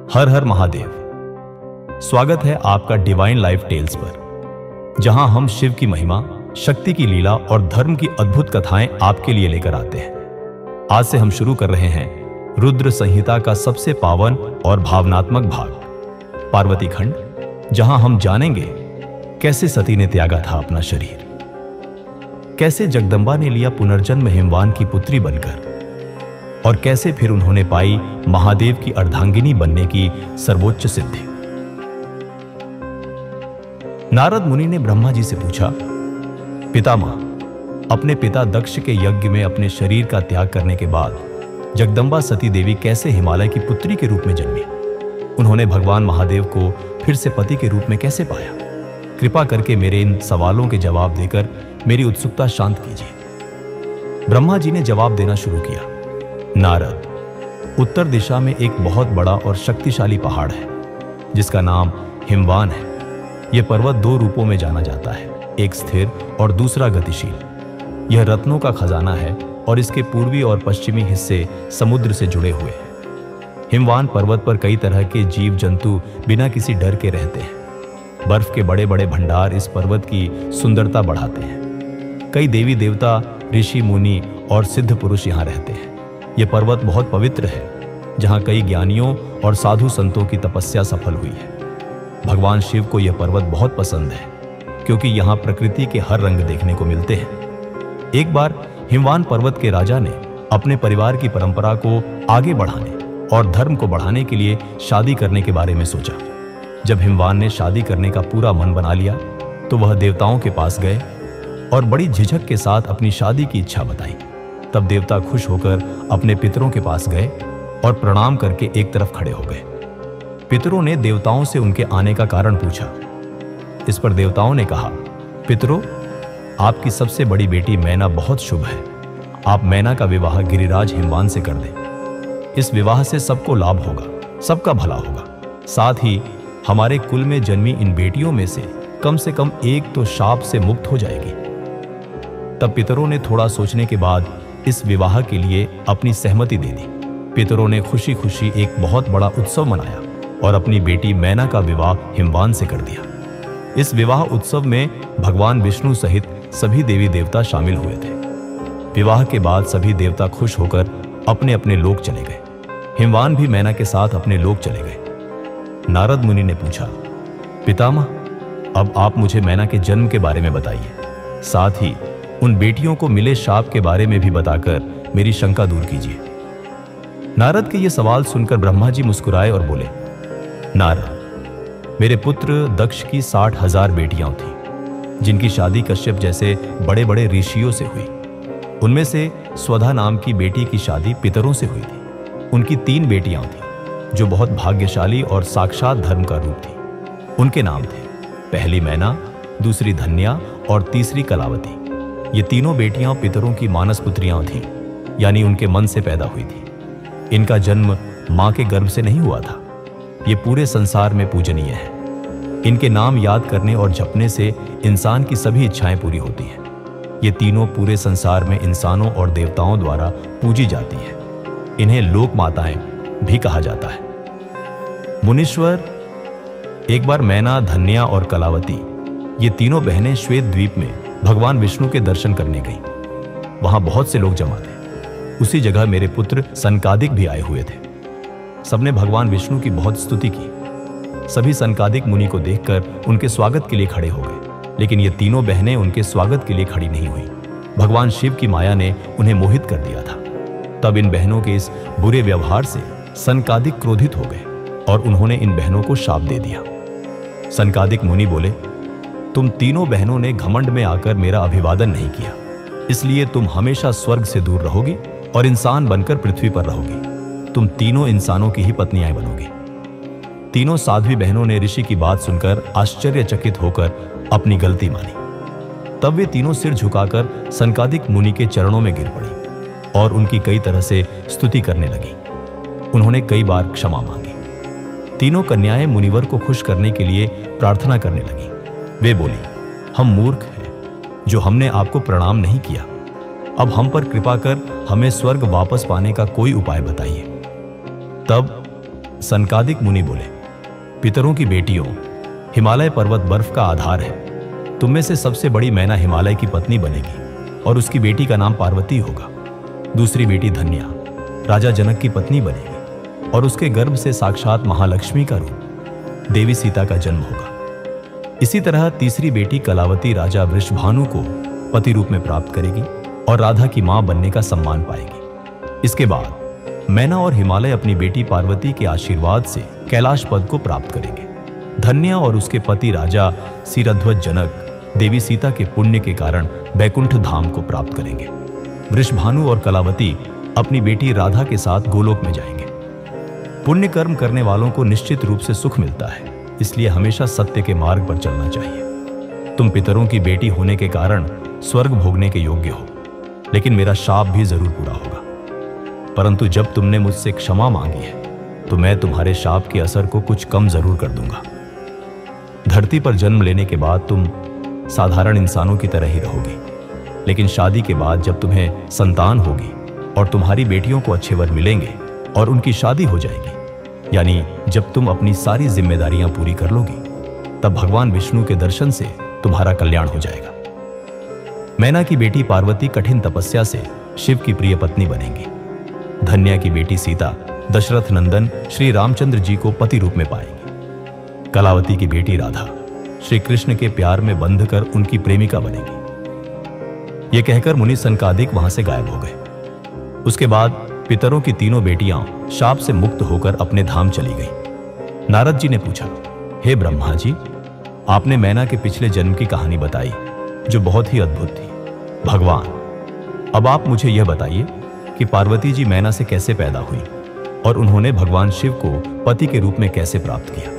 हर हर महादेव। स्वागत है आपका डिवाइन लाइफ टेल्स पर, जहां हम शिव की महिमा, शक्ति की लीला और धर्म की अद्भुत कथाएं आपके लिए लेकर आते हैं। आज से हम शुरू कर रहे हैं रुद्र संहिता का सबसे पावन और भावनात्मक भाग, पार्वती खंड, जहां हम जानेंगे कैसे सती ने त्यागा था अपना शरीर, कैसे जगदंबा ने लिया पुनर्जन्म हिमवान की पुत्री बनकर, और कैसे फिर उन्होंने पाई महादेव की अर्धांगिनी बनने की सर्वोच्च सिद्धि। नारद मुनि ने ब्रह्मा जी से पूछा, पितामह, अपने पिता दक्ष के यज्ञ में अपने शरीर का त्याग करने के बाद जगदंबा सती देवी कैसे हिमालय की पुत्री के रूप में जन्मी? उन्होंने भगवान महादेव को फिर से पति के रूप में कैसे पाया? कृपा करके मेरे इन सवालों के जवाब देकर मेरी उत्सुकता शांत कीजिए। ब्रह्मा जी ने जवाब देना शुरू किया। नारद, उत्तर दिशा में एक बहुत बड़ा और शक्तिशाली पहाड़ है जिसका नाम हिमवान है। यह पर्वत दो रूपों में जाना जाता है, एक स्थिर और दूसरा गतिशील। यह रत्नों का खजाना है और इसके पूर्वी और पश्चिमी हिस्से समुद्र से जुड़े हुए हैं। हिमवान पर्वत पर कई तरह के जीव जंतु बिना किसी डर के रहते हैं। बर्फ के बड़े बड़े भंडार इस पर्वत की सुंदरता बढ़ाते हैं। कई देवी देवता, ऋषि मुनि और सिद्ध पुरुष यहाँ रहते हैं। यह पर्वत बहुत पवित्र है, जहाँ कई ज्ञानियों और साधु संतों की तपस्या सफल हुई है। भगवान शिव को यह पर्वत बहुत पसंद है, क्योंकि यहाँ प्रकृति के हर रंग देखने को मिलते हैं। एक बार हिमवान पर्वत के राजा ने अपने परिवार की परंपरा को आगे बढ़ाने और धर्म को बढ़ाने के लिए शादी करने के बारे में सोचा। जब हिमवान ने शादी करने का पूरा मन बना लिया, तो वह देवताओं के पास गए और बड़ी झिझक के साथ अपनी शादी की इच्छा बताई। तब देवता खुश होकर अपने पितरों के पास गए और प्रणाम करके एक तरफ खड़े हो गए। पितरों ने देवताओं से उनके आने का कारण पूछा। इस पर देवताओं ने कहा, पितरों, आपकी सबसे बड़ी बेटी मैना बहुत शुभ है। आप मैना का विवाह गिरिराज हिमवान से कर दें। इस विवाह से सबको लाभ होगा, सबका भला होगा। साथ ही हमारे कुल में जन्मी इन बेटियों में से कम एक तो शाप से मुक्त हो जाएगी। तब पितरों ने थोड़ा सोचने के बाद इस विवाह के लिए अपनी सहमति दे दी। पितरों ने खुशी खुशी एक बहुत बड़ा उत्सव मनाया और अपनी बेटी मैना का विवाह हिमवान से कर दिया। इस विवाह उत्सव में भगवान विष्णु सहित सभी देवी देवता शामिल हुए थे। विवाह के बाद सभी देवता खुश होकर अपने अपने लोक चले गए। हिमवान भी मैना के साथ अपने लोक चले गए। नारद मुनि ने पूछा, पितामह, अब आप मुझे मैना के जन्म के बारे में बताइए। साथ ही उन बेटियों को मिले शाप के बारे में भी बताकर मेरी शंका दूर कीजिए। नारद के ये सवाल सुनकर ब्रह्मा जी मुस्कुराए और बोले, नारद, मेरे पुत्र दक्ष की 60,000 बेटियां थीं, जिनकी शादी कश्यप जैसे बड़े बड़े ऋषियों से हुई। उनमें से स्वधा नाम की बेटी की शादी पितरों से हुई थी। उनकी 3 बेटियां थीं, जो बहुत भाग्यशाली और साक्षात धर्म का रूप थी। उनके नाम थे, पहली मैना, दूसरी धन्या और तीसरी कलावती। ये तीनों बेटियां पितरों की मानस पुत्रियां थीं, यानी उनके मन से पैदा हुई थी। इनका जन्म मां के गर्भ से नहीं हुआ था। ये पूरे संसार में पूजनीय है। इनके नाम याद करने और जपने से इंसान की सभी इच्छाएं पूरी होती हैं। ये तीनों पूरे संसार में इंसानों और देवताओं द्वारा पूजी जाती हैं। इन्हें लोक माताएं भी कहा जाता है। मुनीश्वर, एक बार मैना, धन्या और कलावती, ये तीनों बहनें श्वेत द्वीप में भगवान विष्णु के दर्शन करने गईं। वहां बहुत से लोग जमा थे। उसी जगह मेरे पुत्र सनकादिक भी आए हुए थे। सबने भगवान विष्णु की बहुत स्तुति की। सभी सनकादिक मुनि को देखकर उनके स्वागत के लिए खड़े हो गए, लेकिन ये तीनों बहनें उनके स्वागत के लिए खड़ी नहीं हुई। भगवान शिव की माया ने उन्हें मोहित कर दिया था। तब इन बहनों के इस बुरे व्यवहार से सनकादिक क्रोधित हो गए और उन्होंने इन बहनों को शाप दे दिया। सनकादिक मुनि बोले, तुम तीनों बहनों ने घमंड में आकर मेरा अभिवादन नहीं किया, इसलिए तुम हमेशा स्वर्ग से दूर रहोगी और इंसान बनकर पृथ्वी पर रहोगी। तुम तीनों इंसानों की ही पत्नियां बनोगी। तीनों साध्वी बहनों ने ऋषि की बात सुनकर आश्चर्यचकित होकर अपनी गलती मानी। तब वे तीनों सिर झुकाकर सनकादिक मुनि के चरणों में गिर पड़ी और उनकी कई तरह से स्तुति करने लगी। उन्होंने कई बार क्षमा मांगी। तीनों कन्याएं मुनिवर को खुश करने के लिए प्रार्थना करने लगी। वे बोली, हम मूर्ख हैं जो हमने आपको प्रणाम नहीं किया। अब हम पर कृपा कर हमें स्वर्ग वापस पाने का कोई उपाय बताइए। तब सनकादिक मुनि बोले, पितरों की बेटियों, हिमालय पर्वत बर्फ का आधार है। तुम में से सबसे बड़ी मैना हिमालय की पत्नी बनेगी और उसकी बेटी का नाम पार्वती होगा। दूसरी बेटी धन्या राजा जनक की पत्नी बनेगी और उसके गर्भ से साक्षात महालक्ष्मी का रूप देवी सीता का जन्म होगा। इसी तरह तीसरी बेटी कलावती राजा वृषभानु को पति रूप में प्राप्त करेगी और राधा की मां बनने का सम्मान पाएगी। इसके बाद मैना और हिमालय अपनी बेटी पार्वती के आशीर्वाद से कैलाश पद को प्राप्त करेंगे। धन्या और उसके पति राजा सिरध्वज जनक देवी सीता के पुण्य के कारण बैकुंठ धाम को प्राप्त करेंगे। वृषभानु और कलावती अपनी बेटी राधा के साथ गोलोक में जाएंगे। पुण्य कर्म करने वालों को निश्चित रूप से सुख मिलता है, इसलिए हमेशा सत्य के मार्ग पर चलना चाहिए। तुम पितरों की बेटी होने के कारण स्वर्ग भोगने के योग्य हो, लेकिन मेरा शाप भी जरूर पूरा होगा। परंतु जब तुमने मुझसे क्षमा मांगी है तो मैं तुम्हारे शाप के असर को कुछ कम जरूर कर दूंगा। धरती पर जन्म लेने के बाद तुम साधारण इंसानों की तरह ही रहोगी, लेकिन शादी के बाद जब तुम्हें संतान होगी और तुम्हारी बेटियों को अच्छे वर मिलेंगे और उनकी शादी हो जाएगी, यानी जब तुम अपनी सारी जिम्मेदारियां पूरी कर लोगी, तब भगवान विष्णु के दर्शन से तुम्हारा कल्याण हो जाएगा। मैना की बेटी पार्वती कठिन तपस्या से शिव की प्रिय पत्नी बनेंगी। धन्या की बेटी सीता दशरथ नंदन श्री रामचंद्र जी को पति रूप में पाएंगी। कलावती की बेटी राधा श्री कृष्ण के प्यार में बंधकर उनकी प्रेमिका बनेगी। यह कहकर मुनि सनकादिक वहां से गायब हो गए। उसके बाद पितरों की तीनों बेटियां शाप से मुक्त होकर अपने धाम चली गईं। नारद जी ने पूछा, हे ब्रह्मा जी, आपने मैना के पिछले जन्म की कहानी बताई जो बहुत ही अद्भुत थी। भगवान, अब आप मुझे यह बताइए कि पार्वती जी मैना से कैसे पैदा हुई और उन्होंने भगवान शिव को पति के रूप में कैसे प्राप्त किया।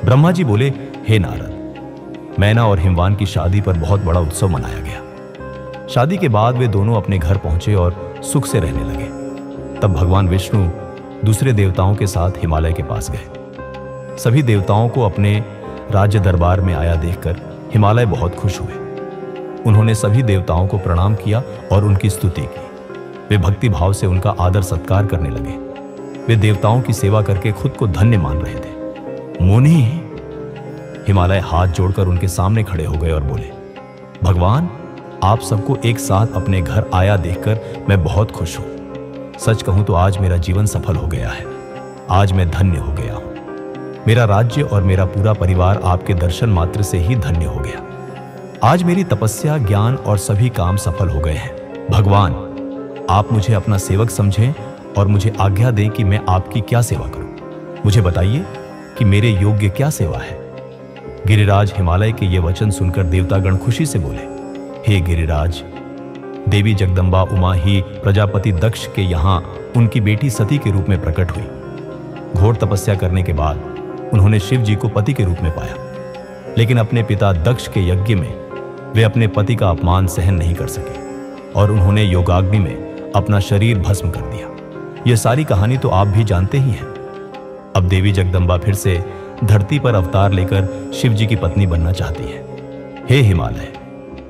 ब्रह्मा जी बोले, हे नारद, मैना और हिमवान की शादी पर बहुत बड़ा उत्सव मनाया गया। शादी के बाद वे दोनों अपने घर पहुंचे और सुख से रहने लगे। तब भगवान विष्णु दूसरे देवताओं के साथ हिमालय के पास गए। सभी देवताओं को अपने राज्य दरबार में आया देखकर हिमालय बहुत खुश हुए। उन्होंने सभी देवताओं को प्रणाम किया और उनकी स्तुति की। वे भक्ति भाव से उनका आदर सत्कार करने लगे। वे देवताओं की सेवा करके खुद को धन्य मान रहे थे। मुनि, हिमालय हाथ जोड़कर उनके सामने खड़े हो गए और बोले, भगवान, आप सबको एक साथ अपने घर आया देखकर मैं बहुत खुश हूं। सच कहूं तो आज मेरा जीवन सफल हो गया है। आज मैं धन्य हो गया हूं। मेरा राज्य और मेरा पूरा परिवार आपके दर्शन मात्र से ही धन्य हो गया। आज मेरी तपस्या, ज्ञान और सभी काम सफल हो गए हैं। भगवान, आप मुझे अपना सेवक समझें और मुझे आज्ञा दें कि मैं आपकी क्या सेवा करूं। मुझे बताइए कि मेरे योग्य क्या सेवा है। गिरिराज हिमालय के ये वचन सुनकर देवतागण खुशी से बोले, हे गिरिराज, देवी जगदम्बा उमा ही प्रजापति दक्ष के यहाँ उनकी बेटी सती के रूप में प्रकट हुई। घोर तपस्या करने के बाद उन्होंने शिव जी को पति के रूप में पाया, लेकिन अपने पिता दक्ष के यज्ञ में वे अपने पति का अपमान सहन नहीं कर सके और उन्होंने योगाग्नि में अपना शरीर भस्म कर दिया। यह सारी कहानी तो आप भी जानते ही हैं। अब देवी जगदम्बा फिर से धरती पर अवतार लेकर शिव जी की पत्नी बनना चाहती है। हे हिमालय,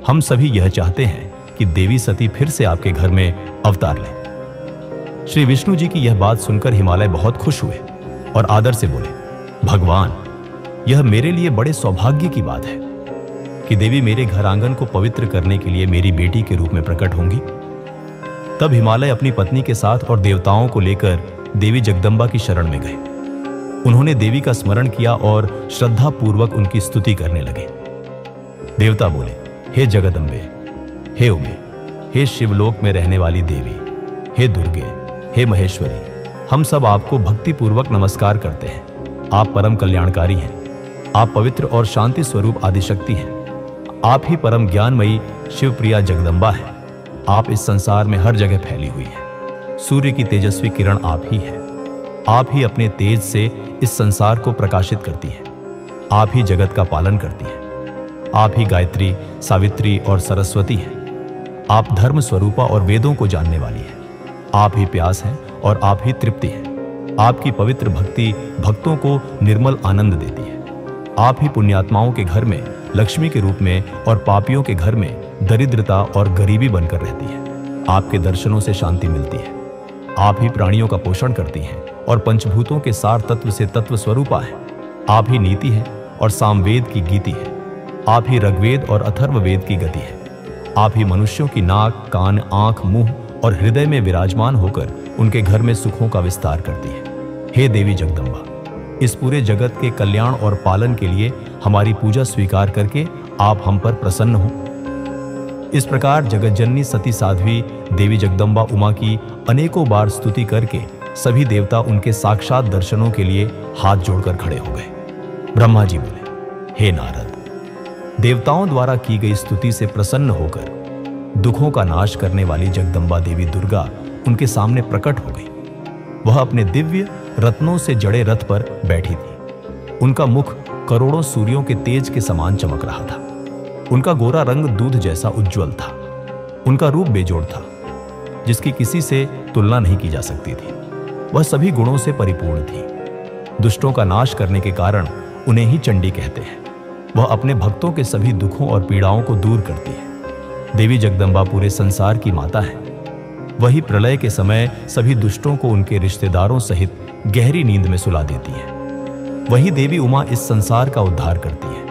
हम सभी यह चाहते हैं कि देवी सती फिर से आपके घर में अवतार ले। श्री विष्णु जी की यह बात सुनकर हिमालय बहुत खुश हुए और आदर से बोले, भगवान, यह मेरे लिए बड़े सौभाग्य की बात है कि देवी मेरे घर आंगन को पवित्र करने के लिए मेरी बेटी के रूप में प्रकट होंगी। तब हिमालय अपनी पत्नी के साथ और देवताओं को लेकर देवी जगदम्बा की शरण में गए। उन्होंने देवी का स्मरण किया और श्रद्धा पूर्वक उनकी स्तुति करने लगे। देवता बोले, हे जगदम्बे, हे उमे, हे शिवलोक में रहने वाली देवी, हे दुर्गे, हे महेश्वरी, हम सब आपको भक्ति पूर्वक नमस्कार करते हैं। आप परम कल्याणकारी हैं। आप पवित्र और शांति स्वरूप आदिशक्ति हैं। आप ही परम ज्ञानमयी शिवप्रिया जगदम्बा है। आप इस संसार में हर जगह फैली हुई है। सूर्य की तेजस्वी किरण आप ही है। आप ही अपने तेज से इस संसार को प्रकाशित करती हैं। आप ही जगत का पालन करती हैं। आप ही गायत्री, सावित्री और सरस्वती हैं। आप धर्म स्वरूपा और वेदों को जानने वाली हैं। आप ही प्यास हैं और आप ही तृप्ति हैं। आपकी पवित्र भक्ति भक्तों को निर्मल आनंद देती है। आप ही पुण्यात्माओं के घर में लक्ष्मी के रूप में और पापियों के घर में दरिद्रता और गरीबी बनकर रहती है। आपके दर्शनों से शांति मिलती है। आप ही प्राणियों का पोषण करती हैं और पंचभूतों के सार तत्व से तत्व स्वरूपा हैं। आप ही नीति है और सामवेद की गीति है। आप ही ऋग्वेद और अथर्ववेद की गति है। आप ही मनुष्यों की नाक, कान, आंख, मुंह और हृदय में विराजमान होकर उनके घर में सुखों का विस्तार करती है। हे देवी जगदम्बा, इस पूरे जगत के कल्याण और पालन के लिए हमारी पूजा स्वीकार करके आप हम पर प्रसन्न हो। इस प्रकार जगज्जननी सती साध्वी देवी जगदम्बा उमा की अनेकों बार स्तुति करके सभी देवता उनके साक्षात दर्शनों के लिए हाथ जोड़कर खड़े हो गए। ब्रह्मा जी बोले, हे नारद, देवताओं द्वारा की गई स्तुति से प्रसन्न होकर दुखों का नाश करने वाली जगदम्बा देवी दुर्गा उनके सामने प्रकट हो गई। वह अपने दिव्य रत्नों से जड़े रथ पर बैठी थी। उनका मुख करोड़ों सूर्यों के तेज के समान चमक रहा था। उनका गोरा रंग दूध जैसा उज्ज्वल था। उनका रूप बेजोड़ था, जिसकी किसी से तुलना नहीं की जा सकती थी। वह सभी गुणों से परिपूर्ण थी। दुष्टों का नाश करने के कारण उन्हें ही चंडी कहते हैं। वह अपने भक्तों के सभी दुखों और पीड़ाओं को दूर करती है। देवी जगदम्बा पूरे संसार की माता है। वही प्रलय के समय सभी दुष्टों को उनके रिश्तेदारों सहित गहरी नींद में सुला देती है। वही देवी उमा इस संसार का उद्धार करती है।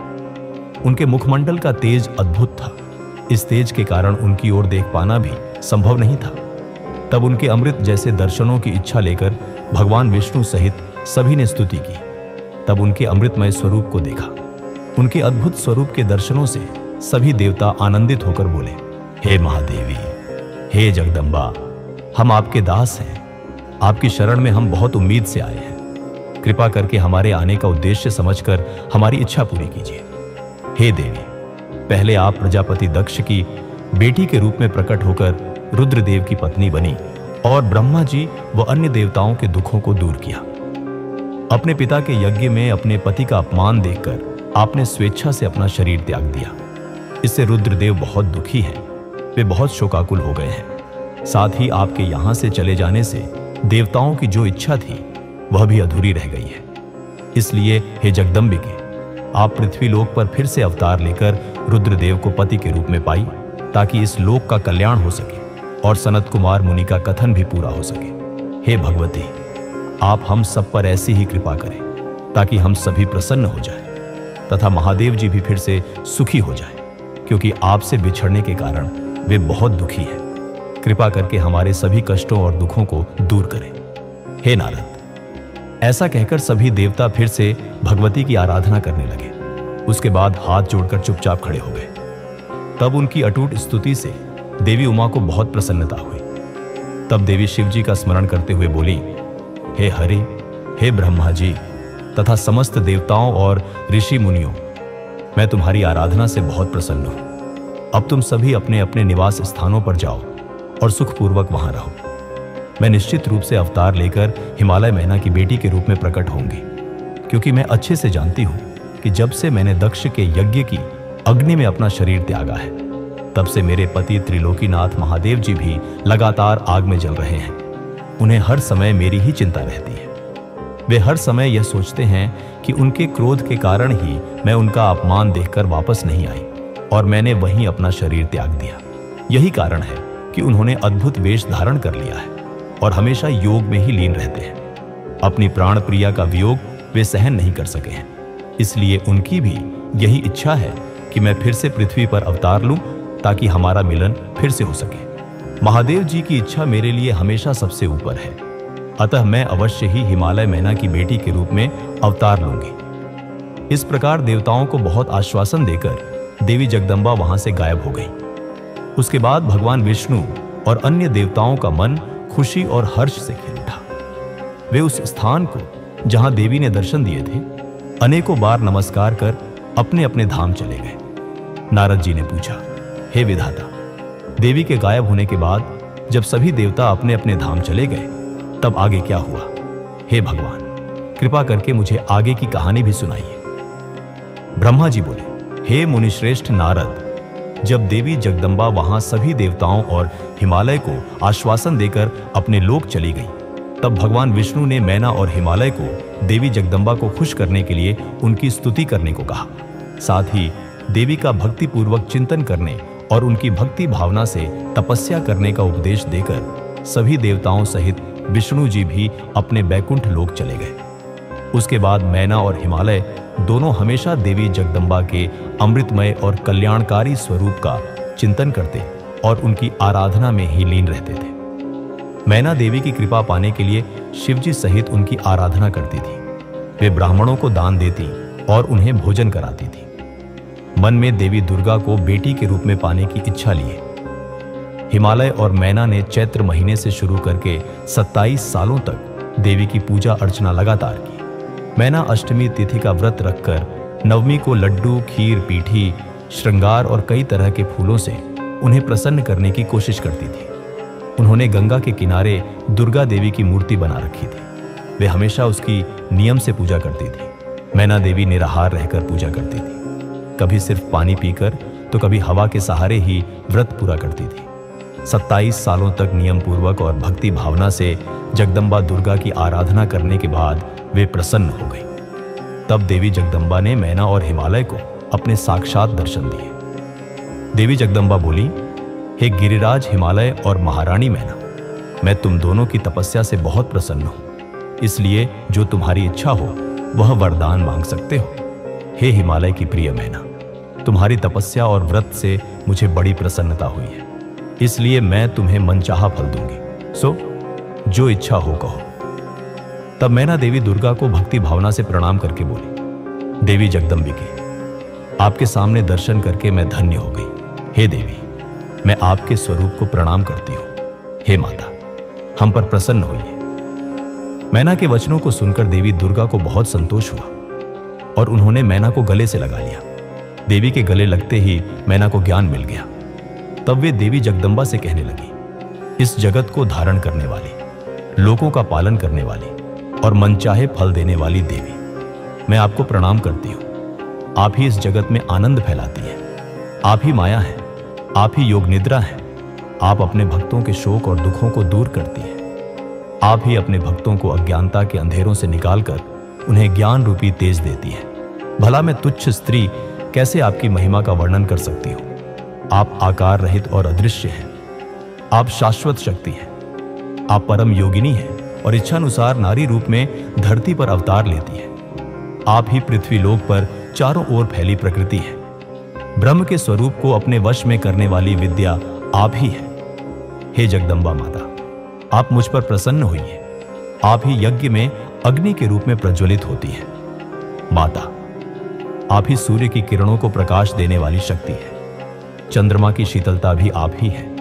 उनके मुखमंडल का तेज अद्भुत था। इस तेज के कारण उनकी ओर देख पाना भी संभव नहीं था। तब उनके अमृत जैसे दर्शनों की इच्छा लेकर भगवान विष्णु सहित सभी ने स्तुति की। तब उनके अमृतमय स्वरूप को देखा। उनके अद्भुत स्वरूप के दर्शनों से सभी देवता आनंदित होकर बोले, हे महादेवी, हे जगदम्बा, हम आपके दास हैं। आपकी शरण में हम बहुत उम्मीद से आए हैं। कृपा करके हमारे आने का उद्देश्य समझकर हमारी इच्छा पूरी कीजिए। हे देवी, पहले आप प्रजापति दक्ष की बेटी के रूप में प्रकट होकर रुद्रदेव की पत्नी बनी और ब्रह्मा जी व अन्य देवताओं के दुखों को दूर किया। अपने पिता के यज्ञ में अपने पति का अपमान देखकर आपने स्वेच्छा से अपना शरीर त्याग दिया। इससे रुद्रदेव बहुत दुखी हैं। वे बहुत शोकाकुल हो गए हैं। साथ ही आपके यहां से चले जाने से देवताओं की जो इच्छा थी वह भी अधूरी रह गई है। इसलिए हे जगदम्बिके, आप पृथ्वी लोक पर फिर से अवतार लेकर रुद्रदेव को पति के रूप में पाई, ताकि इस लोक का कल्याण हो सके और सनत कुमार मुनि का कथन भी पूरा हो सके। हे भगवती, आप हम सब पर ऐसी ही कृपा करें ताकि हम सभी प्रसन्न हो जाएं तथा महादेव जी भी फिर से सुखी हो जाएं, क्योंकि आपसे बिछड़ने के कारण वे बहुत दुखी हैं। कृपा करके हमारे सभी कष्टों और दुखों को दूर करें। हे नारद, ऐसा कहकर सभी देवता फिर से भगवती की आराधना करने लगे। उसके बाद हाथ जोड़कर चुपचाप खड़े हो गए। तब उनकी अटूट स्तुति से देवी उमा को बहुत प्रसन्नता हुई। तब देवी शिव जी का स्मरण करते हुए बोली, हे हरि, हे ब्रह्मा जी तथा समस्त देवताओं और ऋषि मुनियों, मैं तुम्हारी आराधना से बहुत प्रसन्न हूं। अब तुम सभी अपने अपने निवास स्थानों पर जाओ और सुखपूर्वक वहां रहो। मैं निश्चित रूप से अवतार लेकर हिमालय मैना की बेटी के रूप में प्रकट होंगी, क्योंकि मैं अच्छे से जानती हूं कि जब से मैंने दक्ष के यज्ञ की अग्नि में अपना शरीर त्यागा है, तब से मेरे पति त्रिलोकीनाथ महादेव जी भी लगातार आग में जल रहे हैं। उन्हें हर समय मेरी ही चिंता रहती है। वे हर समय यह सोचते हैं कि उनके क्रोध के कारण ही मैं उनका अपमान देखकर वापस नहीं आई और मैंने वहीं अपना शरीर त्याग दिया। यही कारण है कि उन्होंने अद्भुत वेश धारण कर लिया है और हमेशा योग में ही लीन रहते हैं। अपनी प्राण प्रिया का वियोग वे सहन नहीं कर सके हैं, इसलिए उनकी भी यही इच्छा है कि मैं फिर से पृथ्वी पर अवतार लूं ताकि हमारा मिलन फिर से हो सके। महादेव जी की इच्छा मेरे लिए हमेशा सबसे ऊपर है, अतः मैं अवश्य ही हिमालय मैना की बेटी के रूप में अवतार लूंगी। इस प्रकार देवताओं को बहुत आश्वासन देकर देवी जगदम्बा वहां से गायब हो गई। उसके बाद भगवान विष्णु और अन्य देवताओं का मन खुशी और हर्ष से खिल उठा। वे उस स्थान को जहां देवी ने दर्शन दिए थे अनेकों बार नमस्कार कर अपने अपने धाम चले गए। नारद जी ने पूछा, हे विधाता, देवी के गायब होने के बाद जब सभी देवता अपने अपने धाम चले गए तब आगे क्या हुआ? हे भगवान, कृपा करके मुझे आगे की कहानी भी सुनाइए। ब्रह्मा जी बोले, हे मुनिश्रेष्ठ नारद, जब देवी जगदम्बा वहां सभी देवताओं और हिमालय को आश्वासन देकर अपने लोक चली गई, तब भगवान विष्णु ने मैना और हिमालय को देवी जगदम्बा को खुश करने के लिए उनकी स्तुति करने को कहा। साथ ही देवी का भक्ति पूर्वक चिंतन करने और उनकी भक्ति भावना से तपस्या करने का उपदेश देकर सभी देवताओं सहित विष्णु जी भी अपने बैकुंठ लोक चले गए। उसके बाद मैना और हिमालय दोनों हमेशा देवी जगदम्बा के अमृतमय और कल्याणकारी स्वरूप का चिंतन करते और उनकी आराधना में ही लीन रहते थे। मैना देवी की कृपा पाने के लिए शिवजी सहित उनकी आराधना करती थी। वे ब्राह्मणों को दान देती और उन्हें भोजन कराती थी। मन में देवी दुर्गा को बेटी के रूप में पाने की इच्छा लिए हिमालय और मैना ने चैत्र महीने से शुरू करके 27 सालों तक देवी की पूजा अर्चना लगातार की। मैना अष्टमी तिथि का व्रत रखकर नवमी को लड्डू, खीर, पीठी, श्रृंगार और कई तरह के फूलों से उन्हें प्रसन्न करने की कोशिश करती थी। उन्होंने गंगा के किनारे दुर्गा देवी की मूर्ति बना रखी थी। वे हमेशा उसकी नियम से पूजा करती थी। मैना देवी निराहार रहकर पूजा करती थी। कभी सिर्फ पानी पीकर तो कभी हवा के सहारे ही व्रत पूरा करती थी। 27 सालों तक नियम पूर्वक और भक्ति भावना से जगदम्बा दुर्गा की आराधना करने के बाद वे प्रसन्न हो गई। तब देवी जगदम्बा ने मैना और हिमालय को अपने साक्षात दर्शन दिए। देवी जगदम्बा बोली, हे गिरिराज हिमालय और महारानी मैना, मैं तुम दोनों की तपस्या से बहुत प्रसन्न हूं। इसलिए जो तुम्हारी इच्छा हो वह वरदान मांग सकते हो। हे हिमालय की प्रिय मैना, तुम्हारी तपस्या और व्रत से मुझे बड़ी प्रसन्नता हुई है, इसलिए मैं तुम्हें मनचाहा फल दूंगी। सो जो इच्छा हो कहो। तब मैना देवी दुर्गा को भक्ति भावना से प्रणाम करके बोली, देवी जगदम्बिके, आपके सामने दर्शन करके मैं धन्य हो गई। हे देवी, मैं आपके स्वरूप को प्रणाम करती हूं। हे माता, हम पर प्रसन्न होइए। मैना के वचनों को सुनकर देवी दुर्गा को बहुत संतोष हुआ और उन्होंने मैना को गले से लगा लिया। देवी के गले लगते ही मैना को ज्ञान मिल गया। तब वे देवी जगदम्बा से कहने लगी, इस जगत को धारण करने वाली, लोगों का पालन करने वाली और मनचाहे फल देने वाली देवी, मैं आपको प्रणाम करती हूं। आप ही इस जगत में आनंद फैलाती हैं। आप ही माया हैं, आप ही योग निद्रा हैं। आप अपने भक्तों के शोक और दुखों को दूर करती हैं। आप ही अपने भक्तों को अज्ञानता के अंधेरों से निकालकर उन्हें ज्ञान रूपी तेज देती है। भला मैं तुच्छ स्त्री कैसे आपकी महिमा का वर्णन कर सकती हूँ। आप आकार रहित और अदृश्य हैं। आप शाश्वत शक्ति हैं। आप परम योगिनी हैं और इच्छानुसार नारी रूप में धरती पर अवतार लेती है। आप ही पृथ्वी लोक पर चारों ओर फैली प्रकृति है। ब्रह्म के स्वरूप को अपने वश में करने वाली विद्या आप ही है। हे जगदम्बा माता, आप मुझ पर प्रसन्न होइए। आप ही यज्ञ में अग्नि के रूप में प्रज्वलित होती है। माता, आप ही सूर्य की किरणों को प्रकाश देने वाली शक्ति है। चंद्रमा की शीतलता भी आप ही है।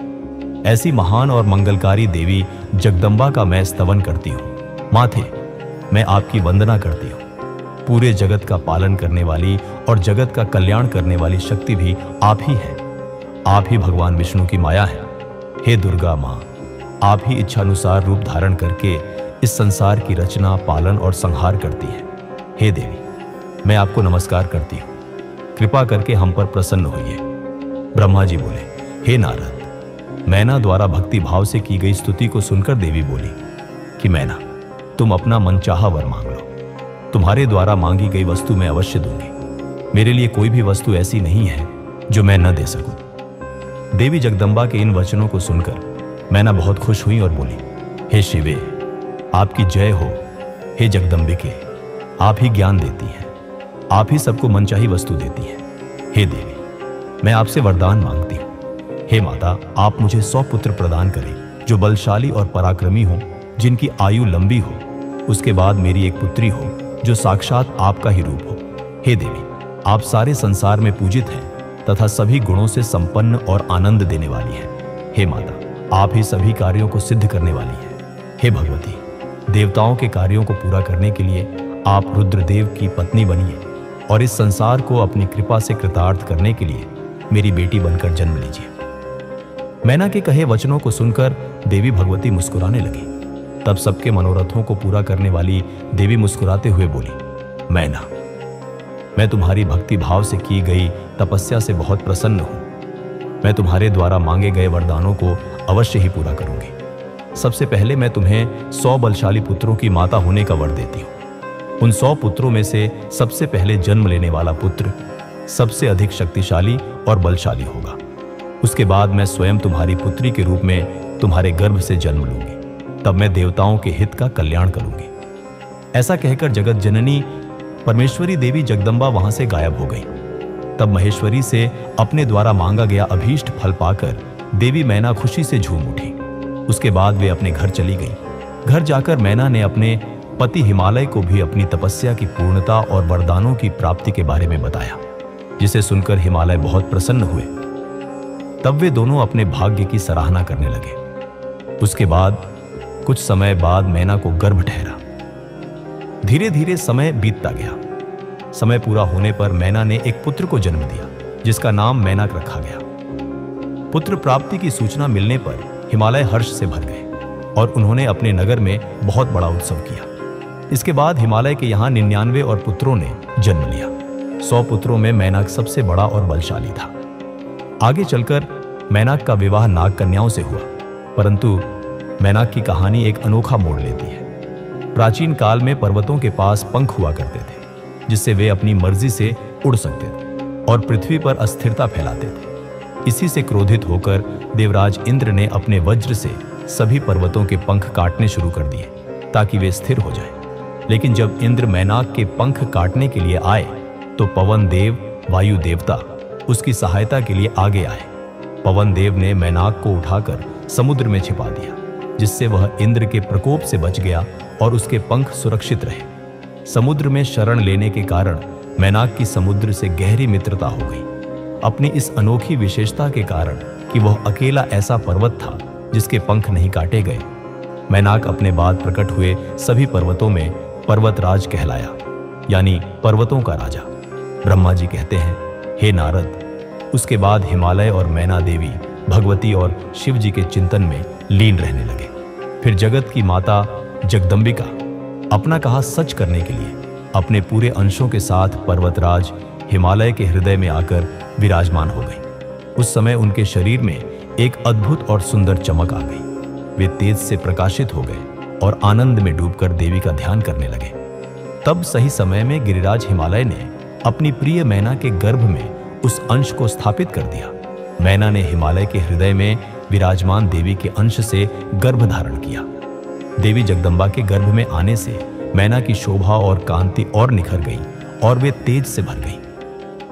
ऐसी महान और मंगलकारी देवी जगदम्बा का मैं स्तवन करती हूँ। माथे, मैं आपकी वंदना करती हूँ। पूरे जगत का पालन करने वाली और जगत का कल्याण करने वाली शक्ति भी आप ही है। आप ही भगवान विष्णु की माया है। हे दुर्गा माँ, आप ही इच्छानुसार रूप धारण करके इस संसार की रचना, पालन और संहार करती है। हे देवी, मैं आपको नमस्कार करती हूँ। कृपा करके हम पर प्रसन्न होइए। ब्रह्मा जी बोले, हे नारद, मैना द्वारा भक्ति भाव से की गई स्तुति को सुनकर देवी बोली कि मैना, तुम अपना मनचाहा वर मांग लो। तुम्हारे द्वारा मांगी गई वस्तु मैं अवश्य दूंगी। मेरे लिए कोई भी वस्तु ऐसी नहीं है जो मैं न दे सकूं। देवी जगदम्बा के इन वचनों को सुनकर मैना बहुत खुश हुई और बोली, हे शिवे, आपकी जय हो। हे जगदम्बिके, आप ही ज्ञान देती हैं। आप ही सबको मनचाही वस्तु देती हैं। हे देवी, मैं आपसे वरदान मांगती हूँ। हे माता, आप मुझे 100 पुत्र प्रदान करें जो बलशाली और पराक्रमी हो, जिनकी आयु लंबी हो। उसके बाद मेरी एक पुत्री हो जो साक्षात आपका ही रूप हो। हे देवी, आप सारे संसार में पूजित हैं तथा सभी गुणों से संपन्न और आनंद देने वाली हैं। हे माता, आप ही सभी कार्यों को सिद्ध करने वाली हैं। हे भगवती, देवताओं के कार्यों को पूरा करने के लिए आप रुद्रदेव की पत्नी बनिए और इस संसार को अपनी कृपा से कृतार्थ करने के लिए मेरी बेटी बनकर जन्म लीजिए। मैना के कहे वचनों को सुनकर देवी भगवती मुस्कुराने लगी। तब सबके मनोरथों को पूरा करने वाली देवी मुस्कुराते हुए बोली, मैना, मैं तुम्हारी भक्ति भाव से की गई तपस्या से बहुत प्रसन्न हूं। मैं तुम्हारे द्वारा मांगे गए वरदानों को अवश्य ही पूरा करूंगी। सबसे पहले मैं तुम्हें 100 बलशाली पुत्रों की माता होने का वर देती हूं। उन 100 पुत्रों में से सबसे पहले जन्म लेने वाला पुत्र सबसे अधिक शक्तिशाली और बलशाली होगा। उसके बाद मैं स्वयं तुम्हारी पुत्री के रूप में तुम्हारे गर्भ से जन्म लूंगी। तब मैं देवताओं के हित का कल्याण करूंगी। ऐसा कहकर जगत जननी परमेश्वरी देवी जगदम्बा वहां से गायब हो गई। तब महेश्वरी से अपने द्वारा मांगा गया अभीष्ट फल पाकर देवी मैना खुशी से झूम उठी। उसके बाद वे अपने घर चली गई। घर जाकर मैना ने अपने पति हिमालय को भी अपनी तपस्या की पूर्णता और वरदानों की प्राप्ति के बारे में बताया, जिसे सुनकर हिमालय बहुत प्रसन्न हुए। तब वे दोनों अपने भाग्य की सराहना करने लगे। उसके बाद कुछ समय बाद मैना को गर्भ ठहरा। धीरे धीरे समय बीतता गया। समय पूरा होने पर मैना ने एक पुत्र को जन्म दिया, जिसका नाम मैनाक रखा गया। पुत्र प्राप्ति की सूचना मिलने पर हिमालय हर्ष से भर गए और उन्होंने अपने नगर में बहुत बड़ा उत्सव किया। इसके बाद हिमालय के यहाँ 99 और पुत्रों ने जन्म लिया। 100 पुत्रों में मैनाक सबसे बड़ा और बलशाली था। आगे चलकर मैनाक का विवाह नाग कन्याओं से हुआ, परंतु मैनाक की कहानी एक अनोखा मोड़ लेती है। प्राचीन काल में पर्वतों के पास पंख हुआ करते थे, जिससे वे अपनी मर्जी से उड़ सकते थे और पृथ्वी पर अस्थिरता फैलाते थे। इसी से क्रोधित होकर देवराज इंद्र ने अपने वज्र से सभी पर्वतों के पंख काटने शुरू कर दिए ताकि वे स्थिर हो जाएं। लेकिन जब इंद्र मैनाक के पंख काटने के लिए आए तो पवन देव वायु देवता उसकी सहायता के लिए आगे आए। पवन देव ने मैनाक को उठाकर समुद्र में छिपा दिया, जिससे वह इंद्र के प्रकोप से बच गया और उसके पंख सुरक्षित रहे। समुद्र में शरण लेने के कारण मैनाक की समुद्र से गहरी मित्रता हो गई। अपनी इस अनोखी विशेषता के कारण कि वह अकेला ऐसा पर्वत था जिसके पंख नहीं काटे गए, मैनाक अपने बाद प्रकट हुए सभी पर्वतों में पर्वतराज कहलाया, यानी पर्वतों का राजा। ब्रह्मा जी कहते हैं, हे नारद, उसके बाद हिमालय और मैना देवी भगवती और शिव जी के चिंतन में लीन रहने लगे। फिर जगत की माता जगदम्बिका अपना कहा सच करने के लिए अपने पूरे अंशों के साथ पर्वतराज हिमालय के हृदय में आकर विराजमान हो गई। उस समय उनके शरीर में एक अद्भुत और सुंदर चमक आ गई। वे तेज से प्रकाशित हो गए और आनंद में डूबकर देवी का ध्यान करने लगे। तब सही समय में गिरिराज हिमालय ने अपनी प्रिय मैना के गर्भ में उस अंश को स्थापित कर दिया। मैना ने हिमालय के हृदय में विराजमान देवी के अंश से गर्भ धारण किया। देवी जगदम्बा के गर्भ में आने से मैना की शोभा और कांति और निखर गई और वे तेज से भर गई।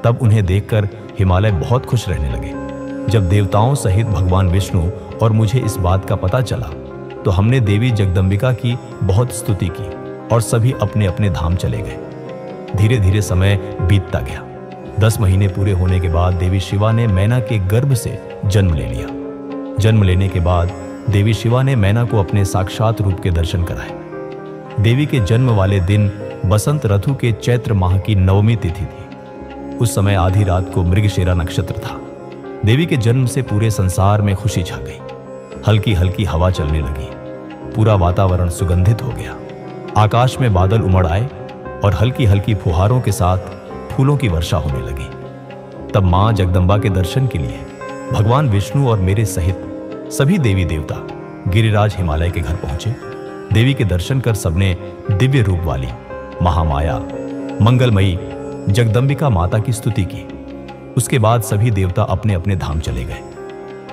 तब उन्हें देखकर हिमालय बहुत खुश रहने लगे। जब देवताओं सहित भगवान विष्णु और मुझे इस बात का पता चला तो हमने देवी जगदम्बिका की बहुत स्तुति की और सभी अपने अपने धाम चले गए। धीरे धीरे समय बीतता गया। 10 महीने पूरे होने के बाद देवी शिवा ने मैना के गर्भ से जन्म ले लिया। जन्म लेने के बाद देवी शिवा ने मैना को अपने साक्षात रूप के दर्शन कराए। देवी के जन्म वाले दिन बसंत ऋतु के चैत्र माह की 9वीं तिथि थी। उस समय आधी रात को मृगशिरा नक्षत्र था। देवी के जन्म से पूरे संसार में खुशी छा गई। हल्की हल्की हवा चलने लगी। पूरा वातावरण सुगंधित हो गया। आकाश में बादल उमड़ आए और हल्की हल्की फुहारों के साथ फूलों की वर्षा होने लगी। तब मां जगदम्बा के दर्शन के लिए भगवान विष्णु और मेरे सहित सभी देवी देवता गिरिराज हिमालय के घर पहुंचे। देवी के दर्शन कर सबने दिव्य रूप वाली महामाया मंगलमयी जगदम्बिका माता की स्तुति की। उसके बाद सभी देवता अपने अपने धाम चले गए।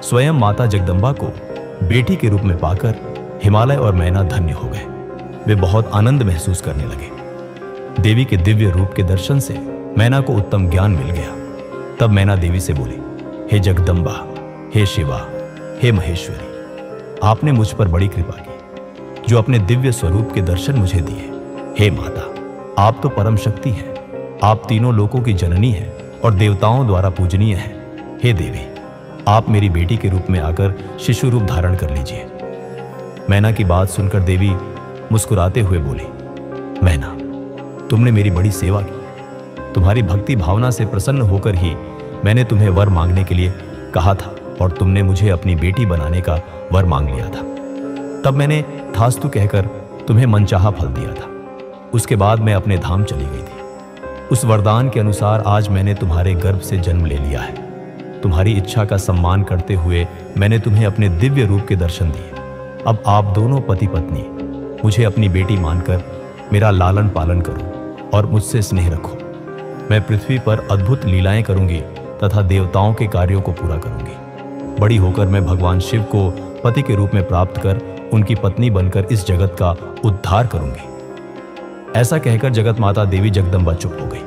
स्वयं माता जगदम्बा को बेटी के रूप में पाकर हिमालय और मैना धन्य हो गए। वे बहुत आनंद महसूस करने लगे। देवी के दिव्य रूप के दर्शन से मैना को उत्तम ज्ञान मिल गया। तब मैना देवी से बोली, हे जगदम्बा, हे शिवा, हे महेश्वरी, आपने मुझ पर बड़ी कृपा की जो अपने दिव्य स्वरूप के दर्शन मुझे दिए। हे माता, आप तो परम शक्ति हैं। आप तीनों लोकों की जननी हैं और देवताओं द्वारा पूजनीय हैं। हे देवी, आप मेरी बेटी के रूप में आकर शिशु रूप धारण कर लीजिए। मैना की बात सुनकर देवी मुस्कुराते हुए बोली, मैना, तुमने मेरी बड़ी सेवा की। तुम्हारी भक्ति भावना से प्रसन्न होकर ही मैंने तुम्हें वर मांगने के लिए कहा था और तुमने मुझे अपनी बेटी बनाने का वर मांग लिया था। तब मैंने थास्तु कहकर तुम्हें मनचाहा फल दिया था। उसके बाद मैं अपने धाम चली गई थी। उस वरदान के अनुसार आज मैंने तुम्हारे गर्भ से जन्म ले लिया है। तुम्हारी इच्छा का सम्मान करते हुए मैंने तुम्हें अपने दिव्य रूप के दर्शन दिए। अब आप दोनों पति पत्नी मुझे अपनी बेटी मानकर मेरा लालन पालन करो और मुझसे स्नेह रखो। मैं पृथ्वी पर अद्भुत लीलाएं करूंगी तथा देवताओं के कार्यों को पूरा करूंगी। बड़ी होकर मैं भगवान शिव को पति के रूप में प्राप्त कर उनकी पत्नी बनकर इस जगत का उद्धार करूंगी। ऐसा कहकर जगत माता देवी जगदम्बा चुप हो गई।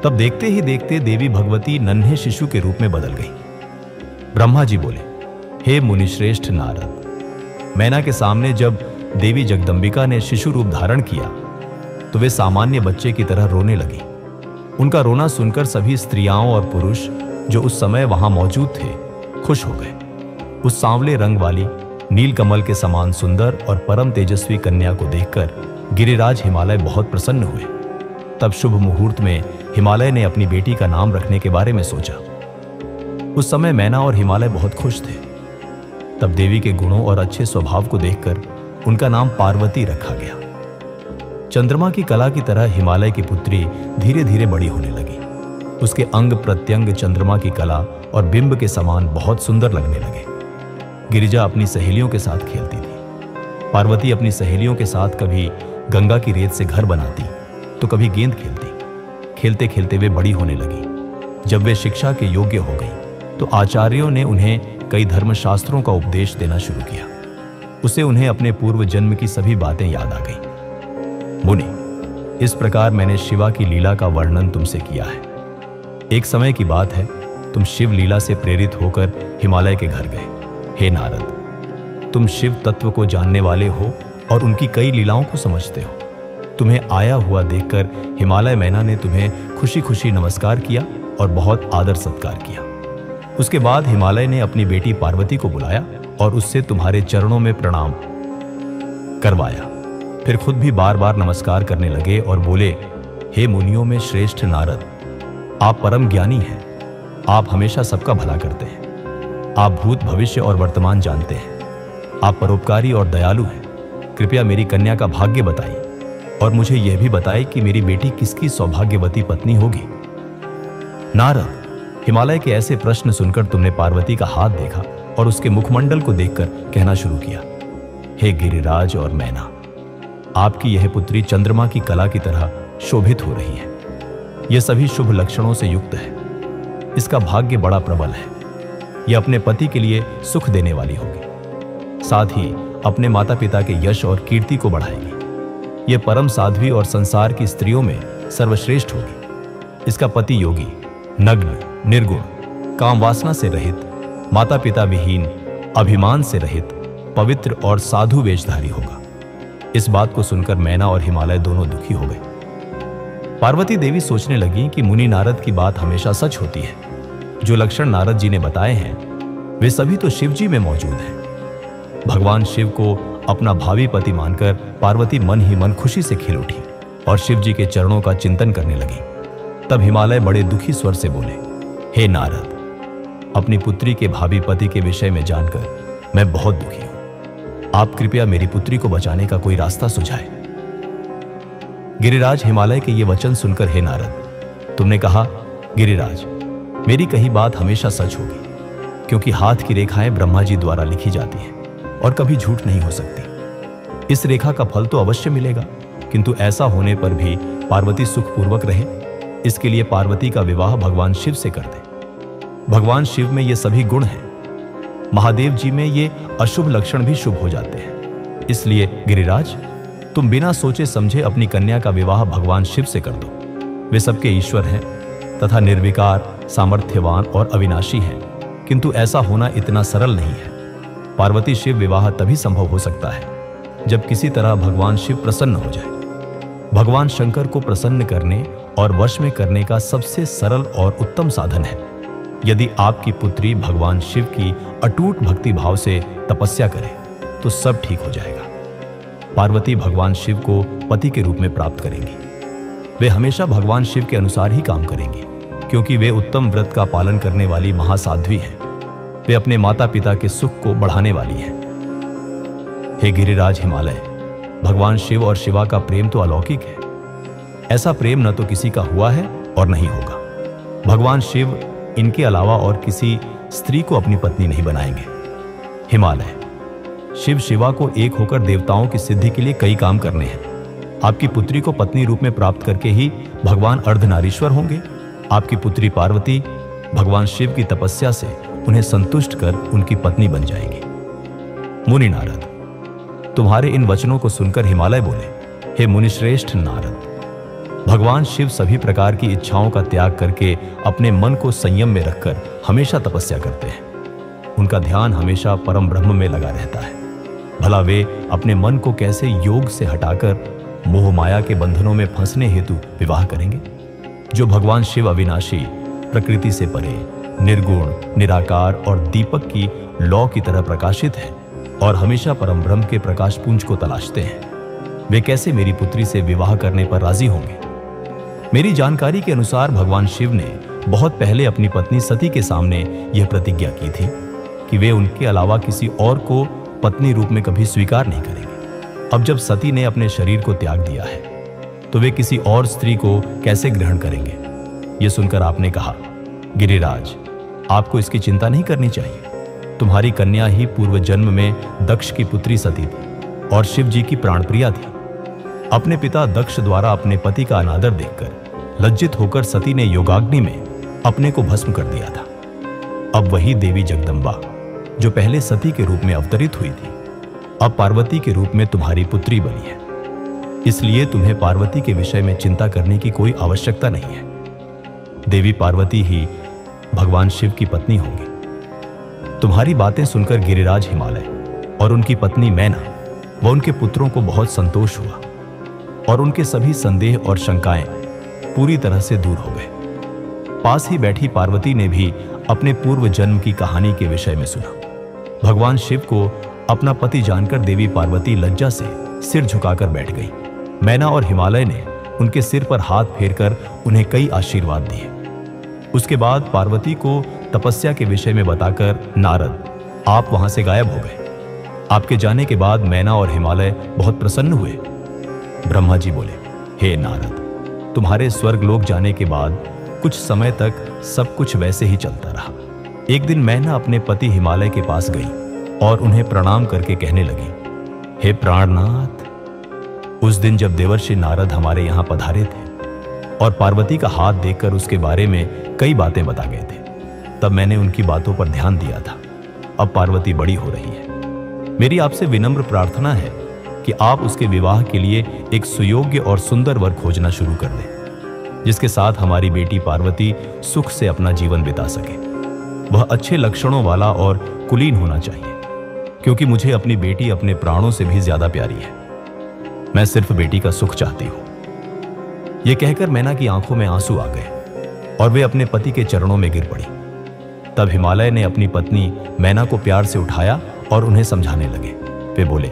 तब देखते ही देखते देवी भगवती नन्हे शिशु के रूप में बदल गई। ब्रह्मा जी बोले, हे मुनिश्रेष्ठ नारद, मैना के सामने जब देवी जगदम्बिका ने शिशु रूप धारण किया तो वे सामान्य बच्चे की तरह रोने लगी। उनका रोना सुनकर सभी स्त्रियां और पुरुष जो उस समय वहां मौजूद थे खुश हो गए। उस सांवले रंग वाली नीलकमल के समान सुंदर और परम तेजस्वी कन्या को देखकर गिरिराज हिमालय बहुत प्रसन्न हुए। तब शुभ मुहूर्त में हिमालय ने अपनी बेटी का नाम रखने के बारे में सोचा। उस समय मैना और हिमालय बहुत खुश थे। तब देवी के गुणों और अच्छे स्वभाव को देखकर उनका नाम पार्वती रखा गया। चंद्रमा की कला की तरह हिमालय की पुत्री धीरे धीरे बड़ी होने लगी। उसके अंग प्रत्यंग चंद्रमा की कला और बिंब के समान बहुत सुंदर लगने लगे। गिरिजा अपनी सहेलियों के साथ खेलती थी। पार्वती अपनी सहेलियों के साथ कभी गंगा की रेत से घर बनाती तो कभी गेंद खेलती। खेलते खेलते वे बड़ी होने लगी। जब वे शिक्षा के योग्य हो गई तो आचार्यों ने उन्हें कई धर्मशास्त्रों का उपदेश देना शुरू किया। उसे उन्हें अपने पूर्व जन्म की सभी बातें याद आ गई। मुनि, इस प्रकार मैंने शिवा की लीला का वर्णन तुमसे किया है। एक समय की बात है, तुम शिव लीला से प्रेरित होकर हिमालय के घर गए। हे नारद, तुम शिव तत्व को जानने वाले हो और उनकी कई लीलाओं को समझते हो। तुम्हें आया हुआ देखकर हिमालय मैना ने तुम्हें खुशी खुशी नमस्कार किया और बहुत आदर सत्कार किया। उसके बाद हिमालय ने अपनी बेटी पार्वती को बुलाया और उससे तुम्हारे चरणों में प्रणाम करवाया। फिर खुद भी बार बार नमस्कार करने लगे और बोले, हे मुनियों में श्रेष्ठ नारद, आप परम ज्ञानी हैं। आप हमेशा सबका भला करते हैं। आप भूत भविष्य और वर्तमान जानते हैं। आप परोपकारी और दयालु हैं। कृपया मेरी कन्या का भाग्य बताइए और मुझे यह भी बताइए कि मेरी बेटी किसकी सौभाग्यवती पत्नी होगी। नारद, हिमालय के ऐसे प्रश्न सुनकर तुमने पार्वती का हाथ देखा और उसके मुखमंडल को देखकर कहना शुरू किया, हे गिरिराज और मैना, आपकी यह पुत्री चंद्रमा की कला की तरह शोभित हो रही है। यह सभी शुभ लक्षणों से युक्त है। इसका भाग्य बड़ा प्रबल है। यह अपने पति के लिए सुख देने वाली होगी, साथ ही अपने माता पिता के यश और कीर्ति को बढ़ाएगी। यह परम साध्वी और संसार की स्त्रियों में सर्वश्रेष्ठ होगी। इसका पति योगी, नग्न, निर्गुण, काम वासना से रहित, माता पिता विहीन, अभिमान से रहित, पवित्र और साधु वेशधारी होगा। इस बात को सुनकर मैना और हिमालय दोनों दुखी हो गए। पार्वती देवी सोचने लगी कि मुनि नारद की बात हमेशा सच होती है। जो लक्षण नारद जी ने बताए हैं वे सभी तो शिव जी में मौजूद हैं। भगवान शिव को अपना भावी पति मानकर पार्वती मन ही मन खुशी से खिल उठी और शिव जी के चरणों का चिंतन करने लगी। तब हिमालय बड़े दुखी स्वर से बोले, हे नारद, अपनी पुत्री के भावी पति के विषय में जानकर मैं बहुत दुखी हूं। आप कृपया मेरी पुत्री को बचाने का कोई रास्ता सुझाएं। गिरिराज हिमालय के ये वचन सुनकर, हे नारद, तुमने कहा, गिरिराज, मेरी कही बात हमेशा सच होगी, क्योंकि हाथ की रेखाएं ब्रह्मा जी द्वारा लिखी जाती हैं और कभी झूठ नहीं हो सकती। इस रेखा का फल तो अवश्य मिलेगा, किंतु ऐसा होने पर भी पार्वती सुखपूर्वक रहे, इसके लिए पार्वती का विवाह भगवान शिव से कर दे। भगवान शिव में ये सभी गुण हैं। महादेव जी में ये अशुभ लक्षण भी शुभ हो जाते हैं। इसलिए गिरिराज, तुम बिना सोचे समझे अपनी कन्या का विवाह भगवान शिव से कर दो। वे सबके ईश्वर हैं तथा निर्विकार, सामर्थ्यवान और अविनाशी हैं, किंतु ऐसा होना इतना सरल नहीं है। पार्वती शिव विवाह तभी संभव हो सकता है जब किसी तरह भगवान शिव प्रसन्न हो जाए। भगवान शंकर को प्रसन्न करने और वश में करने का सबसे सरल और उत्तम साधन है यदि आपकी पुत्री भगवान शिव की अटूट भक्ति भाव से तपस्या करे तो सब ठीक हो जाएगा। पार्वती भगवान शिव को पति के रूप में प्राप्त करेंगी। वे हमेशा भगवान शिव के अनुसार ही काम करेंगी, क्योंकि वे उत्तम व्रत का पालन करने वाली महासाध्वी हैं। वे अपने माता पिता के सुख को बढ़ाने वाली हैं। हे गिरिराज हिमालय, भगवान शिव और शिवा का प्रेम तो अलौकिक है। ऐसा प्रेम न तो किसी का हुआ है और नहीं होगा। भगवान शिव इनके अलावा और किसी स्त्री को अपनी पत्नी नहीं बनाएंगे। हिमालय, शिव शिवा को एक होकर देवताओं की सिद्धि के लिए कई काम करने हैं। आपकी पुत्री को पत्नी रूप में प्राप्त करके ही भगवान अर्धनारीश्वर होंगे। आपकी पुत्री पार्वती भगवान शिव की तपस्या से उन्हें संतुष्ट कर उनकी पत्नी बन जाएगी। मुनि नारद, तुम्हारे इन वचनों को सुनकर हिमालय बोले, हे मुनिश्रेष्ठ नारद, भगवान शिव सभी प्रकार की इच्छाओं का त्याग करके अपने मन को संयम में रखकर हमेशा तपस्या करते हैं। उनका ध्यान हमेशा परम ब्रह्म में लगा रहता है। भला वे अपने मन को कैसे योग से हटाकर मोह माया के बंधनों में फंसने हेतु विवाह करेंगे? जो भगवान शिव अविनाशी, प्रकृति से परे, निर्गुण, निराकार और दीपक की लौ की तरह प्रकाशित है और हमेशा परम ब्रह्म के प्रकाश पुंज को तलाशते हैं, वे कैसे मेरी पुत्री से विवाह करने पर राजी होंगे? मेरी जानकारी के अनुसार भगवान शिव ने बहुत पहले अपनी पत्नी सती के सामने यह प्रतिज्ञा की थी कि वे उनके अलावा किसी और को पत्नी रूप में कभी स्वीकार नहीं करेंगे। अब जब सती ने अपने शरीर को त्याग दिया है तो वे किसी और स्त्री को कैसे ग्रहण करेंगे? यह सुनकर आपने कहा, गिरिराज, आपको इसकी चिंता नहीं करनी चाहिए। तुम्हारी कन्या ही पूर्व जन्म में दक्ष की पुत्री सती थी और शिव जी की प्राणप्रिया थी। अपने पिता दक्ष द्वारा अपने पति का अनादर देखकर लज्जित होकर सती ने योगाग्नि में अपने को भस्म कर दिया था। अब वही देवी जगदम्बा, जो पहले सती के रूप में अवतरित हुई थी, अब पार्वती के रूप में तुम्हारी पुत्री बनी है। इसलिए तुम्हें पार्वती के विषय में चिंता करने की कोई आवश्यकता नहीं है। देवी पार्वती ही भगवान शिव की पत्नी होंगी। तुम्हारी बातें सुनकर गिरिराज हिमालय और उनकी पत्नी मैना व उनके पुत्रों को बहुत संतोष हुआ और उनके सभी संदेह और शंकाएं पूरी तरह से दूर हो गए। पास ही बैठी पार्वती ने भी अपने पूर्व जन्म की कहानी के विषय में सुना। भगवान शिव को अपना पति जानकर देवी पार्वती लज्जा से सिर झुकाकर बैठ गई। मैना और हिमालय ने उनके सिर पर हाथ फेरकर उन्हें कई आशीर्वाद दिए। उसके बाद पार्वती को तपस्या के विषय में बताकर नारद, आप वहां से गायब हो गए। आपके जाने के बाद मैना और हिमालय बहुत प्रसन्न हुए। ब्रह्मा जी बोले, हे नारद, तुम्हारे स्वर्गलोक जाने के बाद कुछ समय तक सब कुछ वैसे ही चलता रहा। एक दिन मैना अपने पति हिमालय के पास गई और उन्हें प्रणाम करके कहने लगी, हे प्राणनाथ, उस दिन जब देवर्षि नारद हमारे यहाँ पधारे थे और पार्वती का हाथ देखकर उसके बारे में कई बातें बता गए थे, तब मैंने उनकी बातों पर ध्यान दिया था। अब पार्वती बड़ी हो रही है। मेरी आपसे विनम्र प्रार्थना है कि आप उसके विवाह के लिए एक सुयोग्य और सुंदर वर खोजना शुरू कर दें, जिसके साथ हमारी बेटी पार्वती सुख से अपना जीवन बिता सके। वह अच्छे लक्षणों वाला और कुलीन होना चाहिए, क्योंकि मुझे अपनी बेटी अपने प्राणों से भी ज्यादा प्यारी है। मैं सिर्फ बेटी का सुख चाहती हूं। यह कहकर मैना की आंखों में आंसू आ गए और वे अपने पति के चरणों में गिर पड़ी। तब हिमालय ने अपनी पत्नी मैना को प्यार से उठाया और उन्हें समझाने लगे। वे बोले,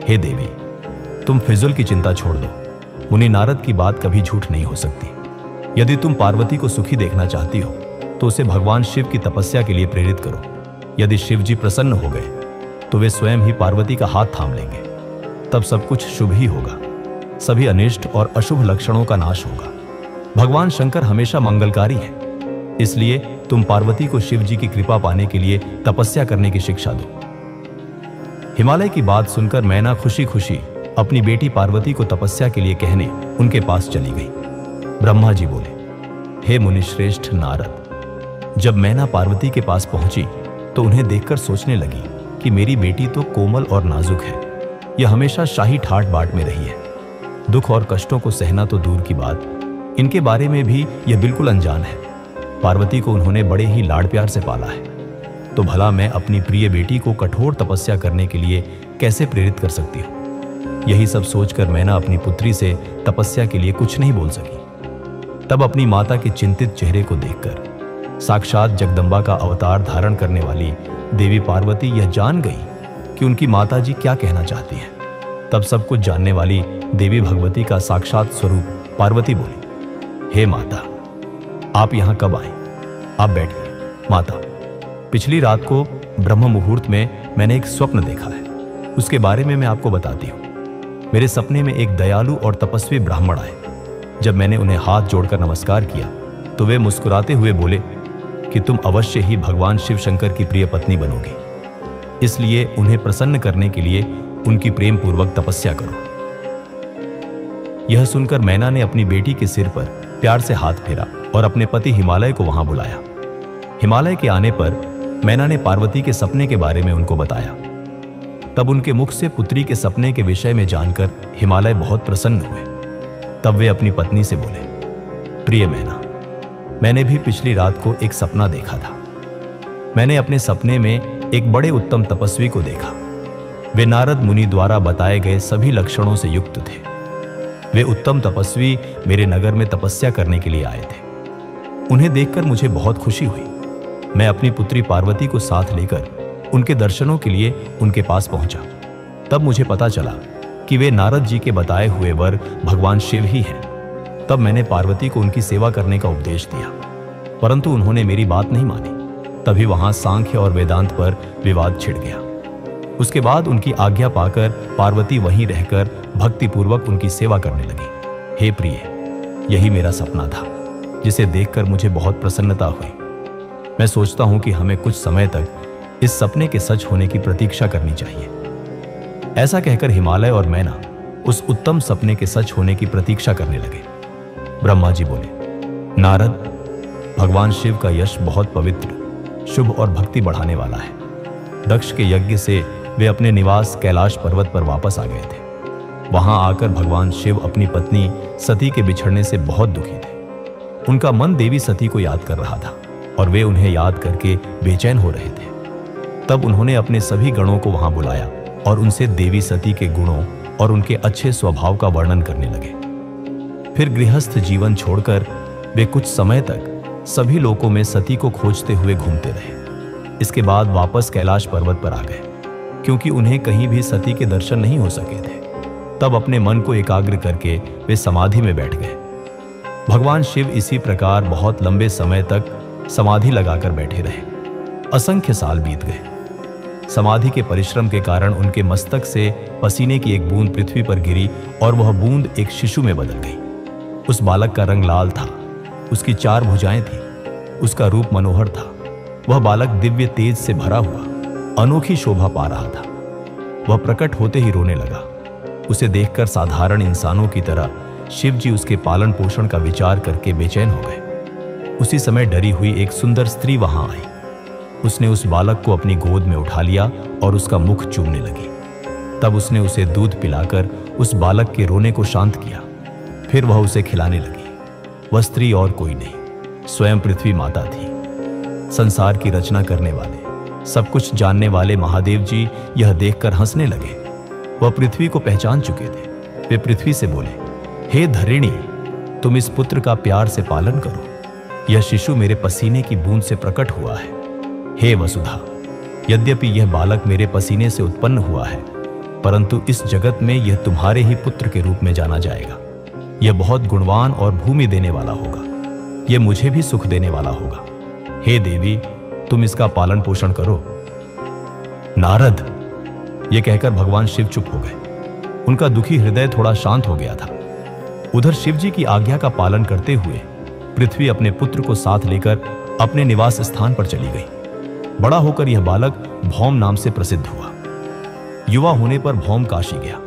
हे देवी, तुम फिजुल की चिंता छोड़ दो। मुनि नारद की बात कभी झूठ नहीं हो सकती। यदि तुम पार्वती को सुखी देखना चाहती हो तो उसे भगवान शिव की तपस्या के लिए प्रेरित करो। यदि शिव जी प्रसन्न हो गए तो वे स्वयं ही पार्वती का हाथ थाम लेंगे। तब सब कुछ शुभ ही होगा। सभी अनिष्ट और अशुभ लक्षणों का नाश होगा। भगवान शंकर हमेशा मंगलकारी है। इसलिए तुम पार्वती को शिव जी की कृपा पाने के लिए तपस्या करने की शिक्षा दो। हिमालय की बात सुनकर मैना खुशी खुशी अपनी बेटी पार्वती को तपस्या के लिए कहने उनके पास चली गई। ब्रह्मा जी बोले, हे मुनिश्रेष्ठ नारद, जब मैना पार्वती के पास पहुंची तो उन्हें देखकर सोचने लगी कि मेरी बेटी तो कोमल और नाजुक है। यह हमेशा शाही ठाट बाट में रही है। दुख और कष्टों को सहना तो दूर की बात, इनके बारे में भी यह बिल्कुल अनजान है। पार्वती को उन्होंने बड़े ही लाड़ प्यार से पाला है, तो भला मैं अपनी प्रिय बेटी को कठोर तपस्या करने के लिए कैसे प्रेरित कर सकती हूँ? यही सब सोचकर मैना अपनी पुत्री से तपस्या के लिए कुछ नहीं बोल सकी। तब अपनी माता के चिंतित चेहरे को देखकर साक्षात जगदम्बा का अवतार धारण करने वाली देवी पार्वती यह जान गई कि उनकी माता जी क्या कहना चाहती हैं। तब सब कुछ जानने वाली देवी भगवती का साक्षात स्वरूप पार्वती बोली, हे माता, आप यहाँ कब आए? आप बैठिए। माता, पिछली रात को ब्रह्म मुहूर्त में मैंने एक स्वप्न देखा है। उसके बारे में मैं आपको बताती हूँ। मेरे सपने में एक दयालु और तपस्वी ब्राह्मण आए। जब मैंने उन्हें हाथ जोड़कर नमस्कार किया तो वे मुस्कुराते हुए बोले कि तुम अवश्य ही भगवान शिव शंकर की प्रिय पत्नी बनोगी, इसलिए उन्हें प्रसन्न करने के लिए उनकी प्रेम पूर्वक तपस्या करो। यह सुनकर मैना ने अपनी बेटी के सिर पर प्यार से हाथ फेरा और अपने पति हिमालय को वहां बुलाया। हिमालय के आने पर मैना ने पार्वती के सपने के बारे में उनको बताया। तब उनके मुख से पुत्री के सपने के विषय में जानकर हिमालय बहुत प्रसन्न हुए। तब वे अपनी पत्नी से बोले, प्रिय मैना, मैंने भी पिछली रात को एक सपना देखा था। मैंने अपने सपने में एक बड़े उत्तम तपस्वी को देखा। वे नारद मुनि द्वारा बताए गए सभी लक्षणों से युक्त थे। वे उत्तम तपस्वी मेरे नगर में तपस्या करने के लिए आए थे। उन्हें देखकर मुझे बहुत खुशी हुई। मैं अपनी पुत्री पार्वती को साथ लेकर उनके दर्शनों के लिए उनके पास पहुंचा। तब मुझे पता चला कि वे नारद जी के बताए हुए वर भगवान शिव ही हैं। तब मैंने पार्वती को उनकी सेवा करने का उपदेश दिया, परंतु उन्होंने मेरी बात नहीं मानी। तभी वहां सांख्य और वेदांत पर विवाद छिड़ गया। उसके बाद उनकी आज्ञा पाकर पार्वती वहीं रहकर भक्तिपूर्वक उनकी सेवा करने लगी। हे प्रिय, यही मेरा सपना था, जिसे देखकर मुझे बहुत प्रसन्नता हुई। मैं सोचता हूं कि हमें कुछ समय तक इस सपने के सच होने की प्रतीक्षा करनी चाहिए। ऐसा कहकर हिमालय और मैना उस उत्तम सपने के सच होने की प्रतीक्षा करने लगे। ब्रह्मा जी बोले, नारद, भगवान शिव का यश बहुत पवित्र, शुभ और भक्ति बढ़ाने वाला है। दक्ष के यज्ञ से वे अपने निवास कैलाश पर्वत पर वापस आ गए थे। वहां आकर भगवान शिव अपनी पत्नी सती के बिछड़ने से बहुत दुखी थे। उनका मन देवी सती को याद कर रहा था और वे उन्हें याद करके बेचैन हो रहे थे। तब उन्होंने अपने सभी गणों को वहां बुलाया और उनसे देवी सती के गुणों और उनके अच्छे स्वभाव का वर्णन करने लगे। फिर गृहस्थ जीवन छोड़कर वे कुछ समय तक सभी लोकों में सती को खोजते हुए घूमते रहे। इसके बाद वापस कैलाश पर्वत पर आ गए, क्योंकि उन्हें कहीं भी सती के दर्शन नहीं हो सके थे। तब अपने मन को एकाग्र करके वे समाधि में बैठ गए। भगवान शिव इसी प्रकार बहुत लंबे समय तक समाधि लगाकर बैठे रहे। असंख्य साल बीत गए। समाधि के परिश्रम के कारण उनके मस्तक से पसीने की एक बूंद पृथ्वी पर गिरी और वह बूंद एक शिशु में बदल गई। उस बालक का रंग लाल था, उसकी 4 भुजाएं थीं, उसका रूप मनोहर था। वह बालक दिव्य तेज से भरा हुआ अनोखी शोभा पा रहा था। वह प्रकट होते ही रोने लगा। उसे देखकर साधारण इंसानों की तरह शिव जी उसके पालन पोषण का विचार करके बेचैन हो गए। उसी समय डरी हुई एक सुंदर स्त्री वहां आई। उसने उस बालक को अपनी गोद में उठा लिया और उसका मुख चूमने लगी। तब उसने उसे दूध पिलाकर उस बालक के रोने को शांत किया। फिर वह उसे खिलाने लगी। वह स्त्री और कोई नहीं, स्वयं पृथ्वी माता थी। संसार की रचना करने वाले, सब कुछ जानने वाले महादेव जी यह देखकर हंसने लगे। वह पृथ्वी को पहचान चुके थे। वे पृथ्वी से बोले, हे धरिणी, तुम इस पुत्र का प्यार से पालन करो। यह शिशु मेरे पसीने की बूंद से प्रकट हुआ है। हे वसुधा, यद्यपि यह बालक मेरे पसीने से उत्पन्न हुआ है, परंतु इस जगत में यह तुम्हारे ही पुत्र के रूप में जाना जाएगा। यह बहुत गुणवान और भूमि देने वाला होगा। यह मुझे भी सुख देने वाला होगा। हे देवी, तुम इसका पालन पोषण करो। नारद, यह कहकर भगवान शिव चुप हो गए। उनका दुखी हृदय थोड़ा शांत हो गया था। उधर शिव जी की आज्ञा का पालन करते हुए पृथ्वी अपने पुत्र को साथ लेकर अपने निवास स्थान पर चली गई। बड़ा होकर यह बालक भौम नाम से प्रसिद्ध हुआ। युवा होने पर भौम काशी गया।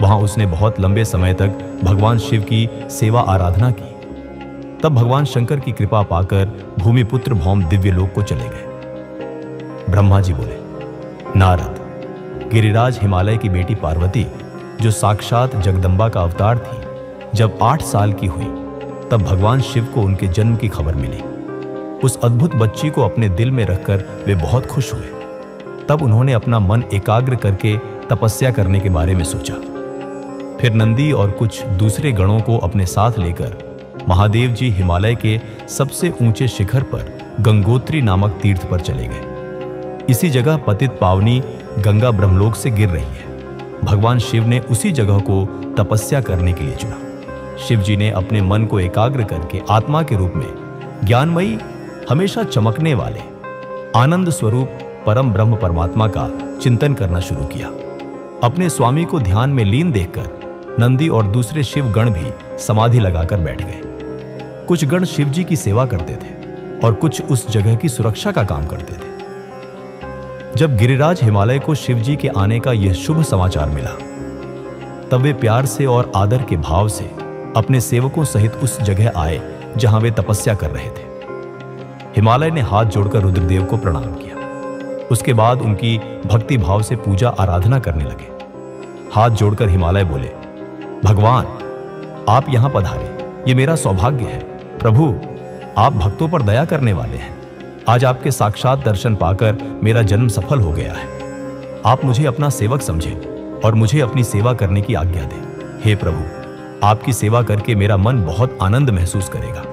वहां उसने बहुत लंबे समय तक भगवान शिव की सेवा आराधना की। तब भगवान शंकर की कृपा पाकर भूमिपुत्र भौम दिव्य लोक को चले गए। ब्रह्मा जी बोले, नारद, गिरिराज हिमालय की बेटी पार्वती, जो साक्षात जगदम्बा का अवतार थी, जब 8 साल की हुई तब भगवान शिव को उनके जन्म की खबर मिली। उस अद्भुत बच्ची को अपने दिल में रखकर वे बहुत खुश हुए। तब उन्होंने अपना मन एकाग्र करके तपस्या करने के बारे में सोचा। फिर नंदी और कुछ दूसरे गणों को अपने साथ लेकर महादेव जी हिमालय के सबसे ऊंचे शिखर पर गंगोत्री नामक तीर्थ पर चले गए। इसी जगह पतित पावनी गंगा ब्रह्मलोक से गिर रही है। भगवान शिव ने उसी जगह को तपस्या करने के लिए चुना। शिव जी ने अपने मन को एकाग्र करके आत्मा के रूप में ज्ञानमयी, हमेशा चमकने वाले आनंद स्वरूप परम ब्रह्म परमात्मा का चिंतन करना शुरू किया। अपने स्वामी को ध्यान में लीन देखकर नंदी और दूसरे शिव गण भी समाधि लगाकर बैठ गए। कुछ गण शिव जी की सेवा करते थे और कुछ उस जगह की सुरक्षा का काम करते थे। जब गिरिराज हिमालय को शिव जी के आने का यह शुभ समाचार मिला, तब वे प्यार से और आदर के भाव से अपने सेवकों सहित उस जगह आए जहां वे तपस्या कर रहे थे। हिमालय ने हाथ जोड़कर रुद्रदेव को प्रणाम किया। उसके बाद उनकी भक्ति भाव से पूजा आराधना करने लगे। हाथ जोड़कर हिमालय बोले, भगवान आप यहां पधारे, ये मेरा सौभाग्य है। प्रभु आप भक्तों पर दया करने वाले हैं। आज आपके साक्षात दर्शन पाकर मेरा जन्म सफल हो गया है। आप मुझे अपना सेवक समझें और मुझे अपनी सेवा करने की आज्ञा दें। हे प्रभु आपकी सेवा करके मेरा मन बहुत आनंद महसूस करेगा।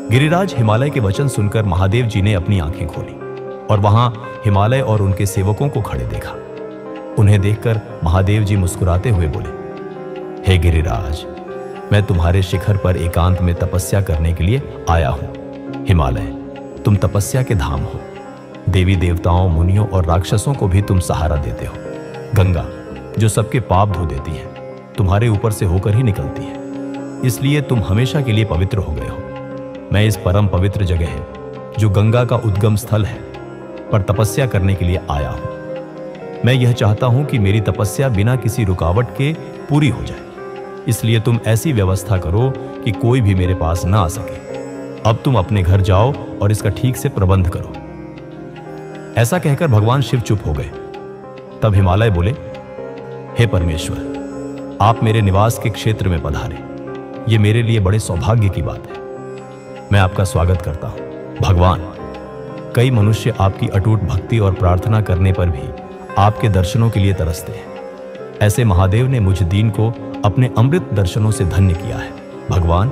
गिरिराज हिमालय के वचन सुनकर महादेव जी ने अपनी आंखें खोली और वहां हिमालय और उनके सेवकों को खड़े देखा। उन्हें देखकर महादेव जी मुस्कुराते हुए बोले, हे गिरिराज मैं तुम्हारे शिखर पर एकांत में तपस्या करने के लिए आया हूं। हिमालय तुम तपस्या के धाम हो। देवी देवताओं, मुनियों और राक्षसों को भी तुम सहारा देते हो। गंगा जो सबके पाप धो देती है तुम्हारे ऊपर से होकर ही निकलती है, इसलिए तुम हमेशा के लिए पवित्र हो गए हो। मैं इस परम पवित्र जगह जो गंगा का उद्गम स्थल है पर तपस्या करने के लिए आया हूं। मैं यह चाहता हूं कि मेरी तपस्या बिना किसी रुकावट के पूरी हो जाए, इसलिए तुम ऐसी व्यवस्था करो कि कोई भी मेरे पास ना आ सके। अब तुम अपने घर जाओ और इसका ठीक से प्रबंध करो। ऐसा कहकर भगवान शिव चुप हो गए। तब हिमालय बोले, हे परमेश्वर आप मेरे निवास के क्षेत्र में पधारे, ये मेरे लिए बड़े सौभाग्य की बात है। मैं आपका स्वागत करता हूं। भगवान कई मनुष्य आपकी अटूट भक्ति और प्रार्थना करने पर भी आपके दर्शनों के लिए तरसते हैं। ऐसे महादेव ने मुझ दीन को अपने अमृत दर्शनों से धन्य किया है। भगवान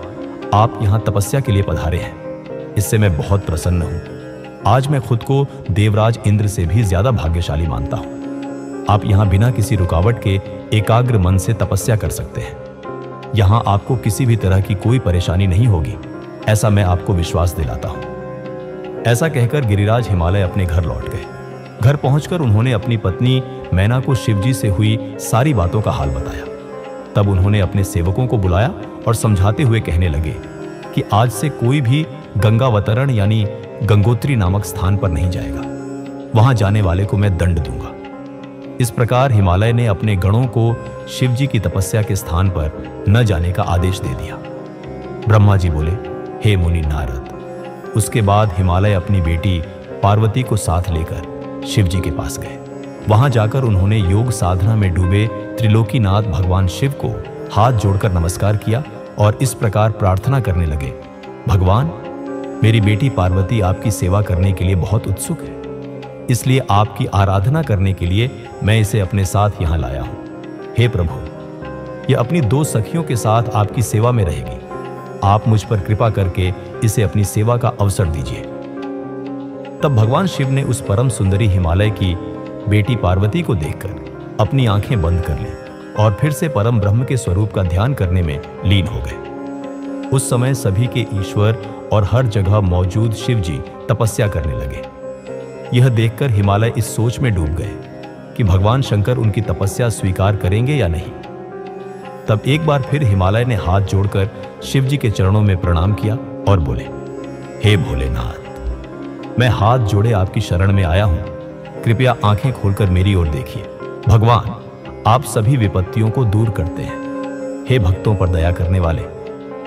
आप यहां तपस्या के लिए पधारे हैं, इससे मैं बहुत प्रसन्न हूं। आज मैं खुद को देवराज इंद्र से भी ज्यादा भाग्यशाली मानता हूं। आप यहां बिना किसी रुकावट के एकाग्र मन से तपस्या कर सकते हैं। यहां आपको किसी भी तरह की कोई परेशानी नहीं होगी, ऐसा मैं आपको विश्वास दिलाता हूं। ऐसा कहकर गिरिराज हिमालय अपने घर लौट गए। घर पहुंचकर उन्होंने अपनी पत्नी मैना को शिवजी से हुई सारी बातों का हाल बताया। तब उन्होंने अपने सेवकों को बुलाया और समझाते हुए कहने लगे कि आज से कोई भी गंगावतरण यानी गंगोत्री नामक स्थान पर नहीं जाएगा। वहां जाने वाले को मैं दंड दूंगा। इस प्रकार हिमालय ने अपने गणों को शिवजी की तपस्या के स्थान पर न जाने का आदेश दे दिया। ब्रह्मा जी बोले, हे मुनि नारद। उसके बाद हिमालय अपनी बेटी पार्वती को साथ लेकर शिवजी के पास गए। वहां जाकर उन्होंने योग साधना में डूबे त्रिलोकीनाथ भगवान शिव को हाथ जोड़कर नमस्कार किया और इस प्रकार प्रार्थना करने लगे, भगवान मेरी बेटी पार्वती आपकी सेवा करने के लिए बहुत उत्सुक है, इसलिए आपकी आराधना करने के लिए मैं इसे अपने साथ यहां लाया हूं। हे प्रभु यह अपनी 2 सखियों के साथ आपकी सेवा में रहेगी। आप मुझ पर कृपा करके इसे अपनी सेवा का अवसर दीजिए। तब भगवान शिव ने उस परम सुंदरी हिमालय की बेटी पार्वती को देखकर अपनी आंखें बंद कर ली और फिर से परम ब्रह्म के स्वरूप का ध्यान करने में लीन हो गए। उस समय सभी के ईश्वर और हर जगह मौजूद शिव जी तपस्या करने लगे। यह देखकर हिमालय इस सोच में डूब गए कि भगवान शंकर उनकी तपस्या स्वीकार करेंगे या नहीं। तब एक बार फिर हिमालय ने हाथ जोड़कर शिव जी के चरणों में प्रणाम किया और बोले, हे भोलेनाथ मैं हाथ जोड़े आपकी शरण में आया हूं, कृपया आंखें खोलकर मेरी ओर देखिए। भगवान आप सभी विपत्तियों को दूर करते हैं। हे भक्तों पर दया करने वाले,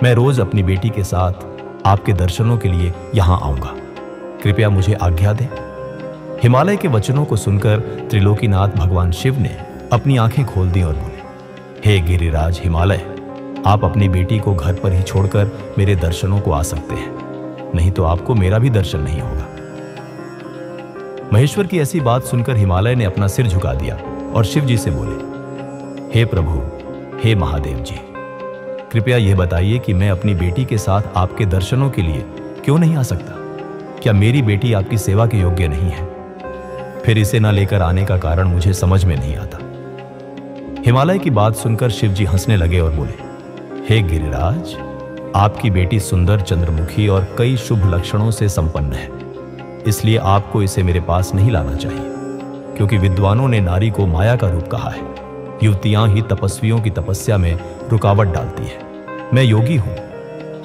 मैं रोज अपनी बेटी के साथ आपके दर्शनों के लिए यहां आऊंगा, कृपया मुझे आज्ञा दें। हिमालय के वचनों को सुनकर त्रिलोकीनाथ भगवान शिव ने अपनी आंखें खोल दी और बोले, हे गिरिराज हिमालय आप अपनी बेटी को घर पर ही छोड़कर मेरे दर्शनों को आ सकते हैं, नहीं तो आपको मेरा भी दर्शन नहीं होगा। महेश्वर की ऐसी बात सुनकर हिमालय ने अपना सिर झुका दिया और शिव जी से बोले, हे प्रभु हे महादेव जी कृपया यह बताइए कि मैं अपनी बेटी के साथ आपके दर्शनों के लिए क्यों नहीं आ सकता? क्या मेरी बेटी आपकी सेवा के योग्य नहीं है? फिर इसे न लेकर आने का कारण मुझे समझ में नहीं आता। हिमालय की बात सुनकर शिव जी हंसने लगे और बोले, हे गिरिराज आपकी बेटी सुंदर, चंद्रमुखी और कई शुभ लक्षणों से संपन्न है, इसलिए आपको इसे मेरे पास नहीं लाना चाहिए, क्योंकि विद्वानों ने नारी को माया का रूप कहा है। युवतियां ही तपस्वियों की तपस्या में रुकावट डालती है। मैं योगी हूं,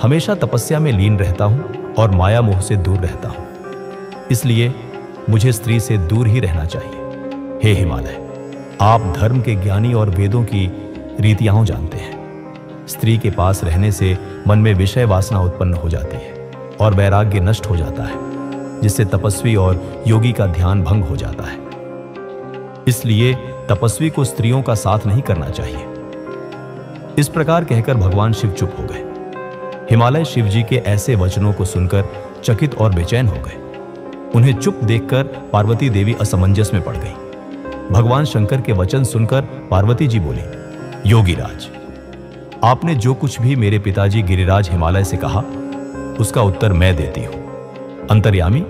हमेशा तपस्या में लीन रहता हूं और माया मोह से दूर रहता हूं, इसलिए मुझे स्त्री से दूर ही रहना चाहिए। हे हिमालय आप धर्म के ज्ञानी और वेदों की रीतियां जानते हैं। स्त्री के पास रहने से मन में विषय वासना उत्पन्न हो जाती है और वैराग्य नष्ट हो जाता है। जिससे तपस्वी और योगी का ध्यान भंग हो जाता है। इसलिए तपस्वी को स्त्रियों का साथ नहीं करना चाहिए। इस प्रकार कहकर भगवान शिव चुप हो गए। हिमालय शिव जी के ऐसे वचनों को सुनकर चकित और बेचैन हो गए। उन्हें चुप देखकर पार्वती देवी असमंजस में पड़ गई। भगवान शंकर के वचन सुनकर पार्वती जी बोली, योगीराज, आपने जो कुछ भी मेरे पिताजी गिरिराज हिमालय से कहा उसका उत्तर मैं देती हूं। अंतर्यामी,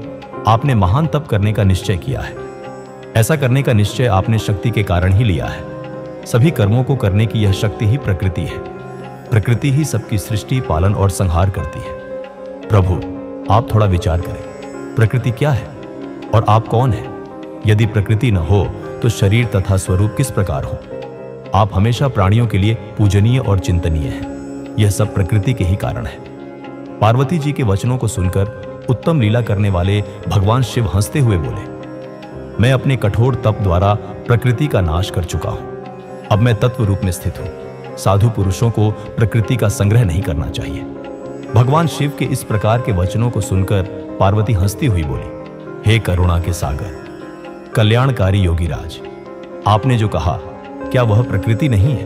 आपने महान तप करने का निश्चय किया है। ऐसा करने का निश्चय आपने शक्ति के कारण ही लिया है। सभी कर्मों को करने की यह शक्ति ही प्रकृति है। प्रकृति ही सबकी सृष्टि, पालन और संहार करती है। प्रभु, आप थोड़ा विचार करें, प्रकृति क्या है और आप कौन हैं? यदि प्रकृति न हो तो शरीर तथा स्वरूप किस प्रकार हो? आप हमेशा प्राणियों के लिए पूजनीय और चिंतनीय हैं। यह सब प्रकृति के ही कारण है। पार्वती जी के वचनों को सुनकर उत्तम लीला करने वाले भगवान शिव हंसते हुए बोले, मैं अपने कठोर तप द्वारा प्रकृति का नाश कर चुका हूं। अब मैं तत्व रूप में स्थित हूं। साधु पुरुषों को प्रकृति का संग्रह नहीं करना चाहिए। भगवान शिव के इस प्रकार के वचनों को सुनकर पार्वती हंसती हुई बोली, हे करुणा के सागर, कल्याणकारी योगीराज, आपने जो कहा क्या वह प्रकृति नहीं है?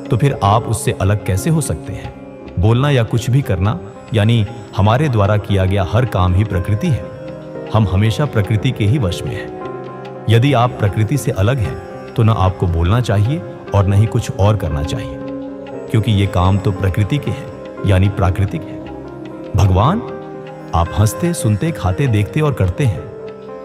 तो फिर आप उससे अलग कैसे हो सकते हैं? बोलना या कुछ भी करना, यानी हमारे द्वारा किया गया हर काम ही प्रकृति है। हम हमेशा प्रकृति के ही वश में हैं। यदि आप प्रकृति से अलग हैं तो न आपको बोलना चाहिए और न ही कुछ और करना चाहिए, क्योंकि ये काम तो प्रकृति के हैं, यानी प्राकृतिक है। भगवान, आप हंसते, सुनते, खाते, देखते और करते हैं,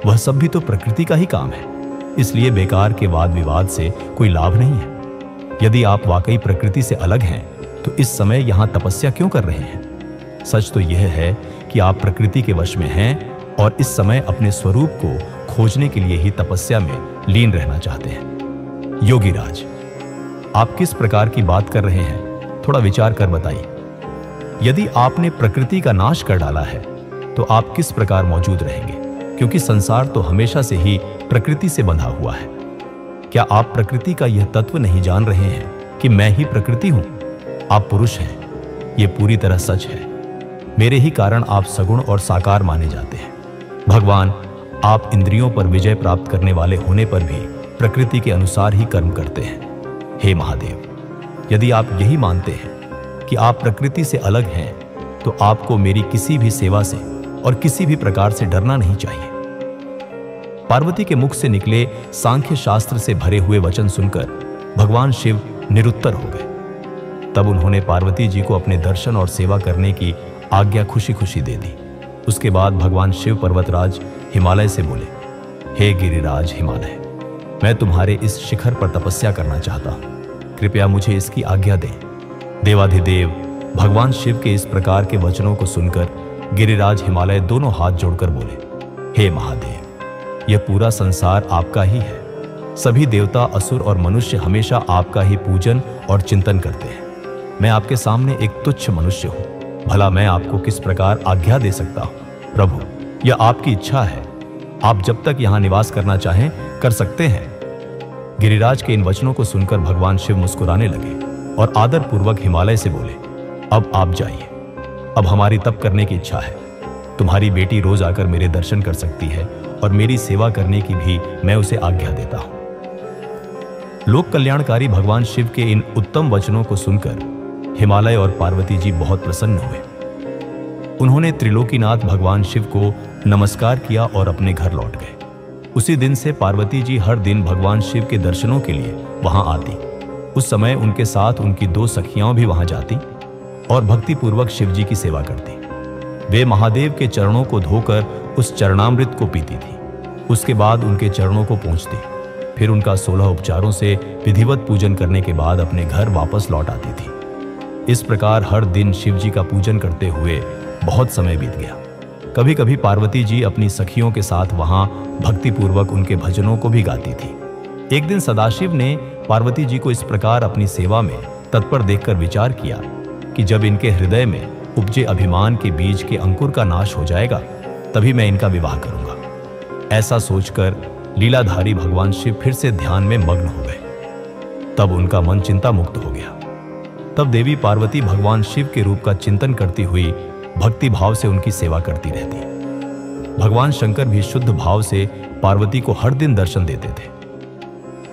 वह सब भी तो प्रकृति का ही काम है। इसलिए बेकार के वाद विवाद से कोई लाभ नहीं है। यदि आप वाकई प्रकृति से अलग हैं तो इस समय यहां तपस्या क्यों कर रहे हैं? सच तो यह है कि आप प्रकृति के वश में हैं और इस समय अपने स्वरूप को खोजने के लिए ही तपस्या में लीन रहना चाहते हैं। योगीराज, आप किस प्रकार की बात कर रहे हैं? थोड़ा विचार कर बताइए। यदि आपने प्रकृति का नाश कर डाला है तो आप किस प्रकार मौजूद रहेंगे? क्योंकि संसार तो हमेशा से ही प्रकृति से बंधा हुआ है। क्या आप प्रकृति का यह तत्व नहीं जान रहे हैं कि मैं ही प्रकृति हूं? आप पुरुष हैं, यह पूरी तरह सच है। मेरे ही कारण आप सगुण और साकार माने जाते हैं। भगवान, आप इंद्रियों पर विजय प्राप्त करने वाले होने पर भी प्रकृति के अनुसार ही कर्म करते हैं। हे महादेव, यदि आप यही मानते हैं कि आप प्रकृति से अलग हैं तो आपको मेरी किसी भी सेवा से और किसी भी प्रकार से डरना नहीं चाहिए। पार्वती के मुख से निकले सांख्य शास्त्र से भरे हुए वचन सुनकर भगवान शिव निरुत्तर हो गए। तब उन्होंने पार्वती जी को अपने दर्शन और सेवा करने की आज्ञा खुशी खुशी दे दी। उसके बाद भगवान शिव पर्वतराज हिमालय से बोले, हे गिरिराज हिमालय, मैं तुम्हारे इस शिखर पर तपस्या करना चाहता हूं। कृपया मुझे इसकी आज्ञा दें। देवाधिदेव भगवान शिव के इस प्रकार के वचनों को सुनकर गिरिराज हिमालय दोनों हाथ जोड़कर बोले, हे महादेव, यह पूरा संसार आपका ही है। सभी देवता, असुर और मनुष्य हमेशा आपका ही पूजन और चिंतन करते हैं। मैं आपके सामने एक तुच्छ मनुष्य हूं। भला मैं आपको किस प्रकार आज्ञा दे सकता हूं? प्रभु, यह आपकी इच्छा है। आप जब तक यहां निवास करना चाहें कर सकते हैं। गिरिराज के इन वचनों को सुनकर भगवान शिव मुस्कुराने लगे और आदर पूर्वक हिमालय से बोले, अब आप जाइए। अब हमारी तप करने की इच्छा है। तुम्हारी बेटी रोज आकर मेरे दर्शन कर सकती है और मेरी सेवा करने की भी मैं उसे आज्ञा देता हूं। लोक कल्याणकारी भगवान शिव के इन उत्तम वचनों को सुनकर हिमालय और पार्वती जी बहुत प्रसन्न हुए। उन्होंने त्रिलोकीनाथ भगवान शिव को नमस्कार किया और अपने घर लौट गए। उसी दिन से पार्वती जी हर दिन भगवान शिव के दर्शनों के लिए वहां आती। उस समय उनके साथ उनकी 2 सखियां भी वहां जाती और भक्तिपूर्वक शिव जी की सेवा करती। वे महादेव के चरणों को धोकर उस चरणामृत को पीती थी। उसके बाद उनके चरणों को पोंछती, फिर उनका 16 उपचारों से विधिवत पूजन करने के बाद अपने घर वापस लौट आती थी। इस प्रकार हर दिन शिव जी का पूजन करते हुए बहुत समय बीत गया। कभी कभी पार्वती जी अपनी सखियों के साथ वहां भक्तिपूर्वक उनके भजनों को भी गाती थी। एक दिन सदाशिव ने पार्वती जी को इस प्रकार अपनी सेवा में तत्पर देखकर विचार किया कि जब इनके हृदय में उपजे अभिमान के बीज के अंकुर का नाश हो जाएगा तभी मैं इनका विवाह करूंगा। ऐसा सोचकर लीलाधारी भगवान शिव फिर से ध्यान में मग्न हो गए। तब उनका मन चिंता मुक्त हो गया। तब देवी पार्वती भगवान शिव के रूप का चिंतन करती हुई भक्ति भाव से उनकी सेवा करती रहती। भगवान शंकर भी शुद्ध भाव से पार्वती को हर दिन दर्शन देते थे।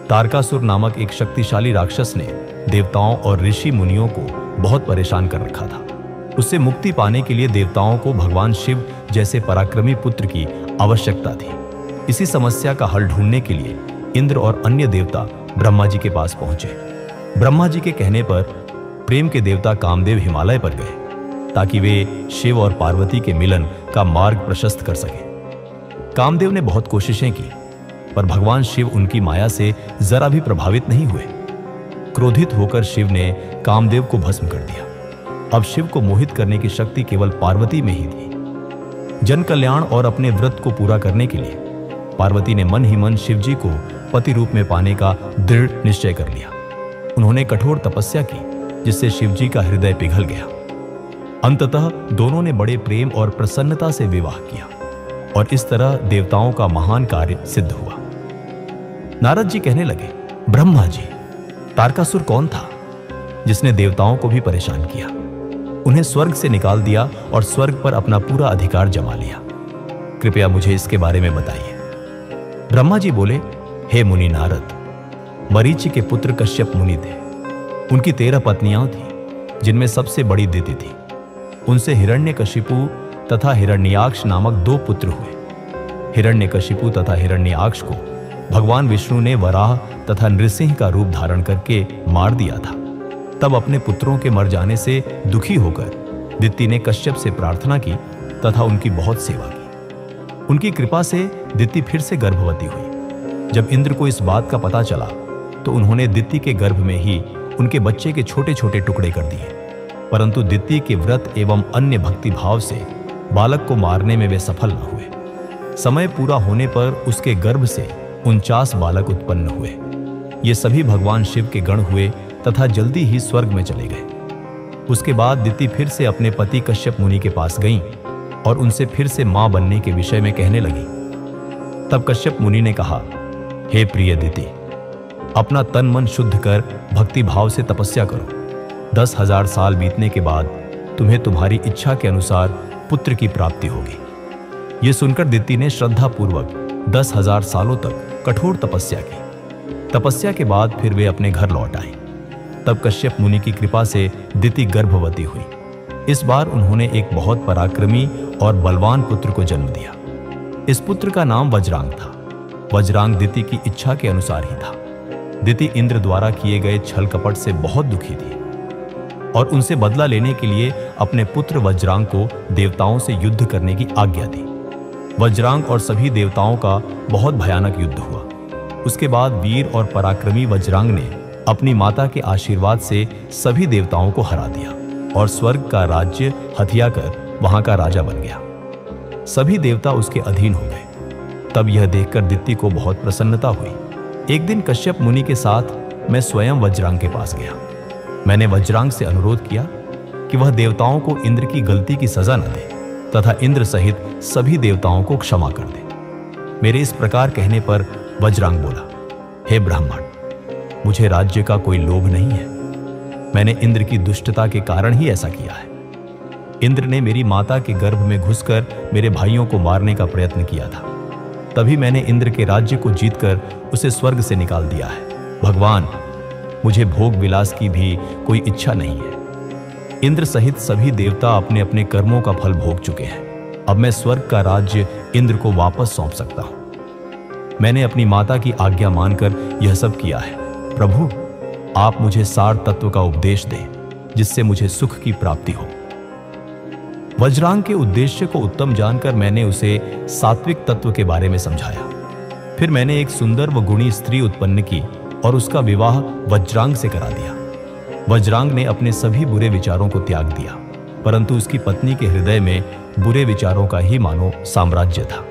तारकासुर नामक एक शक्तिशाली राक्षस ने देवताओं और ऋषि मुनियों को बहुत परेशान कर रखा था। उससे मुक्ति पाने के लिए देवताओं को भगवान शिव जैसे पराक्रमी पुत्र की आवश्यकता थी। इसी समस्या का हल ढूंढने के लिए इंद्र और अन्य देवता ब्रह्मा जी के पास पहुंचे। ब्रह्मा जी के कहने पर प्रेम के देवता कामदेव हिमालय पर गए ताकि वे शिव और पार्वती के मिलन का मार्ग प्रशस्त कर सकें। कामदेव ने बहुत कोशिशें की, पर भगवान शिव उनकी माया से जरा भी प्रभावित नहीं हुए। क्रोधित होकर शिव ने कामदेव को भस्म कर दिया। अब शिव को मोहित करने की शक्ति केवल पार्वती में ही थी। जन कल्याण और अपने व्रत को पूरा करने के लिए पार्वती ने मन ही मन शिव जी को पति रूप में पाने का दृढ़ निश्चय कर लिया। उन्होंने कठोर तपस्या की, जिससे शिव जी का हृदय पिघल गया। अंततः दोनों ने बड़े प्रेम और प्रसन्नता से विवाह किया और इस तरह देवताओं का महान कार्य सिद्ध हुआ। नारद जी कहने लगे, ब्रह्मा जी, तारकासुर कौन था जिसने देवताओं को भी परेशान किया? उन्हें स्वर्ग से निकाल दिया और स्वर्ग पर अपना पूरा अधिकार जमा लिया। कृपया मुझे इसके बारे में बताइए। ब्रह्मा जी बोले, हे मुनि नारद, मरीचि के पुत्र कश्यप मुनि थे। उनकी 13 पत्नियां थीं, जिनमें सबसे बड़ी दिति थी। उनसे हिरण्यकशिपु तथा हिरण्याक्ष नामक 2 पुत्र हुए। हिरण्यकशिपु तथा हिरण्याक्ष को भगवान विष्णु ने वराह तथा नृसिंह का रूप धारण करके मार दिया था। तब अपने पुत्रों के मर जाने से दुखी होकर दिति ने कश्यप से प्रार्थना की तथा उनकी बहुत सेवा की। उनकी कृपा से दिति फिर से गर्भवती हुई। जब इंद्र को इस बात का पता चला तो उन्होंने दिति के गर्भ में ही उनके बच्चे के छोटे छोटे टुकड़े कर दिए, परंतु दिति के व्रत एवं अन्य भक्ति भाव से बालक को मारने में वे सफल न हुए। समय पूरा होने पर उसके गर्भ से 49 बालक उत्पन्न हुए। ये सभी भगवान शिव के गण हुए तथा जल्दी ही स्वर्ग में चले गए। उसके बाद दिति फिर से अपने पति कश्यप मुनि के पास गईं और उनसे फिर से मां बनने के विषय में कहने लगी। तब कश्यप मुनि ने कहा, हे प्रिय दिति, अपना तन मन शुद्ध कर भक्ति भाव से तपस्या करो। 10,000 साल बीतने के बाद तुम्हें तुम्हारी इच्छा के अनुसार पुत्र की प्राप्ति होगी। ये सुनकर दिति ने श्रद्धा पूर्वक 10,000 सालों तक कठोर तपस्या की। तपस्या के बाद फिर वे अपने घर लौट आए। तब कश्यप मुनि की कृपा से दिति गर्भवती हुई। इस बार उन्होंने एक बहुत पराक्रमी और बलवान पुत्र को जन्म दिया। इस पुत्र का नाम वज्रांग था। वज्रांग दिति की इच्छा के अनुसार ही था। दिति इंद्र द्वारा किए गए छल कपट से बहुत दुखी थी और उनसे बदला लेने के लिए अपने पुत्र वज्रांग को देवताओं से युद्ध करने की आज्ञा दी। वज्रांग और सभी देवताओं का बहुत भयानक युद्ध हुआ। उसके बाद वीर और पराक्रमी वज्रांग ने अपनी माता के आशीर्वाद से सभी देवताओं को हरा दिया और स्वर्ग का राज्य हथिया कर वहां का राजा बन गया। सभी देवता उसके अधीन हो गए। तब यह देखकर दिति को बहुत प्रसन्नता हुई। एक दिन कश्यप मुनि के साथ मैं स्वयं वज्रांग के पास गया। मैंने वज्रांग से अनुरोध किया कि वह देवताओं को इंद्र की गलती की सजा न दे तथा इंद्र सहित सभी देवताओं को क्षमा कर दे। मेरे इस प्रकार कहने पर वज्रांग बोला, हे ब्राह्मण, मुझे राज्य का कोई लोभ नहीं है। मैंने इंद्र की दुष्टता के कारण ही ऐसा किया है। इंद्र ने मेरी माता के गर्भ में घुसकर मेरे भाइयों को मारने का प्रयत्न किया था। तभी मैंने इंद्र के राज्य को जीतकर उसे स्वर्ग से निकाल दिया है। भगवान, मुझे भोग विलास की भी कोई इच्छा नहीं है। इंद्र सहित सभी देवता अपने अपने कर्मों का फल भोग चुके हैं। अब मैं स्वर्ग का राज्य इंद्र को वापस सौंप सकता हूं। मैंने अपनी माता की आज्ञा मानकर यह सब किया है। प्रभु, आप मुझे सार तत्व का उपदेश दें, जिससे मुझे सुख की प्राप्ति हो। वज्रांग के उद्देश्य को उत्तम जानकर मैंने उसे सात्विक तत्व के बारे में समझाया। फिर मैंने एक सुंदर व गुणी स्त्री उत्पन्न की और उसका विवाह वज्रांग से करा दिया। वज्रांग ने अपने सभी बुरे विचारों को त्याग दिया, परंतु उसकी पत्नी के हृदय में बुरे विचारों का ही मानो साम्राज्य था।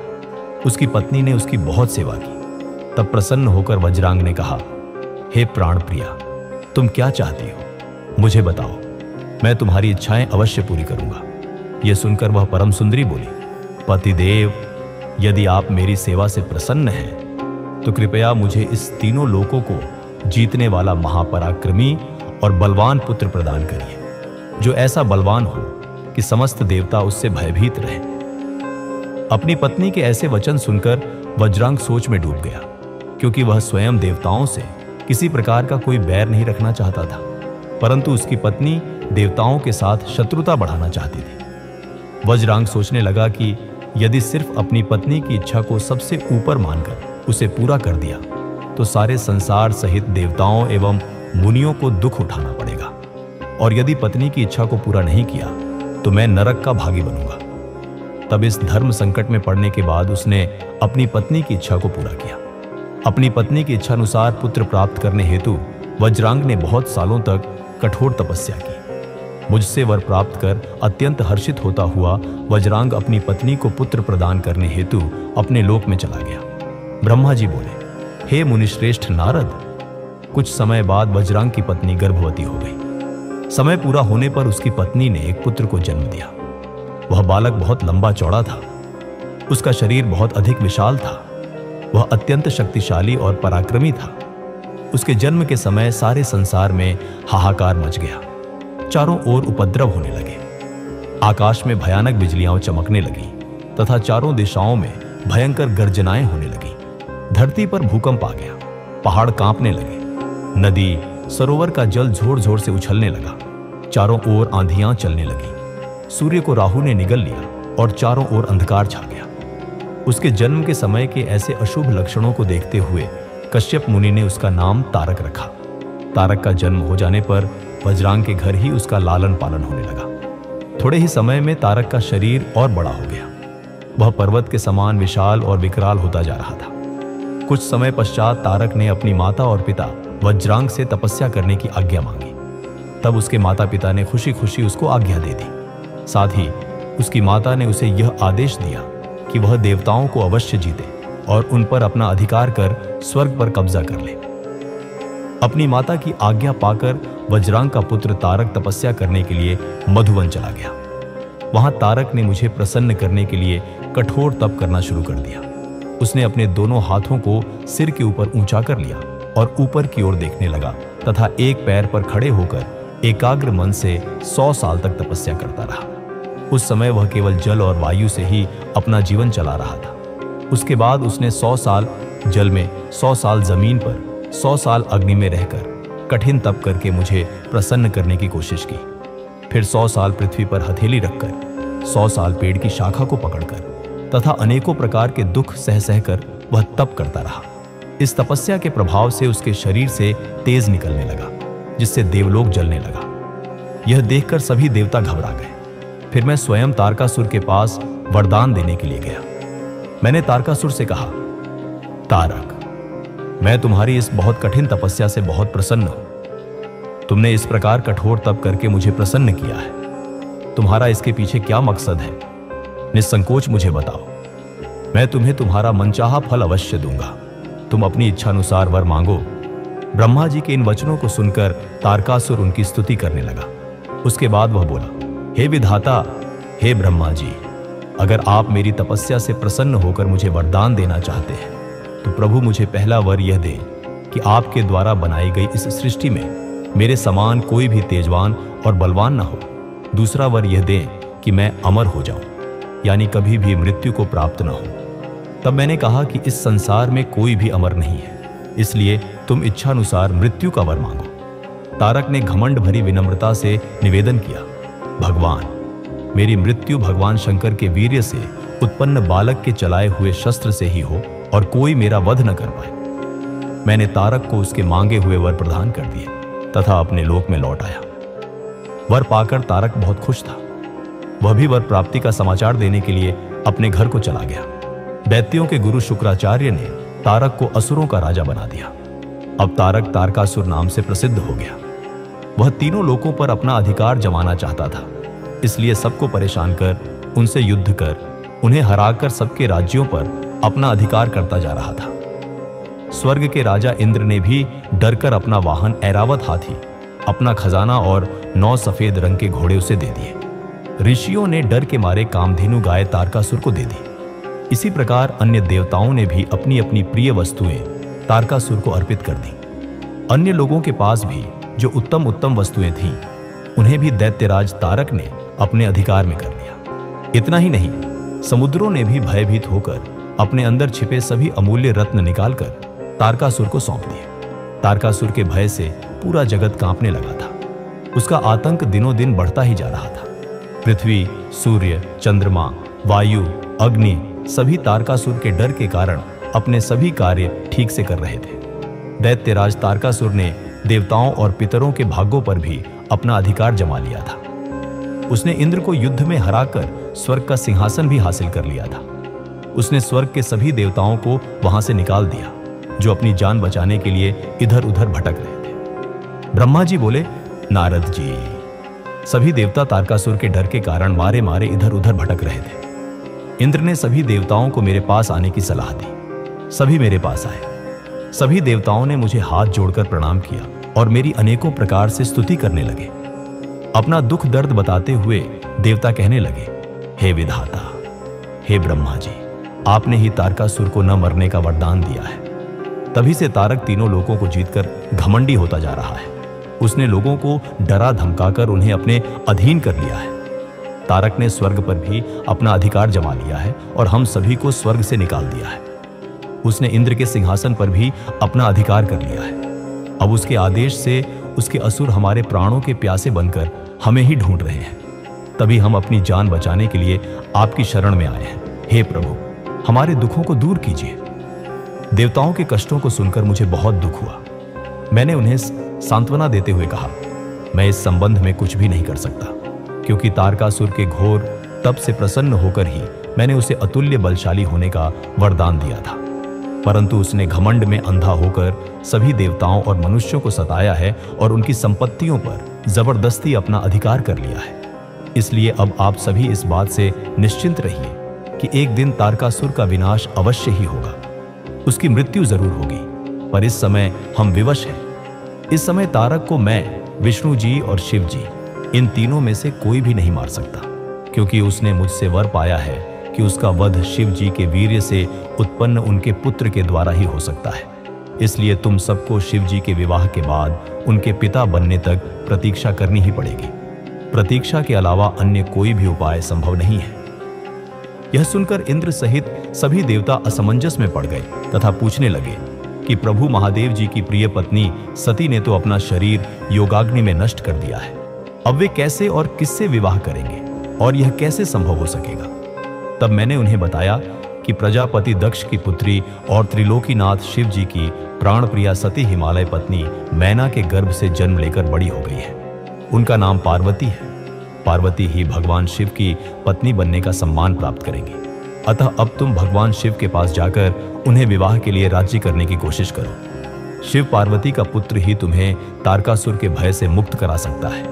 उसकी पत्नी ने उसकी बहुत सेवा की। तब प्रसन्न होकर वज्रांग ने कहा, हे प्राण प्रिया, तुम क्या चाहती हो? मुझे बताओ, मैं तुम्हारी इच्छाएं अवश्य पूरी करूंगा। यह सुनकर वह परम सुंदरी बोली, पतिदेव, यदि आप मेरी सेवा से प्रसन्न हैं तो कृपया मुझे इस तीनों लोकों को जीतने वाला महापराक्रमी और बलवान पुत्र प्रदान करिए, जो ऐसा बलवान हो कि समस्त देवता उससे भयभीत रहे। अपनी पत्नी के ऐसे वचन सुनकर वज्रांग सोच में डूब गया, क्योंकि वह स्वयं देवताओं से किसी प्रकार का कोई बैर नहीं रखना चाहता था, परंतु उसकी पत्नी देवताओं के साथ शत्रुता बढ़ाना चाहती थी। वज्रांग सोचने लगा कि यदि सिर्फ अपनी पत्नी की इच्छा को सबसे ऊपर मानकर उसे पूरा कर दिया तो सारे संसार सहित देवताओं एवं मुनियों को दुख उठाना पड़ेगा, और यदि पत्नी की इच्छा को पूरा नहीं किया तो मैं नरक का भागी बनूंगा। तब इस धर्म संकट में पड़ने के बाद उसने अपनी पत्नी की इच्छा को पूरा किया। अपनी पत्नी की इच्छा अनुसार पुत्र प्राप्त करने हेतु वज्रांग ने बहुत सालों तक कठोर तपस्या की। मुझसे वर प्राप्त कर अत्यंत हर्षित होता हुआ वज्रांग अपनी पत्नी को पुत्र प्रदान करने हेतु अपने लोक में चला गया। ब्रह्मा जी बोले, हे मुनिश्रेष्ठ नारद, कुछ समय बाद वज्रांग की पत्नी गर्भवती हो गई। समय पूरा होने पर उसकी पत्नी ने एक पुत्र को जन्म दिया। वह बालक बहुत लंबा चौड़ा था, उसका शरीर बहुत अधिक विशाल था, वह अत्यंत शक्तिशाली और पराक्रमी था। उसके जन्म के समय सारे संसार में हाहाकार मच गया। चारों ओर उपद्रव होने लगे, आकाश में भयानक बिजलियां चमकने लगी तथा चारों दिशाओं में भयंकर गर्जनाएं होने लगी। धरती पर भूकंप आ गया, पहाड़ कांपने लगे, नदी सरोवर का जल जोर जोर से उछलने लगा, चारों ओर आंधियां चलने लगी। सूर्य को राहु ने निगल लिया और चारों ओर अंधकार छा गया। उसके जन्म के समय के ऐसे अशुभ लक्षणों को देखते हुए कश्यप मुनि ने उसका नाम तारक रखा। तारक का जन्म हो जाने पर वज्रांग के घर ही उसका लालन पालन होने लगा। थोड़े ही समय में तारक का शरीर और बड़ा हो गया। वह पर्वत के समान विशाल और विकराल होता जा रहा था। कुछ समय पश्चात तारक ने अपनी माता और पिता वज्रांग से तपस्या करने की आज्ञा मांगी। तब उसके माता पिता ने खुशी खुशी उसको आज्ञा दे दी। साथ ही उसकी माता ने उसे यह आदेश दिया कि वह देवताओं को अवश्य जीते और उन पर अपना अधिकार कर स्वर्ग पर कब्जा कर ले। अपनी माता की आज्ञा पाकर वज्रांग का पुत्र तारक तपस्या करने के लिए मधुवन चला गया। वहां तारक ने मुझे प्रसन्न करने के लिए कठोर तप करना शुरू कर दिया। उसने अपने दोनों हाथों को सिर के ऊपर ऊंचा कर लिया और ऊपर की ओर देखने लगा तथा एक पैर पर खड़े होकर एकाग्र मन से 100 साल तक तपस्या करता रहा। उस समय वह केवल जल और वायु से ही अपना जीवन चला रहा था। उसके बाद उसने 100 साल जल में, 100 साल जमीन पर, 100 साल अग्नि में रहकर कठिन तप करके मुझे प्रसन्न करने की कोशिश की। फिर 100 साल पृथ्वी पर हथेली रखकर, 100 साल पेड़ की शाखा को पकड़कर तथा अनेकों प्रकार के दुख सह सहकर वह तप करता रहा। इस तपस्या के प्रभाव से उसके शरीर से तेज निकलने लगा, जिससे देवलोक जलने लगा। यह देखकर सभी देवता घबरा गए। फिर मैं स्वयं तारकासुर के पास वरदान देने के लिए गया। मैंने तारकासुर से कहा, तारक, मैं तुम्हारी इस बहुत कठिन तपस्या से बहुत प्रसन्न हूं। तुमने इस प्रकार कठोर तप करके मुझे प्रसन्न किया है। तुम्हारा इसके पीछे क्या मकसद है? निसंकोच मुझे बताओ। मैं तुम्हें तुम्हारा मनचाहा फल अवश्य दूंगा। तुम अपनी इच्छा अनुसार वर मांगो। ब्रह्मा जी के इन वचनों को सुनकर तारकासुर उनकी स्तुति करने लगा। उसके बाद वह बोला, हे विधाता, हे ब्रह्मा जी, अगर आप मेरी तपस्या से प्रसन्न होकर मुझे वरदान देना चाहते हैं तो प्रभु मुझे पहला वर यह दे कि आपके द्वारा बनाई गई इस सृष्टि में मेरे समान कोई भी तेजवान और बलवान न हो। दूसरा वर यह दे कि मैं अमर हो जाऊं, यानी कभी भी मृत्यु को प्राप्त न हो। तब मैंने कहा कि इस संसार में कोई भी अमर नहीं है, इसलिए तुम इच्छानुसार मृत्यु का वर मांगो। तारक ने घमंड भरी विनम्रता से निवेदन किया, भगवान, मेरी मृत्यु भगवान शंकर के वीर्य से उत्पन्न बालक के चलाए हुए शस्त्र से ही हो और कोई मेरा वध न कर पाए। मैंने तारक को उसके मांगे हुए वर प्रदान कर दिए तथा अपने लोक में लौट आया। वर पाकर तारक बहुत खुश था। वह भी वर प्राप्ति का समाचार देने के लिए अपने घर को चला गया। दैत्यों के गुरु शुक्राचार्य ने तारक को असुरों का राजा बना दिया। अब तारक तारकासुर नाम से प्रसिद्ध हो गया। वह तीनों लोकों पर अपना अधिकार जमाना चाहता था, इसलिए सबको परेशान कर, उनसे युद्ध कर, उन्हें हराकर सबके राज्यों पर अपना अधिकार करता जा रहा था। स्वर्ग के राजा इंद्र ने भी डरकर अपना वाहन ऐरावत हाथी, अपना खजाना और 9 सफेद रंग के घोड़े उसे दे दिए। ऋषियों ने डर के मारे कामधेनु गाय तारकासुर को दे दी। इसी प्रकार अन्य देवताओं ने भी अपनी अपनी प्रिय वस्तुएं तारकासुर को अर्पित कर दी। अन्य लोगों के पास भी जो उत्तम उत्तम वस्तुएं थीं, उन्हें भी दैत्यराज तारक ने अपने अधिकार में कर लिया। इतना ही नहीं, समुद्रों ने भी भयभीत होकर अपने अंदर छिपे सभी अमूल्य रत्न निकालकर तारकासुर को सौंप दिए। तारकासुर के भय से पूरा जगत कांपने लगा था। उसका आतंक दिनों दिन बढ़ता ही जा रहा था। पृथ्वी, सूर्य, चंद्रमा, वायु, अग्नि सभी तारकासुर के डर के कारण अपने सभी कार्य ठीक से कर रहे थे। दैत्यराज तारकासुर ने देवताओं और पितरों के भाग्यों पर भी अपना अधिकार जमा लिया था। उसने इंद्र को युद्ध में हराकर स्वर्ग का सिंहासन भी हासिल कर लिया था। उसने स्वर्ग के सभी देवताओं को वहां से निकाल दिया जो अपनी जान बचाने के लिए इधर उधर भटक रहे थे। ब्रह्मा जी बोले, नारद जी, सभी देवता तारकासुर के डर के कारण मारे मारे इधर उधर भटक रहे थे। इंद्र ने सभी देवताओं को मेरे पास आने की सलाह दी। सभी मेरे पास आए। सभी देवताओं ने मुझे हाथ जोड़कर प्रणाम किया और मेरी अनेकों प्रकार से स्तुति करने लगे। अपना दुख दर्द बताते हुए देवता कहने लगे, हे विधाता, हे ब्रह्मा जी, आपने ही तारकासुर को न मरने का वरदान दिया है। तभी से तारक तीनों लोगों को जीतकर घमंडी होता जा रहा है। उसने लोगों को डरा धमकाकर उन्हें अपने अधीन कर लिया है। तारक ने स्वर्ग पर भी अपना अधिकार जमा लिया है और हम सभी को स्वर्ग से निकाल दिया है। उसने इंद्र के सिंहासन पर भी अपना अधिकार कर लिया है। अब उसके आदेश से उसके असुर हमारे प्राणों के प्यासे बनकर हमें ही ढूंढ रहे हैं। तभी हम अपनी जान बचाने के लिए आपकी शरण में आए हैं। हे प्रभु, हमारे दुखों को दूर कीजिए। देवताओं के कष्टों को सुनकर मुझे बहुत दुख हुआ। मैंने उन्हें सांत्वना देते हुए कहा, मैं इस संबंध में कुछ भी नहीं कर सकता, क्योंकि तारकासुर के घोर तप से प्रसन्न होकर ही मैंने उसे अतुल्य बलशाली होने का वरदान दिया था। परंतु उसने घमंड में अंधा होकर सभी देवताओं और मनुष्यों को सताया है और उनकी संपत्तियों पर जबरदस्ती अपना अधिकार कर लिया है। इसलिए अब आप सभी इस बात से निश्चिंत रहिए कि एक दिन तारकासुर का विनाश अवश्य ही होगा। उसकी मृत्यु जरूर होगी, पर इस समय हम विवश हैं। इस समय तारक को मैं, विष्णु जी और शिव जी, इन तीनों में से कोई भी नहीं मार सकता, क्योंकि उसने मुझसे वर पाया है कि उसका वध शिव जी के वीर्य से उत्पन्न उनके पुत्र के द्वारा ही हो सकता है। इसलिए तुम सबको शिव जी के विवाह के बाद उनके पिता बनने तक प्रतीक्षा करनी ही पड़ेगी। प्रतीक्षा के अलावा अन्य कोई भी उपाय संभव नहीं है। यह सुनकर इंद्र सहित सभी देवता असमंजस में पड़ गए तथा पूछने लगे कि प्रभु महादेव जी की प्रिय पत्नी सती ने तो अपना शरीर योगाग्नि में नष्ट कर दिया है। अब वे कैसे और किससे विवाह करेंगे और यह कैसे संभव हो सकेगा? तब मैंने उन्हें बताया कि प्रजापति दक्ष की पुत्री और त्रिलोकीनाथ शिव जी की प्राण प्रिया सती हिमालय पत्नी मैना के गर्भ से जन्म लेकर बड़ी हो गई है। उनका नाम पार्वती है। पार्वती ही भगवान शिव की पत्नी बनने का सम्मान प्राप्त करेंगी। अतः अब तुम भगवान शिव के पास जाकर उन्हें विवाह के लिए राजी करने की कोशिश करो। शिव पार्वती का पुत्र ही तुम्हें तारकासुर के भय से मुक्त करा सकता है।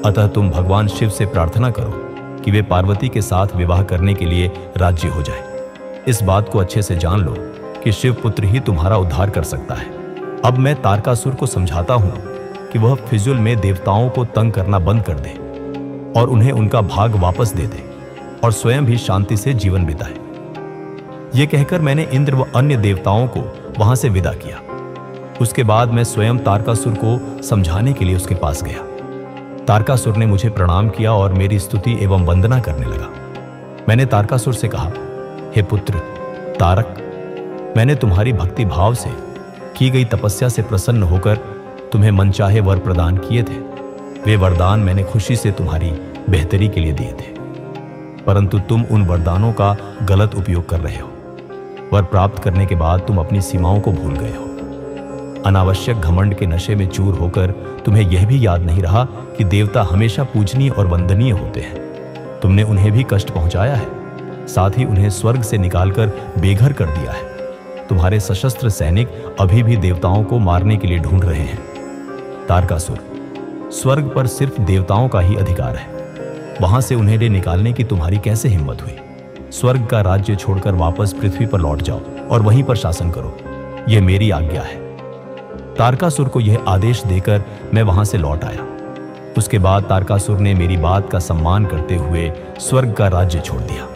अतः तुम भगवान शिव से प्रार्थना करो कि वे पार्वती के साथ विवाह करने के लिए राजी हो जाए। इस बात को अच्छे से जान लो कि शिव पुत्र ही तुम्हारा उद्धार कर सकता है। अब मैं तारकासुर को समझाता हूं कि वह फिजूल में देवताओं को तंग करना बंद कर दे और उन्हें उनका भाग वापस दे दे और स्वयं भी शांति से जीवन बिताए। यह कहकर मैंने इंद्र व अन्य देवताओं को वहां से विदा किया। उसके बाद मैं स्वयं तारकासुर को समझाने के लिए उसके पास गया। तारकासुर ने मुझे प्रणाम किया और मेरी स्तुति एवं वंदना करने लगा। मैंने तारकासुर से कहा, हे पुत्र तारक, मैंने तुम्हारी भक्ति भाव से की गई तपस्या से प्रसन्न होकर तुम्हें मनचाहे वर प्रदान किए थे। वे वरदान मैंने खुशी से तुम्हारी बेहतरी के लिए दिए थे, परंतु तुम उन वरदानों का गलत उपयोग कर रहे हो। वर प्राप्त करने के बाद तुम अपनी सीमाओं को भूल गए हो। अनावश्यक घमंड के नशे में चूर होकर तुम्हें यह भी याद नहीं रहा कि देवता हमेशा पूजनीय और वंदनीय होते हैं। तुमने उन्हें भी कष्ट पहुंचाया है, साथ ही उन्हें स्वर्ग से निकालकर बेघर कर दिया है। तुम्हारे सशस्त्र सैनिक अभी भी देवताओं को मारने के लिए ढूंढ रहे हैं। तारकासुर, स्वर्ग पर सिर्फ देवताओं का ही अधिकार है। वहां से उन्हें ले निकालने की तुम्हारी कैसे हिम्मत हुई? स्वर्ग का राज्य छोड़कर वापस पृथ्वी पर लौट जाओ और वहीं पर शासन करो। यह मेरी आज्ञा है। तारकासुर को यह आदेश देकर मैं वहां से लौट आया। उसके बाद तारकासुर ने मेरी बात का सम्मान करते हुए स्वर्ग का राज्य छोड़ दिया।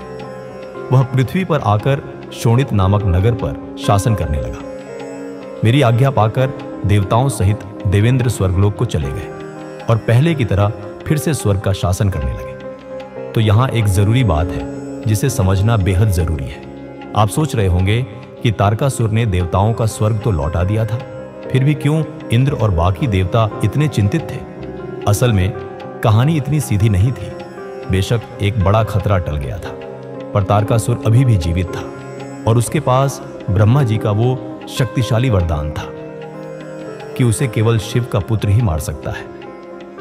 वह पृथ्वी पर आकर शोणित नामक नगर पर शासन करने लगा। मेरी आज्ञा पाकर देवताओं सहित देवेंद्र स्वर्गलोक को चले गए और पहले की तरह फिर से स्वर्ग का शासन करने लगे। तो यहाँ एक जरूरी बात है जिसे समझना बेहद जरूरी है। आप सोच रहे होंगे कि तारकासुर ने देवताओं का स्वर्ग तो लौटा दिया था, फिर भी क्यों इंद्र और बाकी देवता इतने चिंतित थे? असल में कहानी इतनी सीधी नहीं थी। बेशक एक बड़ा खतरा टल गया था, पर तारकासुर अभी भी जीवित था और उसके पास ब्रह्मा जी का वो शक्तिशाली वरदान था कि उसे केवल शिव का पुत्र ही मार सकता है।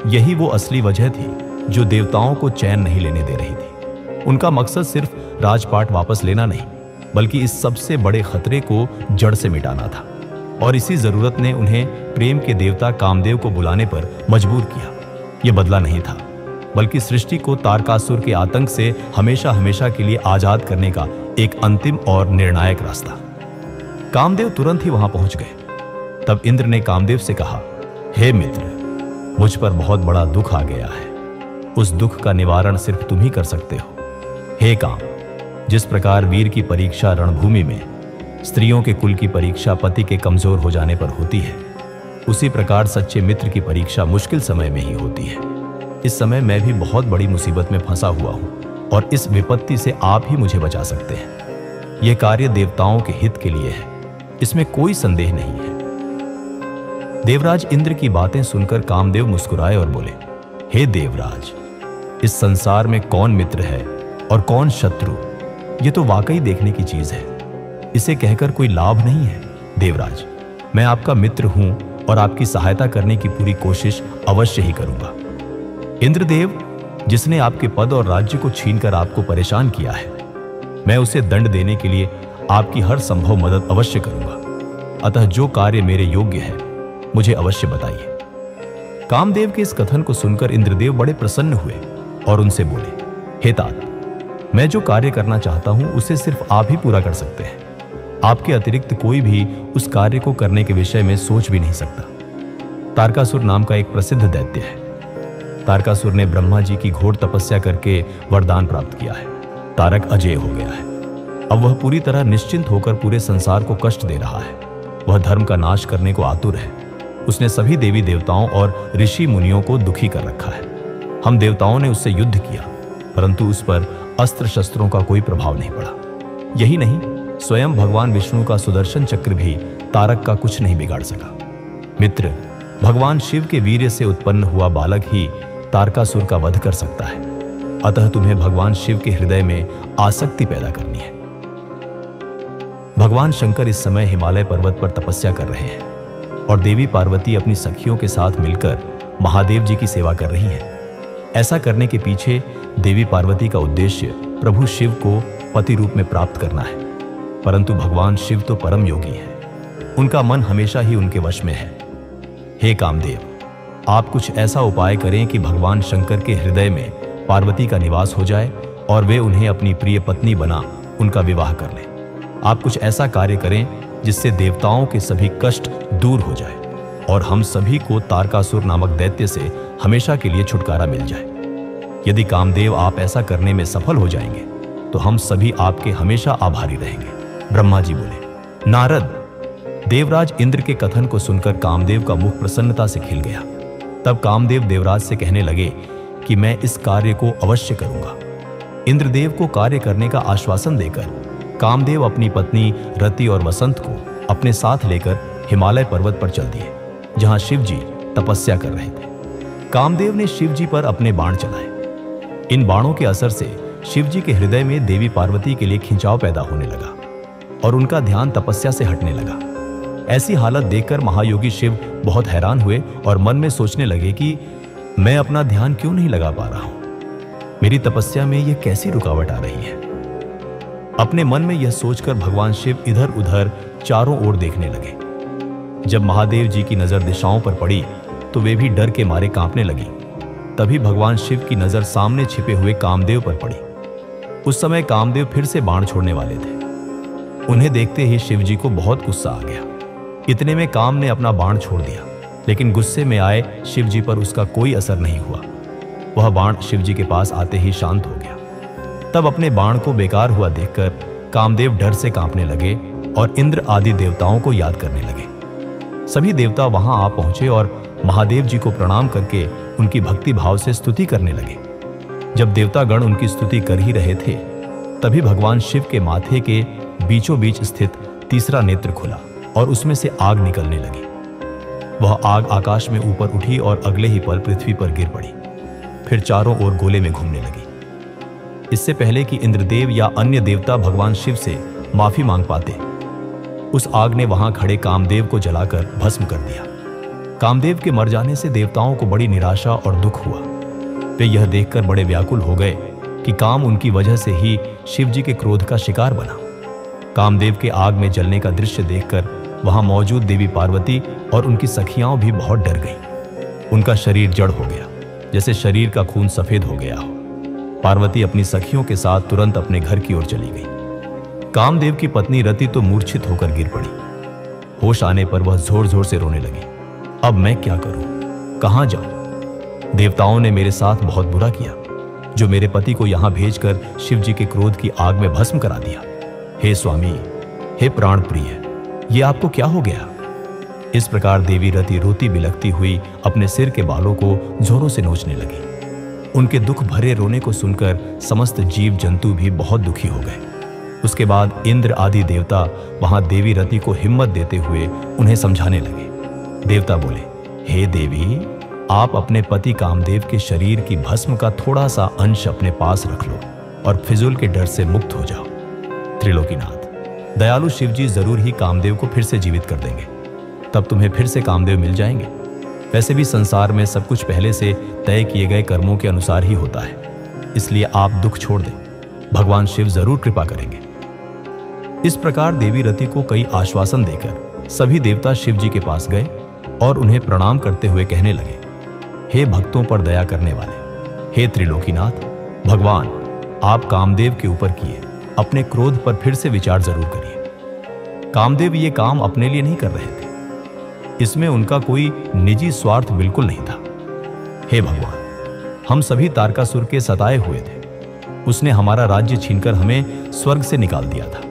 यही वो असली वजह थी जो देवताओं को चैन नहीं लेने दे रही थी। उनका मकसद सिर्फ राजपाट वापस लेना नहीं, बल्कि इस सबसे बड़े खतरे को जड़ से मिटाना था। और इसी जरूरत ने उन्हें प्रेम के देवता कामदेव को बुलाने पर मजबूर किया। यह बदला नहीं था, बल्कि सृष्टि को तारकासुर के आतंक से हमेशा हमेशा के लिए आजाद करने का एक अंतिम और निर्णायक रास्ता। कामदेव तुरंत ही वहां पहुंच गए। तब इंद्र ने कामदेव से कहा, हे मित्र, मुझ पर बहुत बड़ा दुख आ गया है। उस दुख का निवारण सिर्फ तुम ही कर सकते हो। हे काम, जिस प्रकार वीर की परीक्षा रणभूमि में, स्त्रियों के कुल की परीक्षा पति के कमजोर हो जाने पर होती है, उसी प्रकार सच्चे मित्र की परीक्षा मुश्किल समय में ही होती है। इस समय मैं भी बहुत बड़ी मुसीबत में फंसा हुआ हूं और इस विपत्ति से आप ही मुझे बचा सकते हैं। यह कार्य देवताओं के हित के लिए है, इसमें कोई संदेह नहीं है। देवराज इंद्र की बातें सुनकर कामदेव मुस्कुराए और बोले, हे देवराज, इस संसार में कौन मित्र है और कौन शत्रु, ये तो वाकई देखने की चीज है। इसे कहकर कोई लाभ नहीं है। देवराज, मैं आपका मित्र हूं और आपकी सहायता करने की पूरी कोशिश अवश्य ही करूंगा। इंद्रदेव, जिसने आपके पद और राज्य को छीनकर आपको परेशान किया है, मैं उसे दंड देने के लिए आपकी हर संभव मदद अवश्य करूंगा। अतः जो कार्य मेरे योग्य है, मुझे अवश्य बताइए। कामदेव के इस कथन को सुनकर इंद्रदेव बड़े प्रसन्न हुए और उनसे बोले, हे तात, मैं जो कार्य करना चाहता हूं उसे सिर्फ आप ही पूरा कर सकते हैं। आपके अतिरिक्त कोई भी उस कार्य को करने के विषय में सोच भी नहीं सकता। तारकासुर नाम का एक प्रसिद्ध दैत्य है। तारकासुर ने ब्रह्मा जी की घोर तपस्या करके वरदान प्राप्त किया है। तारक अजेय हो गया है। अब वह पूरी तरह निश्चिंत होकर पूरे संसार को कष्ट दे रहा है। वह धर्म का नाश करने को आतुर है। उसने सभी देवी देवताओं और ऋषि मुनियों को दुखी कर रखा है। हम देवताओं ने उससे युद्ध किया, परंतु उस पर अस्त्र शस्त्रों का कोई प्रभाव नहीं पड़ा। यही नहीं, स्वयं भगवान विष्णु का सुदर्शन चक्र भी तारक का कुछ नहीं बिगाड़ सका। मित्र, भगवान शिव के वीर्य से उत्पन्न हुआ बालक ही तारकासुर का वध कर सकता है। अतः तुम्हें भगवान शिव के हृदय में आसक्ति पैदा करनी है। भगवान शंकर इस समय हिमालय पर्वत पर तपस्या कर रहे हैं और देवी पार्वती अपनी सखियों के साथ मिलकर महादेव जी की सेवा कर रही हैं। ऐसा करने के पीछे देवी पार्वती का उद्देश्य प्रभु शिव को पति रूप में प्राप्त करना है। परंतु भगवान शिव तो परम योगी हैं। उनका मन हमेशा ही उनके वश में है। हे कामदेव, आप कुछ ऐसा उपाय करें कि भगवान शंकर के हृदय में पार्वती का निवास हो जाए और वे उन्हें अपनी प्रिय पत्नी बना उनका विवाह कर लें। आप कुछ ऐसा कार्य करें जिससे देवताओं के सभी कष्ट दूर हो जाए और हम सभी को तारकासुर नामक दैत्य से हमेशा के लिए छुटकारा मिल जाए। यदि कामदेव आप ऐसा करने में सफल हो जाएंगे तो हम सभी आपके हमेशा आभारी रहेंगे। ब्रह्मा जी बोले, नारद। देवराज इंद्र के कथन को सुनकर कामदेव का मुख प्रसन्नता से खिल गया। तब कामदेव देवराज से कहने लगे कि मैं इस कार्य को अवश्य करूंगा। इंद्रदेव को कार्य करने का आश्वासन देकर कामदेव अपनी पत्नी रति और वसंत को अपने साथ लेकर हिमालय पर्वत पर चल दिए, जहां शिव जी तपस्या कर रहे थे। कामदेव ने शिव जी पर अपने बाण चलाए। इन बाणों के असर से शिव जी के हृदय में देवी पार्वती के लिए खिंचाव पैदा होने लगा और उनका ध्यान तपस्या से हटने लगा। ऐसी हालत देखकर महायोगी शिव बहुत हैरान हुए और मन में सोचने लगे कि मैं अपना ध्यान क्यों नहीं लगा पा रहा हूं। मेरी तपस्या में यह कैसी रुकावट आ रही है। अपने मन में यह सोचकर भगवान शिव इधर उधर चारों ओर देखने लगे। जब महादेव जी की नजर दिशाओं पर पड़ी तो वे भी डर के मारे कांपने लगी। तभी भगवान शिव की नजर सामने छिपे हुए कामदेव पर पड़ी। उस समय कामदेव फिर से बाण छोड़ने वाले थे। उन्हें देखते ही शिव जी को बहुत गुस्सा आ गया। इतने में काम ने अपना बाण छोड़ दिया, लेकिन गुस्से में आए शिव जी पर उसका कोई असर नहीं हुआ। वह बाण शिव जी के पास आते ही शांत हो गया। तब अपने बाण को बेकार हुआ देखकर कामदेव डर से कांपने लगे और इंद्र आदि देवताओं को याद करने लगे। सभी देवता वहां आ पहुंचे और महादेव जी को प्रणाम करके उनकी भक्ति भाव से स्तुति करने लगे। जब देवतागण उनकी स्तुति कर ही रहे थे, तभी भगवान शिव के माथे के बीचों बीच स्थित तीसरा नेत्र खुला और उसमें से आग निकलने लगी। वह आग आकाश में ऊपर उठी और अगले ही पल पृथ्वी पर गिर पड़ी, फिर चारों ओर गोले में घूमने लगी। इससे पहले कि इंद्रदेव या अन्य देवता भगवान शिव से माफी मांग पाते, उस आग ने वहां खड़े कामदेव को जलाकर भस्म कर दिया। कामदेव के मर जाने से देवताओं को बड़ी निराशा और दुख हुआ। वे यह देखकर बड़े व्याकुल हो गए कि काम उनकी वजह से ही शिव जी के क्रोध का शिकार बना। कामदेव के आग में जलने का दृश्य देखकर वहां मौजूद देवी पार्वती और उनकी सखियां भी बहुत डर गईं। उनका शरीर जड़ हो गया, जैसे शरीर का खून सफेद हो गया हो। पार्वती अपनी सखियों के साथ तुरंत अपने घर की ओर चली गई। कामदेव की पत्नी रति तो मूर्छित होकर गिर पड़ी। होश आने पर वह जोर जोर से रोने लगी। अब मैं क्या करूं, कहां जाऊं? देवताओं ने मेरे साथ बहुत बुरा किया, जो मेरे पति को यहां भेजकर शिव जी के क्रोध की आग में भस्म करा दिया। हे स्वामी, हे प्राण प्रिय, ये आपको क्या हो गया? इस प्रकार देवी रति रोती बिलखती हुई अपने सिर के बालों को जोरों से नोचने लगी। उनके दुख भरे रोने को सुनकर समस्त जीव जंतु भी बहुत दुखी हो गए। उसके बाद इंद्र आदि देवता वहां देवी रति को हिम्मत देते हुए उन्हें समझाने लगे। देवता बोले, हे देवी, आप अपने पति कामदेव के शरीर की भस्म का थोड़ा सा अंश अपने पास रख लो और फिजूल के डर से मुक्त हो जाओ। त्रिलोकीनाथ, दयालु शिव जी जरूर ही कामदेव को फिर से जीवित कर देंगे, तब तुम्हें फिर से कामदेव मिल जाएंगे। वैसे भी संसार में सब कुछ पहले से तय किए गए कर्मों के अनुसार ही होता है, इसलिए आप दुख छोड़ दें, भगवान शिव जरूर कृपा करेंगे। इस प्रकार देवी रति को कई आश्वासन देकर सभी देवता शिव जी के पास गए और उन्हें प्रणाम करते हुए कहने लगे, हे भक्तों पर दया करने वाले, हे त्रिलोकीनाथ, भगवान आप कामदेव के ऊपर किए अपने क्रोध पर फिर से विचार जरूर करिए। कामदेव ये काम अपने लिए नहीं कर रहे थे, इसमें उनका कोई निजी स्वार्थ बिल्कुल नहीं था। हे भगवान, हम सभी तारकासुर के सताए हुए थे। उसने हमारा राज्य छीनकर हमें स्वर्ग से निकाल दिया था,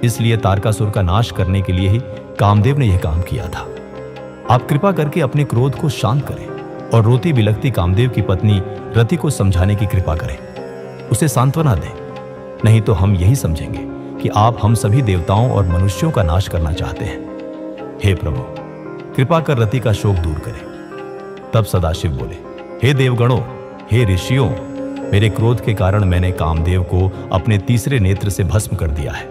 इसलिए तारकासुर का नाश करने के लिए ही कामदेव ने यह काम किया था। आप कृपा करके अपने क्रोध को शांत करें और रोती बिलखती कामदेव की पत्नी रति को समझाने की कृपा करें, उसे सांत्वना दें, नहीं तो हम यही समझेंगे कि आप हम सभी देवताओं और मनुष्यों का नाश करना चाहते हैं। हे प्रभु, कृपा कर रति का शोक दूर करें। तब सदाशिव बोले, हे देवगणों, हे ऋषियों, मेरे क्रोध के कारण मैंने कामदेव को अपने तीसरे नेत्र से भस्म कर दिया है।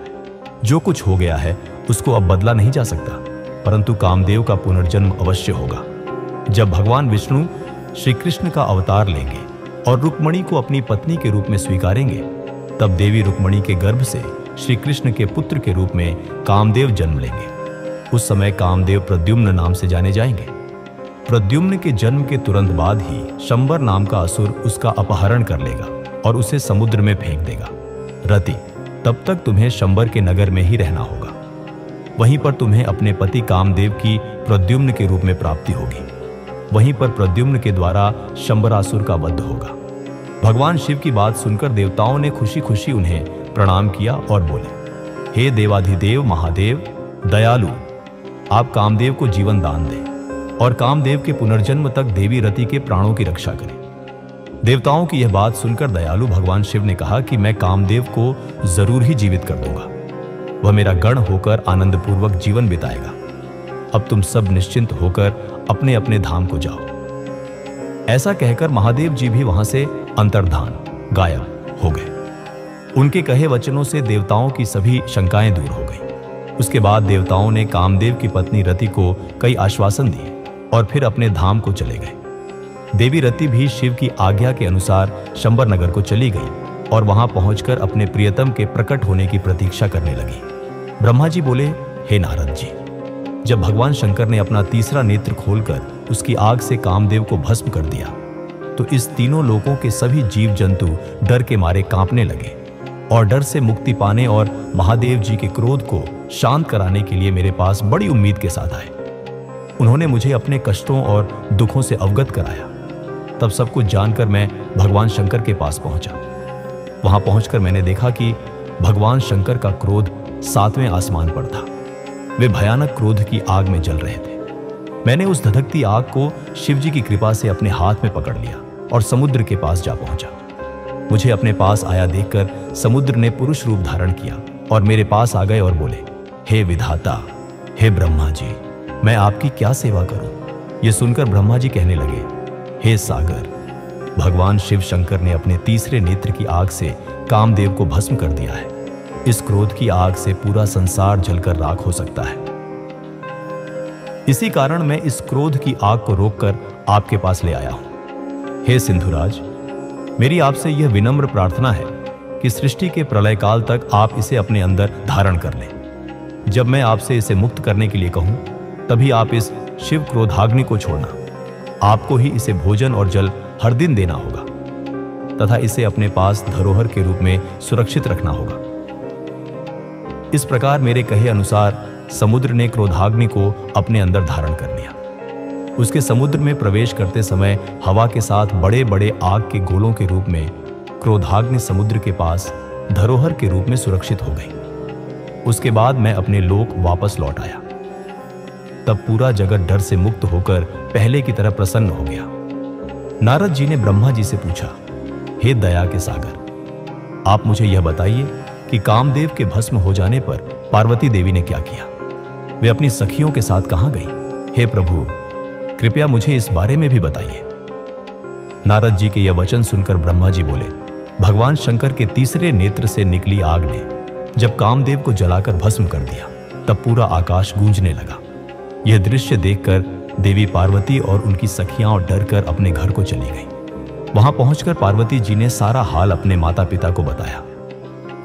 जो कुछ हो गया है उसको अब बदला नहीं जा सकता, परंतु कामदेव का पुनर्जन्म अवश्य होगा। जब भगवान विष्णु श्री कृष्ण का अवतार लेंगे और रुक्मणी को अपनी पत्नी के रूप में स्वीकारेंगे, तब देवी रुक्मणी के गर्भ से श्री कृष्ण के पुत्र के रूप में कामदेव जन्म लेंगे। उस समय कामदेव प्रद्युम्न नाम से जाने जाएंगे। प्रद्युम्न के जन्म के तुरंत बाद ही शंबर नाम का असुर उसका अपहरण कर लेगा और उसे समुद्र में फेंक देगा। रति, तब तक तुम्हें शंबर के नगर में ही रहना होगा। वहीं पर तुम्हें अपने पति कामदेव की प्रद्युम्न के रूप में प्राप्ति होगी। वहीं पर प्रद्युम्न के द्वारा शंबरासुर का वध होगा। भगवान शिव की बात सुनकर देवताओं ने खुशी खुशी उन्हें प्रणाम किया और बोले, हे देवाधिदेव महादेव दयालु, आप कामदेव को जीवन दान दें और कामदेव के पुनर्जन्म तक देवी रति के प्राणों की रक्षा करें। देवताओं की यह बात सुनकर दयालु भगवान शिव ने कहा कि मैं कामदेव को जरूर ही जीवित कर दूंगा। वह मेरा गण होकर आनंदपूर्वक जीवन बिताएगा। अब तुम सब निश्चिंत होकर अपने अपने धाम को जाओ। ऐसा कहकर महादेव जी भी वहां से अंतर्धान गायब हो गए। उनके कहे वचनों से देवताओं की सभी शंकाएं दूर हो गई। उसके बाद देवताओं ने कामदेव की पत्नी रति को कई आश्वासन दिए और फिर अपने धाम को चले गए। देवी रति भी शिव की आज्ञा के अनुसार शंबर नगर को चली गई और वहां पहुंचकर अपने प्रियतम के प्रकट होने की प्रतीक्षा करने लगी। ब्रह्मा जी बोले, हे नारद जी, जब भगवान शंकर ने अपना तीसरा नेत्र खोलकर उसकी आग से कामदेव को भस्म कर दिया, तो इस तीनों लोकों के सभी जीव जंतु डर के मारे कांपने लगे और डर से मुक्ति पाने और महादेव जी के क्रोध को शांत कराने के लिए मेरे पास बड़ी उम्मीद के साथ आए। उन्होंने मुझे अपने कष्टों और दुखों से अवगत कराया। तब सब कुछ जानकर मैं भगवान शंकर के पास पहुंचा। वहां पहुंचकर मैंने देखा कि भगवान शंकर का क्रोध 7वें आसमान पर था। वे भयानक क्रोध की आग में जल रहे थे। मैंने उस धधकती आग को शिव जी की कृपा से अपने हाथ में पकड़ लिया और समुद्र के पास जा पहुंचा। मुझे अपने पास आया देखकर समुद्र ने पुरुष रूप धारण किया और मेरे पास आ गए और बोले, हे विधाता, हे ब्रह्मा जी, मैं आपकी क्या सेवा करूं? यह सुनकर ब्रह्मा जी कहने लगे, हे सागर, भगवान शिव शंकर ने अपने तीसरे नेत्र की आग से कामदेव को भस्म कर दिया है। इस क्रोध की आग से पूरा संसार जलकर राख हो सकता है। इसी कारण मैं इस क्रोध की आग को रोककर आपके पास ले आया हूं। हे सिंधुराज, मेरी आपसे यह विनम्र प्रार्थना है कि सृष्टि के प्रलय काल तक आप इसे अपने अंदर धारण कर लें। जब मैं आपसे इसे मुक्त करने के लिए कहूं, तभी आप इस शिव क्रोधाग्नि को छोड़ना। आपको ही इसे भोजन और जल हर दिन देना होगा तथा इसे अपने पास धरोहर के रूप में सुरक्षित रखना होगा। इस प्रकार मेरे कहे अनुसार समुद्र ने क्रोधाग्नि को अपने अंदर धारण कर लिया। उसके समुद्र में प्रवेश करते समय हवा के साथ बड़े बड़े आग के गोलों के रूप में क्रोधाग्नि समुद्र के पास धरोहर के रूप में सुरक्षित हो गई। उसके बाद मैं अपने लोक वापस लौट आया। तब पूरा जगत डर से मुक्त होकर पहले की तरह प्रसन्न हो गया। नारद जी ने ब्रह्मा जी से पूछा, हे दया के सागर, आप मुझे यह बताइए कि कामदेव के भस्म हो जाने पर पार्वती देवी ने क्या किया? वे अपनी सखियों के साथ कहां गई? हे प्रभु, कृपया मुझे इस बारे में भी बताइए। नारद जी के यह वचन सुनकर ब्रह्मा जी बोले, भगवान शंकर के तीसरे नेत्र से निकली आग ने जब कामदेव को जलाकर भस्म कर दिया, तब पूरा आकाश गूंजने लगा। यह दृश्य देखकर देवी पार्वती और उनकी सखियां डरकर अपने घर को चली गईं। वहां पहुंचकर पार्वती जी ने सारा हाल अपने माता पिता को बताया,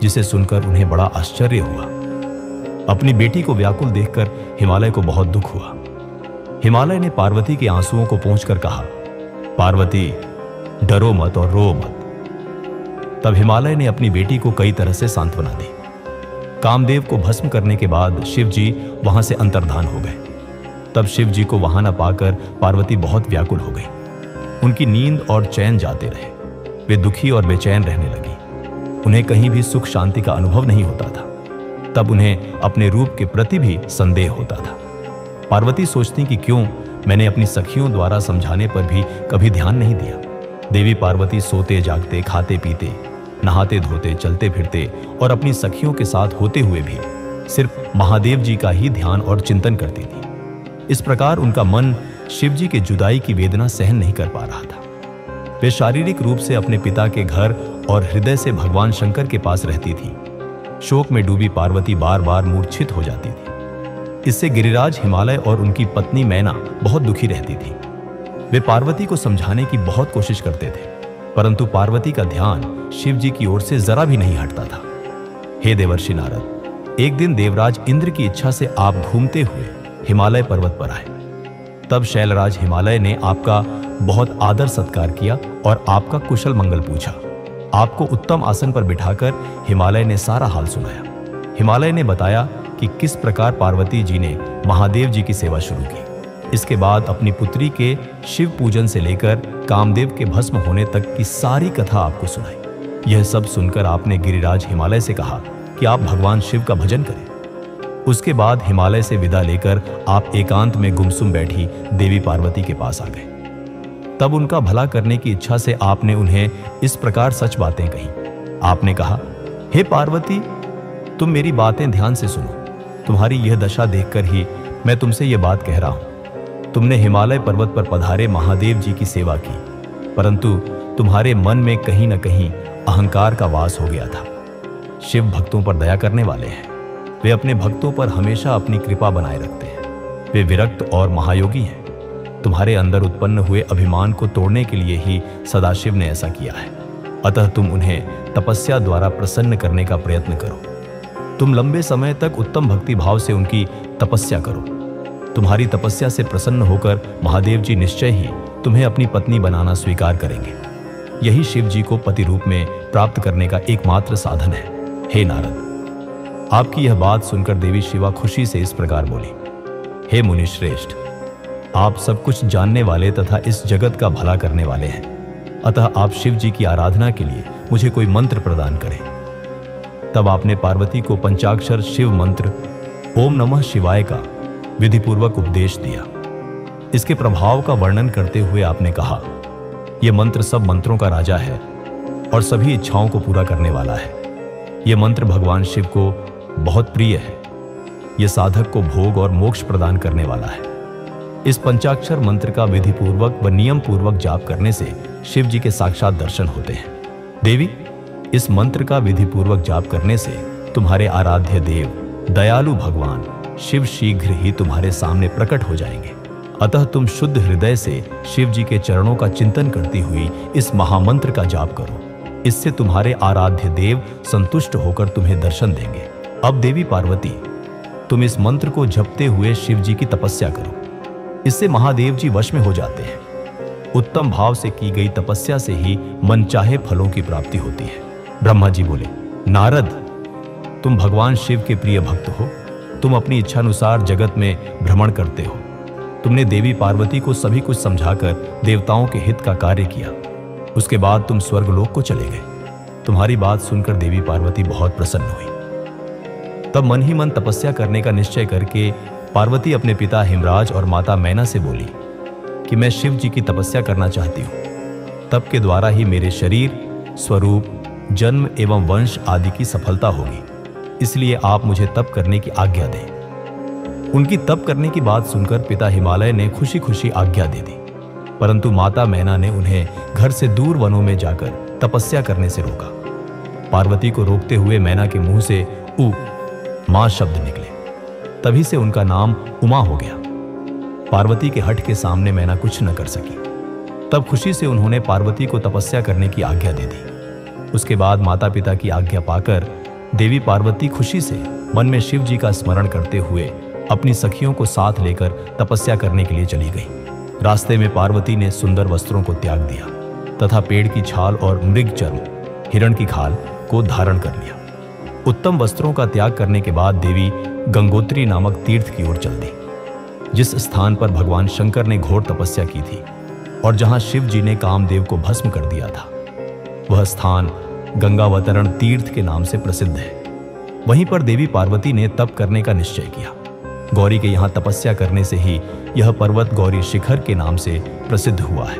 जिसे सुनकर उन्हें बड़ा आश्चर्य हुआ। अपनी बेटी को व्याकुल देखकर हिमालय को बहुत दुख हुआ। हिमालय ने पार्वती के आंसुओं को पोंछकर कहा, पार्वती, डरो मत और रो मत। तब हिमालय ने अपनी बेटी को कई तरह से सांत्वना दी। कामदेव को भस्म करने के बाद शिव जी वहां से अंतर्धान हो गए। तब शिव जी को वहां न पाकर पार्वती बहुत व्याकुल हो गई। उनकी नींद और चैन जाते रहे। वे दुखी और बेचैन रहने लगी। उन्हें कहीं भी सुख शांति का अनुभव नहीं होता था। तब उन्हें अपने रूप के प्रति भी संदेह होता था। पार्वती सोचती कि क्यों मैंने अपनी सखियों द्वारा समझाने पर भी कभी ध्यान नहीं दिया। देवी पार्वती सोते जागते, खाते पीते, नहाते धोते, चलते फिरते और अपनी सखियों के साथ होते हुए भी सिर्फ महादेव जी का ही ध्यान और चिंतन करती थी। इस प्रकार उनका मन शिव जी के जुदाई की वेदना सहन नहीं कर पा रहा था। वे शारीरिक रूप से अपने पिता के घर और हृदय से भगवान शंकर के पास रहती थी। शोक में डूबी पार्वती बार बार मूर्छित हो जाती थी। इससे गिरिराज, हिमालय और उनकी पत्नी मैना बहुत दुखी रहती थी। वे पार्वती को समझाने की बहुत कोशिश करते थे, परंतु पार्वती का ध्यान शिव जी की ओर से जरा भी नहीं हटता था। हे देवर्षि नारद, एक दिन देवराज इंद्र की इच्छा से आप घूमते हुए हिमालय पर्वत पर आए। तब शैलराज हिमालय ने आपका बहुत आदर सत्कार किया और आपका कुशल मंगल पूछा। आपको उत्तम आसन पर बिठाकर हिमालय ने सारा हाल सुनाया। हिमालय ने बताया कि किस प्रकार पार्वती जी ने महादेव जी की सेवा शुरू की। इसके बाद अपनी पुत्री के शिव पूजन से लेकर कामदेव के भस्म होने तक की सारी कथा आपको सुनाई। यह सब सुनकर आपने गिरिराज हिमालय से कहा कि आप भगवान शिव का भजन करें। उसके बाद हिमालय से विदा लेकर आप एकांत में गुमसुम बैठी देवी पार्वती के पास आ गए। तब उनका भला करने की इच्छा से आपने उन्हें इस प्रकार सच बातें कही। आपने कहा, हे पार्वती, तुम मेरी बातें ध्यान से सुनो। तुम्हारी यह दशा देखकर ही मैं तुमसे यह बात कह रहा हूं। तुमने हिमालय पर्वत पर पधारे महादेव जी की सेवा की, परंतु तुम्हारे मन में कहीं न कहीं अहंकार का वास हो गया था। शिव भक्तों पर दया करने वाले हैं। वे अपने भक्तों पर हमेशा अपनी कृपा बनाए रखते हैं। वे विरक्त और महायोगी हैं। तुम्हारे अंदर उत्पन्न हुए अभिमान को तोड़ने के लिए ही सदाशिव ने ऐसा किया है। अतः तुम उन्हें तपस्या द्वारा प्रसन्न करने का प्रयत्न करो। तुम लंबे समय तक उत्तम भक्ति भाव से उनकी तपस्या करो। तुम्हारी तपस्या से प्रसन्न होकर महादेव जी निश्चय ही तुम्हें अपनी पत्नी बनाना स्वीकार करेंगे। यही शिव जी को पति रूप में प्राप्त करने का एकमात्र साधन है। हे नारद, आपकी यह बात सुनकर देवी शिवा खुशी से इस प्रकार बोली, हे मुनि श्रेष्ठ, आप सब कुछ जानने वाले तथा इस जगत का भला करने वाले हैं। अतः आप शिव जी की आराधना के लिए मुझे कोई मंत्र प्रदान करें। तब आपने पार्वती को पंचाक्षर शिव मंत्र ओम नमः शिवाय का विधिपूर्वक उपदेश दिया। इसके प्रभाव का वर्णन करते हुए आपने कहा, यह मंत्र सब मंत्रों का राजा है। और सभी इच्छाओं को पूरा करने वाला है। यह मंत्र भगवान शिव को बहुत प्रिय है। यह साधक को भोग और मोक्ष प्रदान करने वाला है। इस पंचाक्षर मंत्र का विधि पूर्वक व नियम पूर्वक जाप करने से शिव जी के साक्षात दर्शन होते हैं। देवी, इस मंत्र का विधि पूर्वक जाप करने से तुम्हारे आराध्य देव दयालु भगवान शिव शीघ्र ही तुम्हारे सामने प्रकट हो जाएंगे। अतः तुम शुद्ध हृदय से शिव जी के चरणों का चिंतन करती हुई इस महामंत्र का जाप करो। इससे तुम्हारे आराध्य देव संतुष्ट होकर तुम्हें दर्शन देंगे। अब देवी पार्वती, तुम इस मंत्र को जपते हुए शिव जी की तपस्या करो। इससे महादेव जी वश में हो जाते हैं। उत्तम भाव से की गई तपस्या से ही मनचाहे फलों की प्राप्ति होती है। ब्रह्मा जी बोले, नारद, तुम भगवान शिव के प्रिय भक्त हो। तुम अपनी इच्छानुसार जगत में भ्रमण करते हो। तुमने देवी पार्वती को सभी कुछ समझाकर देवताओं के हित का कार्य किया। उसके बाद तुम स्वर्गलोक को चले गए। तुम्हारी बात सुनकर देवी पार्वती बहुत प्रसन्न हुई। तब मन ही मन तपस्या करने का निश्चय करके पार्वती अपने पिता हिमराज और माता मैना से बोली कि मैं शिव जी की तपस्या करना चाहती हूँ। तप के द्वारा ही मेरे शरीर, स्वरूप, जन्म एवं वंश आदि की सफलता होगी। इसलिए आप मुझे तप करने की आज्ञा दें। उनकी तप करने की बात सुनकर पिता हिमालय ने खुशी खुशी आज्ञा दे दी, परंतु माता मैना ने उन्हें घर से दूर वनों में जाकर तपस्या करने से रोका। पार्वती को रोकते हुए मैना के मुंह से उ मां शब्द निकले। तभी से उनका नाम उमा हो गया। पार्वती के हठ के सामने मैना कुछ न कर सकी। तब खुशी से उन्होंने पार्वती को तपस्या करने की आज्ञा दे दी। उसके बाद माता पिता की आज्ञा पाकर देवी पार्वती खुशी से मन में शिव जी का स्मरण करते हुए अपनी सखियों को साथ लेकर तपस्या करने के लिए चली गई। रास्ते में पार्वती ने सुंदर वस्त्रों को त्याग दिया तथा पेड़ की छाल और मृग चर्म, हिरण की खाल को धारण कर लिया। उत्तम वस्त्रों का त्याग करने के बाद देवी गंगोत्री नामक तीर्थ की ओर चल दी, जिस स्थान पर भगवान शंकर ने घोर तपस्या की थी और जहां शिव जी ने कामदेव को भस्म कर दिया था। वह स्थान गंगावतरण तीर्थ के नाम से प्रसिद्ध है। वहीं पर देवी पार्वती ने तप करने का निश्चय किया। गौरी के यहाँ तपस्या करने से ही यह पर्वत गौरी शिखर के नाम से प्रसिद्ध हुआ है।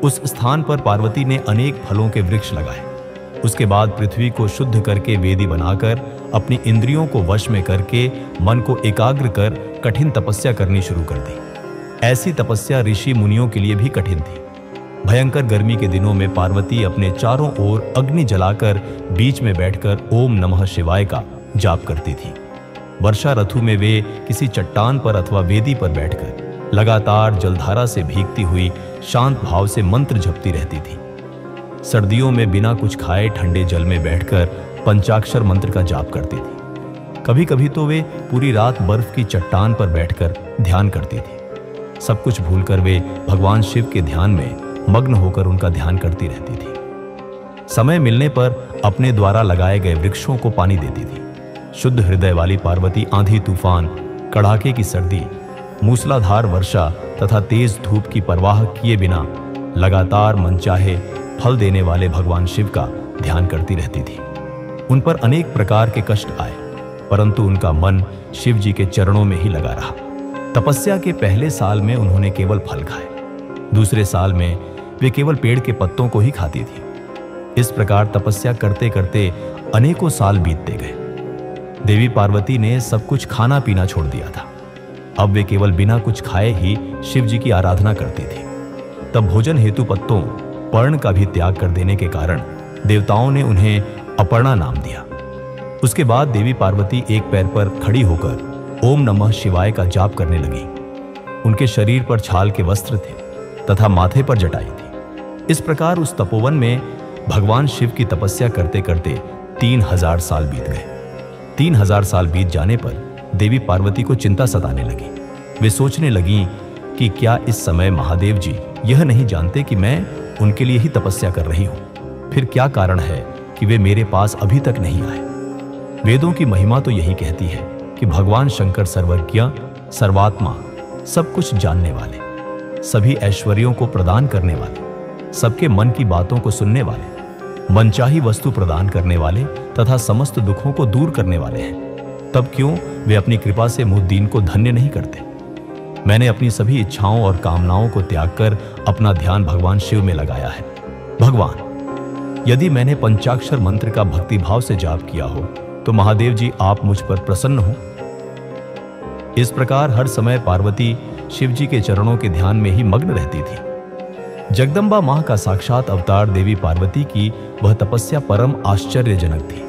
उस स्थान पर पार्वती ने अनेक फलों के वृक्ष लगाए। उसके बाद पृथ्वी को शुद्ध करके वेदी बनाकर अपनी इंद्रियों को वश में करके मन को एकाग्र कर कठिन तपस्या करनी शुरू कर दी। ऐसी तपस्या ऋषि मुनियों के लिए भी कठिन थी। भयंकर गर्मी के दिनों में पार्वती अपने चारों ओर अग्नि जलाकर बीच में बैठकर ओम नमः शिवाय का जाप करती थी। वर्षा ऋतु में वे किसी चट्टान पर अथवा वेदी पर बैठकर लगातार जलधारा से भीगती हुई शांत भाव से मंत्र जपती रहती थी। सर्दियों में बिना कुछ खाए ठंडे जल में बैठकर पंचाक्षर मंत्र का जाप करती थी। कभी कभी तो वे पूरी रात बर्फ की चट्टान पर बैठकर ध्यान करती थी। सब कुछ भूलकर वे भगवान शिव के ध्यान में मग्न होकर उनका ध्यान करती रहती थी। समय मिलने पर अपने द्वारा लगाए गए वृक्षों को पानी देती थी। शुद्ध हृदय वाली पार्वती आंधी तूफान, कड़ाके की सर्दी, मूसलाधार वर्षा तथा तेज धूप की परवाह किए बिना लगातार मनचाहे फल देने वाले भगवान शिव का ध्यान करती रहती थी। उन पर अनेक प्रकार के कष्ट आए, परंतु उनका मन शिव जी के चरणों में ही लगा रहा। तपस्या के पहले साल में उन्होंने केवल फल खाए, दूसरे साल में वे केवल पेड़ के पत्तों को ही खाती थी। इस प्रकार तपस्या करते करते अनेकों साल बीतते गए। देवी पार्वती ने सब कुछ खाना पीना छोड़ दिया था। अब वे केवल बिना कुछ खाए ही शिव जी की आराधना करती थी। तब भोजन हेतु पत्तों, पर्ण का भी त्याग कर देने के कारण देवताओं ने उन्हें अपर्णा नाम दिया। उसके बाद देवी पार्वती एक पैर पर खड़ी होकर ओम नमः शिवाय का जाप करने लगी। उनके शरीर पर छाल के वस्त्र थे तथा माथे पर जटाई थी। इस प्रकार उस तपोवन में भगवान शिव की तपस्या करते करते 3000 साल बीत गए। 3000 साल बीत जाने पर देवी पार्वती को चिंता सताने लगी। वे सोचने लगीं कि क्या इस समय महादेव जी यह नहीं जानते कि मैं उनके लिए ही तपस्या कर रही हूं? फिर क्या कारण है कि वे मेरे पास अभी तक नहीं आए? वेदों की महिमा तो यही कहती है कि भगवान शंकर सर्वज्ञ, सर्वात्मा, सब कुछ जानने वाले, सभी ऐश्वर्यों को प्रदान करने वाले, सबके मन की बातों को सुनने वाले, मनचाही वस्तु प्रदान करने वाले तथा समस्त दुखों को दूर करने वाले हैं। तब क्यों वे अपनी कृपा से मुझ दीन को धन्य नहीं करते? मैंने अपनी सभी इच्छाओं और कामनाओं को त्याग कर अपना ध्यान भगवान शिव में लगाया है। भगवान, यदि मैंने पंचाक्षर मंत्र का भक्तिभाव से जाप किया हो तो महादेव जी आप मुझ पर प्रसन्न हो। इस प्रकार हर समय पार्वती शिव जी के चरणों के ध्यान में ही मग्न रहती थी। जगदम्बा मां का साक्षात अवतार देवी पार्वती की वह तपस्या परम आश्चर्यजनक थी।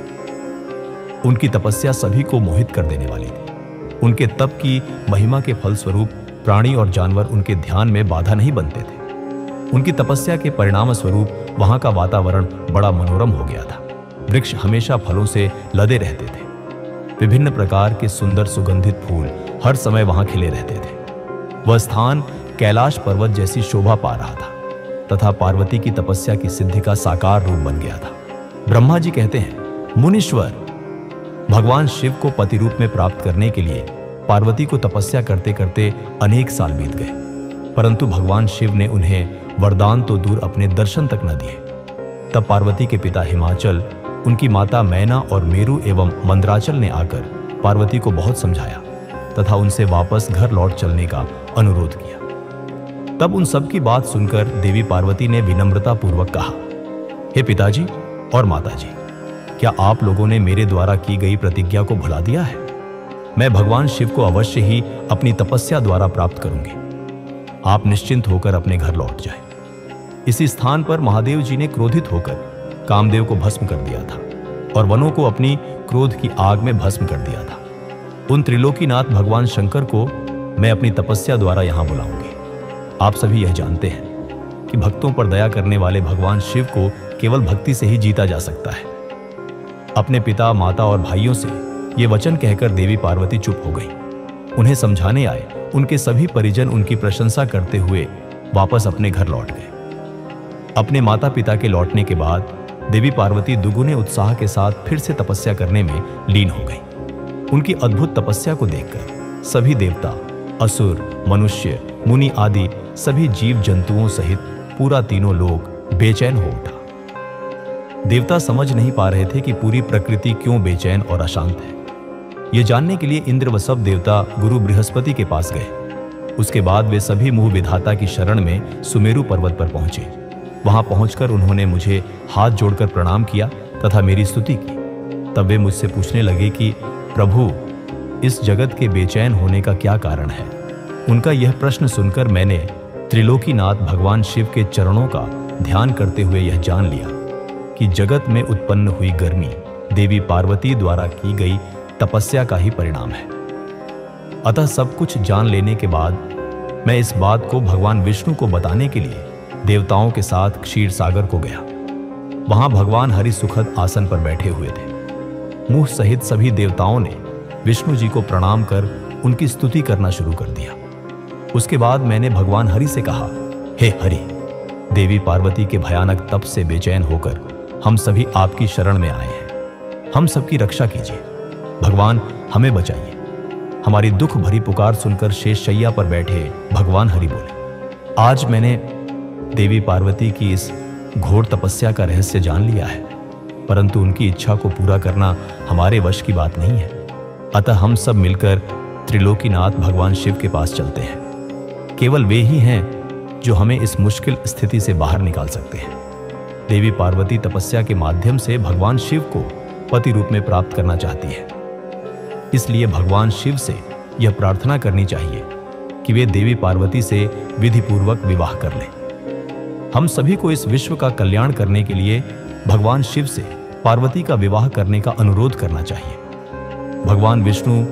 उनकी तपस्या सभी को मोहित कर देने वाली थी। उनके तप की महिमा के फलस्वरूप प्राणी और जानवर उनके ध्यान में बाधा नहीं बनते थे। उनकी तपस्या के परिणाम स्वरूप वहां का वातावरण बड़ा मनोरम हो गया था। वृक्ष हमेशा फलों से लदे रहते थे। विभिन्न प्रकार के सुंदर सुगंधित फूल हर समय वहां खिले रहते थे। वह स्थान कैलाश पर्वत जैसी शोभा पा रहा था तथा पार्वती की तपस्या की सिद्धि का साकार रूप बन गया था। ब्रह्मा जी कहते हैं, मुनीश्वर, भगवान शिव को पति रूप में प्राप्त करने के लिए पार्वती को तपस्या करते करते अनेक साल बीत गए, परंतु भगवान शिव ने उन्हें वरदान तो दूर अपने दर्शन तक न दिए। तब पार्वती के पिता हिमाचल, उनकी माता मैना और मेरु एवं मंदराचल ने आकर पार्वती को बहुत समझाया तथा उनसे वापस घर लौट चलने का अनुरोध किया। तब उन सब की बात सुनकर देवी पार्वती ने विनम्रता पूर्वक कहा, हे पिताजी और माताजी, क्या आप लोगों ने मेरे द्वारा की गई प्रतिज्ञा को भुला दिया है? मैं भगवान शिव को अवश्य ही अपनी तपस्या द्वारा प्राप्त करूंगी। आप निश्चिंत होकर अपने घर लौट जाएं। इसी स्थान पर महादेव जी ने क्रोधित होकर कामदेव को भस्म कर दिया था और वनों को अपनी क्रोध की आग में भस्म कर दिया था। उन त्रिलोकीनाथ भगवान शंकर को मैं अपनी तपस्या द्वारा यहां बुलाऊंगी। आप सभी यह जानते हैं कि भक्तों पर दया करने वाले भगवान शिव को केवल भक्ति से ही जीता जा सकता है। अपने पिता, माता और भाइयों से ये वचन कहकर देवी पार्वती चुप हो गई। उन्हें समझाने आए उनके सभी परिजन उनकी प्रशंसा करते हुए वापस अपने घर लौट गए। अपने माता पिता के लौटने के बाद देवी पार्वती दुगुने उत्साह के साथ फिर से तपस्या करने में लीन हो गई। उनकी अद्भुत तपस्या को देखकर सभी देवता, असुर, मनुष्य, मुनि आदि सभी जीव जंतुओं सहित पूरा तीनों लोक बेचैन हो उठा। देवता समझ नहीं पा रहे थे कि पूरी प्रकृति क्यों बेचैन और अशांत है। ये जानने के लिए इंद्र व सब देवता गुरु बृहस्पति के पास गए। उसके बाद वे सभी मुँह विधाता की शरण में सुमेरु पर्वत पर पहुंचे। वहां पहुंचकर उन्होंने मुझे हाथ जोड़कर प्रणाम किया तथा मेरी स्तुति की। तब वे मुझसे पूछने लगे कि प्रभु, इस जगत के बेचैन होने का क्या कारण है? उनका यह प्रश्न सुनकर मैंने त्रिलोकीनाथ भगवान शिव के चरणों का ध्यान करते हुए यह जान लिया कि जगत में उत्पन्न हुई गर्मी देवी पार्वती द्वारा की गई तपस्या का ही परिणाम है। अतः सब कुछ जान लेने के बाद मैं इस बात को भगवान विष्णु को बताने के लिए देवताओं के साथ क्षीर सागर को गया। वहां भगवान हरि सुखद आसन पर बैठे हुए थे। मुंह सहित सभी देवताओं ने विष्णु जी को प्रणाम कर उनकी स्तुति करना शुरू कर दिया। उसके बाद मैंने भगवान हरि से कहा, हे हरि, देवी पार्वती के भयानक तप से बेचैन होकर हम सभी आपकी शरण में आए हैं। हम सबकी रक्षा कीजिए। भगवान, हमें बचाइए। हमारी दुख भरी पुकार सुनकर शेष शैया पर बैठे भगवान हरि बोले, आज मैंने देवी पार्वती की इस घोर तपस्या का रहस्य जान लिया है, परंतु उनकी इच्छा को पूरा करना हमारे वश की बात नहीं है। अतः हम सब मिलकर त्रिलोकीनाथ भगवान शिव के पास चलते हैं। केवल वे ही हैं जो हमें इस मुश्किल स्थिति से बाहर निकाल सकते हैं। देवी पार्वती तपस्या के माध्यम से भगवान शिव को पति रूप में प्राप्त करना चाहती है। इसलिए भगवान शिव से यह प्रार्थना करनी चाहिए कि वे देवी पार्वती से विधिपूर्वक विवाह कर लें। हम सभी को इस विश्व का कल्याण करने के लिए भगवान शिव से पार्वती का विवाह करने का अनुरोध करना चाहिए। भगवान विष्णु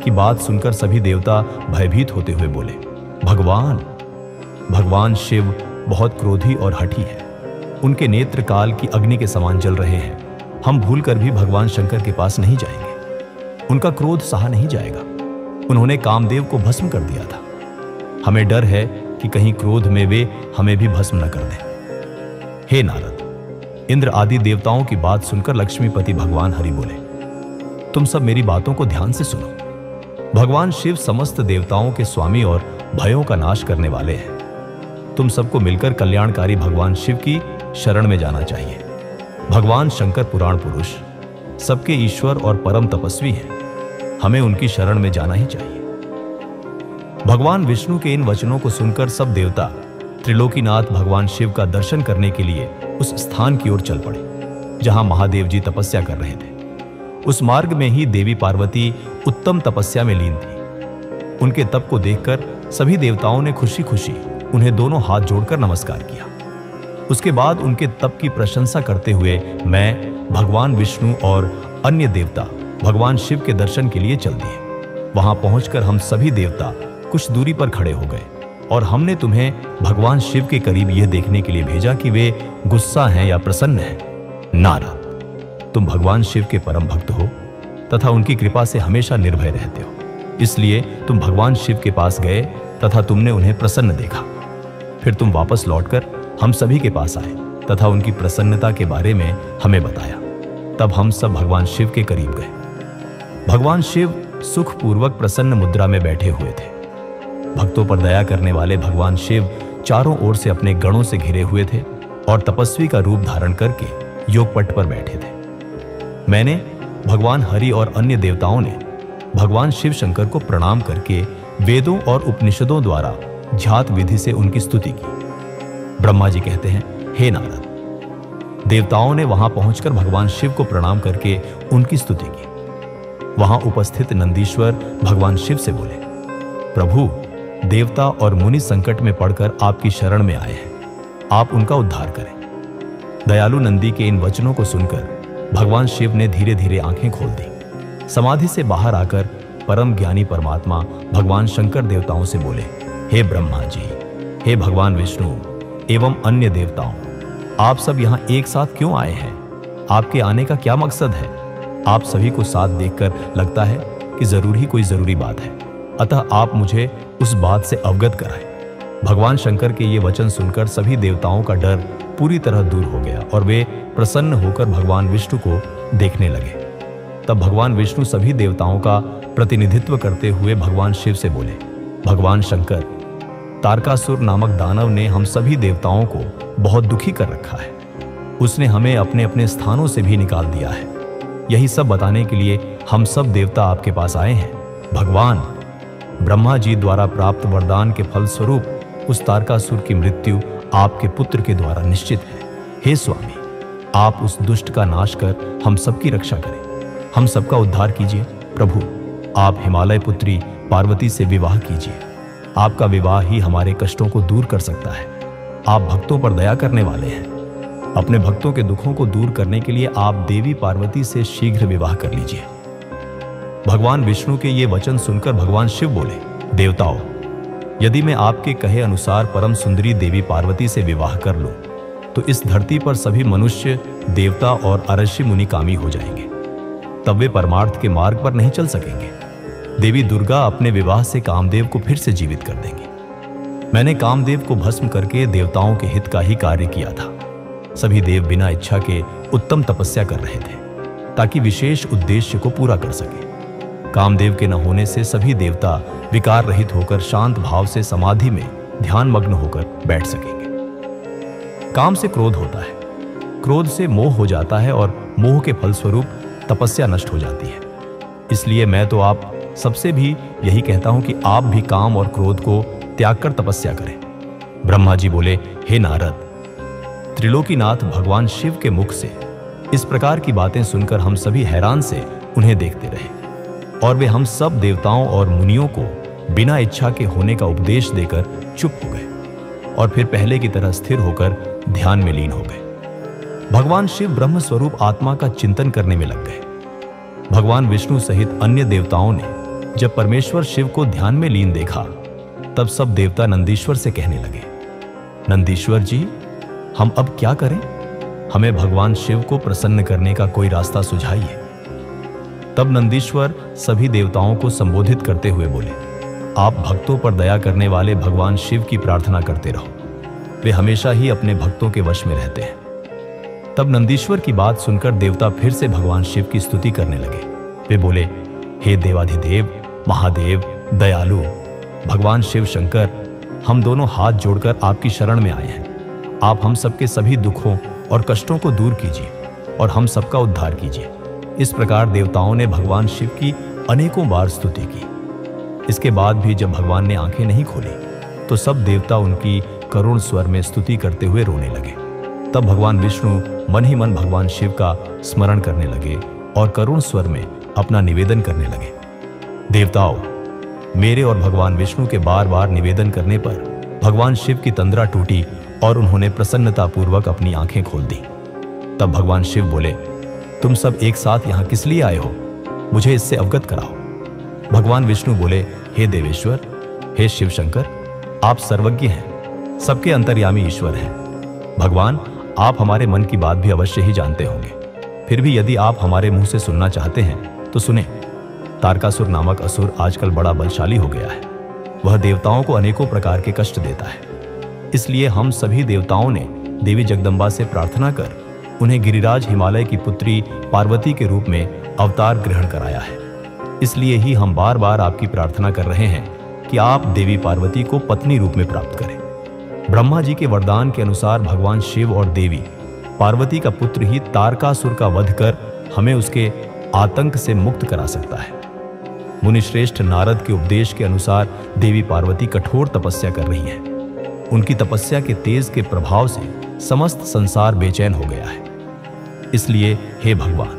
की बात सुनकर सभी देवता भयभीत होते हुए बोले, भगवान शिव बहुत क्रोधी और हठी है। उनके नेत्र काल की अग्नि के समान जल रहे हैं। हम भूलकर भी भगवान शंकर के पास नहीं जाएंगे। उनका क्रोध सहा नहीं जाएगा। उन्होंने कामदेव को भस्म कर दिया था। हमें डर है कि कहीं क्रोध में वे हमें भी भस्म न कर दें। हे नारद, इंद्र आदि देवताओं की बात सुनकर लक्ष्मीपति भगवान हरि बोले, तुम सब मेरी बातों को ध्यान से सुनो। भगवान शिव समस्त देवताओं के स्वामी और भयों का नाश करने वाले हैं। तुम सबको मिलकर कल्याणकारी भगवान शिव की शरण में जाना चाहिए। भगवान शंकर पुराण पुरुष, सबके ईश्वर और परम तपस्वी हैं। हमें उनकी शरण में जाना ही चाहिए। भगवान विष्णु के इन वचनों को सुनकर सब देवता त्रिलोकीनाथ भगवान शिव का दर्शन करने के लिए उस स्थान की ओर चल पड़े। जहां महादेव जी तपस्या कर रहे थे। उस मार्ग में ही देवी पार्वती उत्तम तपस्या में लीन थी। उनके तप को देखकर सभी देवताओं ने खुशी खुशी उन्हें दोनों हाथ जोड़कर नमस्कार किया। उसके बाद उनके तप की प्रशंसा करते हुए मैं, भगवान विष्णु और अन्य देवता भगवान शिव के दर्शन के लिए चल दिए। वहां पहुंचकर हम सभी देवता कुछ दूरी पर खड़े हो गए और हमने तुम्हें भगवान शिव के करीब यह देखने के लिए भेजा कि वे गुस्सा हैं या प्रसन्न हैं। नारद, तुम भगवान शिव के परम भक्त हो तथा उनकी कृपा से हमेशा निर्भय रहते हो, इसलिए तुम भगवान शिव के पास गए तथा तुमने उन्हें प्रसन्न देखा। फिर तुम वापस लौटकर हम सभी के पास आए तथा उनकी प्रसन्नता के बारे में हमें बताया। तब हम सब भगवान शिव के करीब गए। भगवान शिव सुखपूर्वक प्रसन्न मुद्रा में बैठे हुए थे। भक्तों पर दया करने वाले भगवान शिव चारों ओर से अपने गणों से घिरे हुए थे और तपस्वी का रूप धारण करके योगपट पर बैठे थे। मैंने, भगवान हरि और अन्य देवताओं ने भगवान शिव शंकर को प्रणाम करके वेदों और उपनिषदों द्वारा ध्यात विधि से उनकी स्तुति की। ब्रह्मा जी कहते हैं, हे नारद, देवताओं ने वहां पहुंचकर भगवान शिव को प्रणाम करके उनकी स्तुति की। वहां उपस्थित नंदीश्वर भगवान शिव से बोले, प्रभु, देवता और मुनि संकट में पड़कर आपकी शरण में आए हैं, आप उनका उद्धार करें। दयालु नंदी के इन वचनों को सुनकर भगवान शिव ने धीरे धीरे आंखें खोल दी। समाधि से बाहर आकर परम ज्ञानी परमात्मा भगवान शंकर देवताओं से बोले, हे ब्रह्मा जी, हे भगवान विष्णु एवं अन्य देवताओं, आप सब यहाँ एक साथ क्यों आए हैं? आपके आने का क्या मकसद है? आप सभी को साथ देखकर लगता है कि जरूर ही कोई जरूरी बात है, अतः आप मुझे उस बात से अवगत कराएं। भगवान शंकर के ये वचन सुनकर सभी देवताओं का डर पूरी तरह दूर हो गया और वे प्रसन्न होकर भगवान विष्णु को देखने लगे। तब भगवान विष्णु सभी देवताओं का प्रतिनिधित्व करते हुए भगवान शिव से बोले, भगवान शंकर, तारकासुर नामक दानव ने हम सभी देवताओं को बहुत दुखी कर रखा है। उसने हमें अपने अपने स्थानों से भी निकाल दिया है। यही सब बताने के लिए हम सब देवता आपके पास आए हैं। भगवान, ब्रह्मा जी द्वारा प्राप्त वरदान के फल स्वरूप उस तारकासुर की मृत्यु आपके पुत्र के द्वारा निश्चित है। हे स्वामी, आप उस दुष्ट का नाश कर हम सबकी रक्षा करें, हम सबका उद्धार कीजिए। प्रभु, आप हिमालय पुत्री पार्वती से विवाह कीजिए। आपका विवाह ही हमारे कष्टों को दूर कर सकता है। आप भक्तों पर दया करने वाले हैं। अपने भक्तों के दुखों को दूर करने के लिए आप देवी पार्वती से शीघ्र विवाह कर लीजिए। भगवान विष्णु के ये वचन सुनकर भगवान शिव बोले, देवताओं, यदि मैं आपके कहे अनुसार परम सुंदरी देवी पार्वती से विवाह कर लूं, तो इस धरती पर सभी मनुष्य, देवता और अरषि मुनि कामी हो जाएंगे। तब वे परमार्थ के मार्ग पर नहीं चल सकेंगे। देवी दुर्गा अपने विवाह से कामदेव को फिर से जीवित कर देंगी। मैंने कामदेव को भस्म करके देवताओं के हित का ही कार्य किया था। सभी देव बिना इच्छा के उत्तम तपस्या कर रहे थे ताकि विशेष उद्देश्य को पूरा कर सके। कामदेव के न होने से सभी देवता विकार रहित होकर शांत भाव से समाधि में ध्यान मग्न होकर बैठ सकेंगे। काम से क्रोध होता है, क्रोध से मोह हो जाता है और मोह के फलस्वरूप तपस्या नष्ट हो जाती है। इसलिए मैं तो आप सबसे भी यही कहता हूं कि आप भी काम और क्रोध को त्याग कर तपस्या करें। ब्रह्मा जी बोले, हे नारद, त्रिलोकीनाथ भगवान शिव के मुख से इस प्रकार की बातें सुनकर हम सभी हैरान से उन्हें देखते रहे और वे हम सब देवताओं और मुनियों को बिना इच्छा के होने का उपदेश देकर चुप हो गए और फिर पहले की तरह स्थिर होकर ध्यान में लीन हो गए। भगवान शिव ब्रह्म स्वरूप आत्मा का चिंतन करने में लग गए। भगवान विष्णु सहित अन्य देवताओं ने जब परमेश्वर शिव को ध्यान में लीन देखा, तब सब देवता नंदीश्वर से कहने लगे, नंदीश्वर जी, हम अब क्या करें? हमें भगवान शिव को प्रसन्न करने का कोई रास्ता सुझाइए। तब नंदीश्वर सभी देवताओं को संबोधित करते हुए बोले, आप भक्तों पर दया करने वाले भगवान शिव की प्रार्थना करते रहो, वे हमेशा ही अपने भक्तों के वश में रहते हैं। तब नंदीश्वर की बात सुनकर देवता फिर से भगवान शिव की स्तुति करने लगे। वे बोले, हे देवाधिदेव, महादेव, दयालु भगवान शिव शंकर, हम दोनों हाथ जोड़कर आपकी शरण में आए हैं। आप हम सबके सभी दुखों और कष्टों को दूर कीजिए और हम सबका उद्धार कीजिए। इस प्रकार देवताओं ने भगवान शिव की अनेकों बार स्तुति की। इसके बाद भी जब भगवान ने आंखें नहीं खोली, तो सब देवता उनकी करुण स्वर में स्तुति करते हुए रोने लगे। तब भगवान विष्णु मन ही मन भगवान शिव का स्मरण करने लगे और करुण स्वर में अपना निवेदन करने लगे। देवताओं, मेरे और भगवान विष्णु के बार बार निवेदन करने पर भगवान शिव की तंद्रा टूटी और उन्होंने प्रसन्नतापूर्वक अपनी आंखें खोल दी। तब भगवान शिव बोले, तुम सब एक साथ यहां किस लिए आए हो? मुझे इससे अवगत कराओ। भगवान विष्णु बोले, हे देवेश्वर, हे शिव शंकर, आप सर्वज्ञ हैं, सबके अंतर्यामी ईश्वर हैं। भगवान, आप हमारे मन की बात भी अवश्य ही जानते होंगे। फिर भी यदि आप हमारे मुंह से सुनना चाहते हैं तो सुने। तारकासुर नामक असुर आजकल बड़ा बलशाली हो गया है। वह देवताओं को अनेकों प्रकार के कष्ट देता है। इसलिए हम सभी देवताओं ने देवी जगदम्बा से प्रार्थना कर उन्हें गिरिराज हिमालय की पुत्री पार्वती के रूप में अवतार ग्रहण कराया है। इसलिए ही हम बार बार आपकी प्रार्थना कर रहे हैं कि आप देवी पार्वती को पत्नी रूप में प्राप्त करें। ब्रह्मा जी के वरदान के अनुसार भगवान शिव और देवी पार्वती का पुत्र ही तारकासुर का वध कर हमें उसके आतंक से मुक्त करा सकता है। मुनिश्रेष्ठ नारद के उपदेश के अनुसार देवी पार्वती कठोर तपस्या कर रही हैं। उनकी तपस्या के तेज के प्रभाव से समस्त संसार बेचैन हो गया है। इसलिए हे भगवान,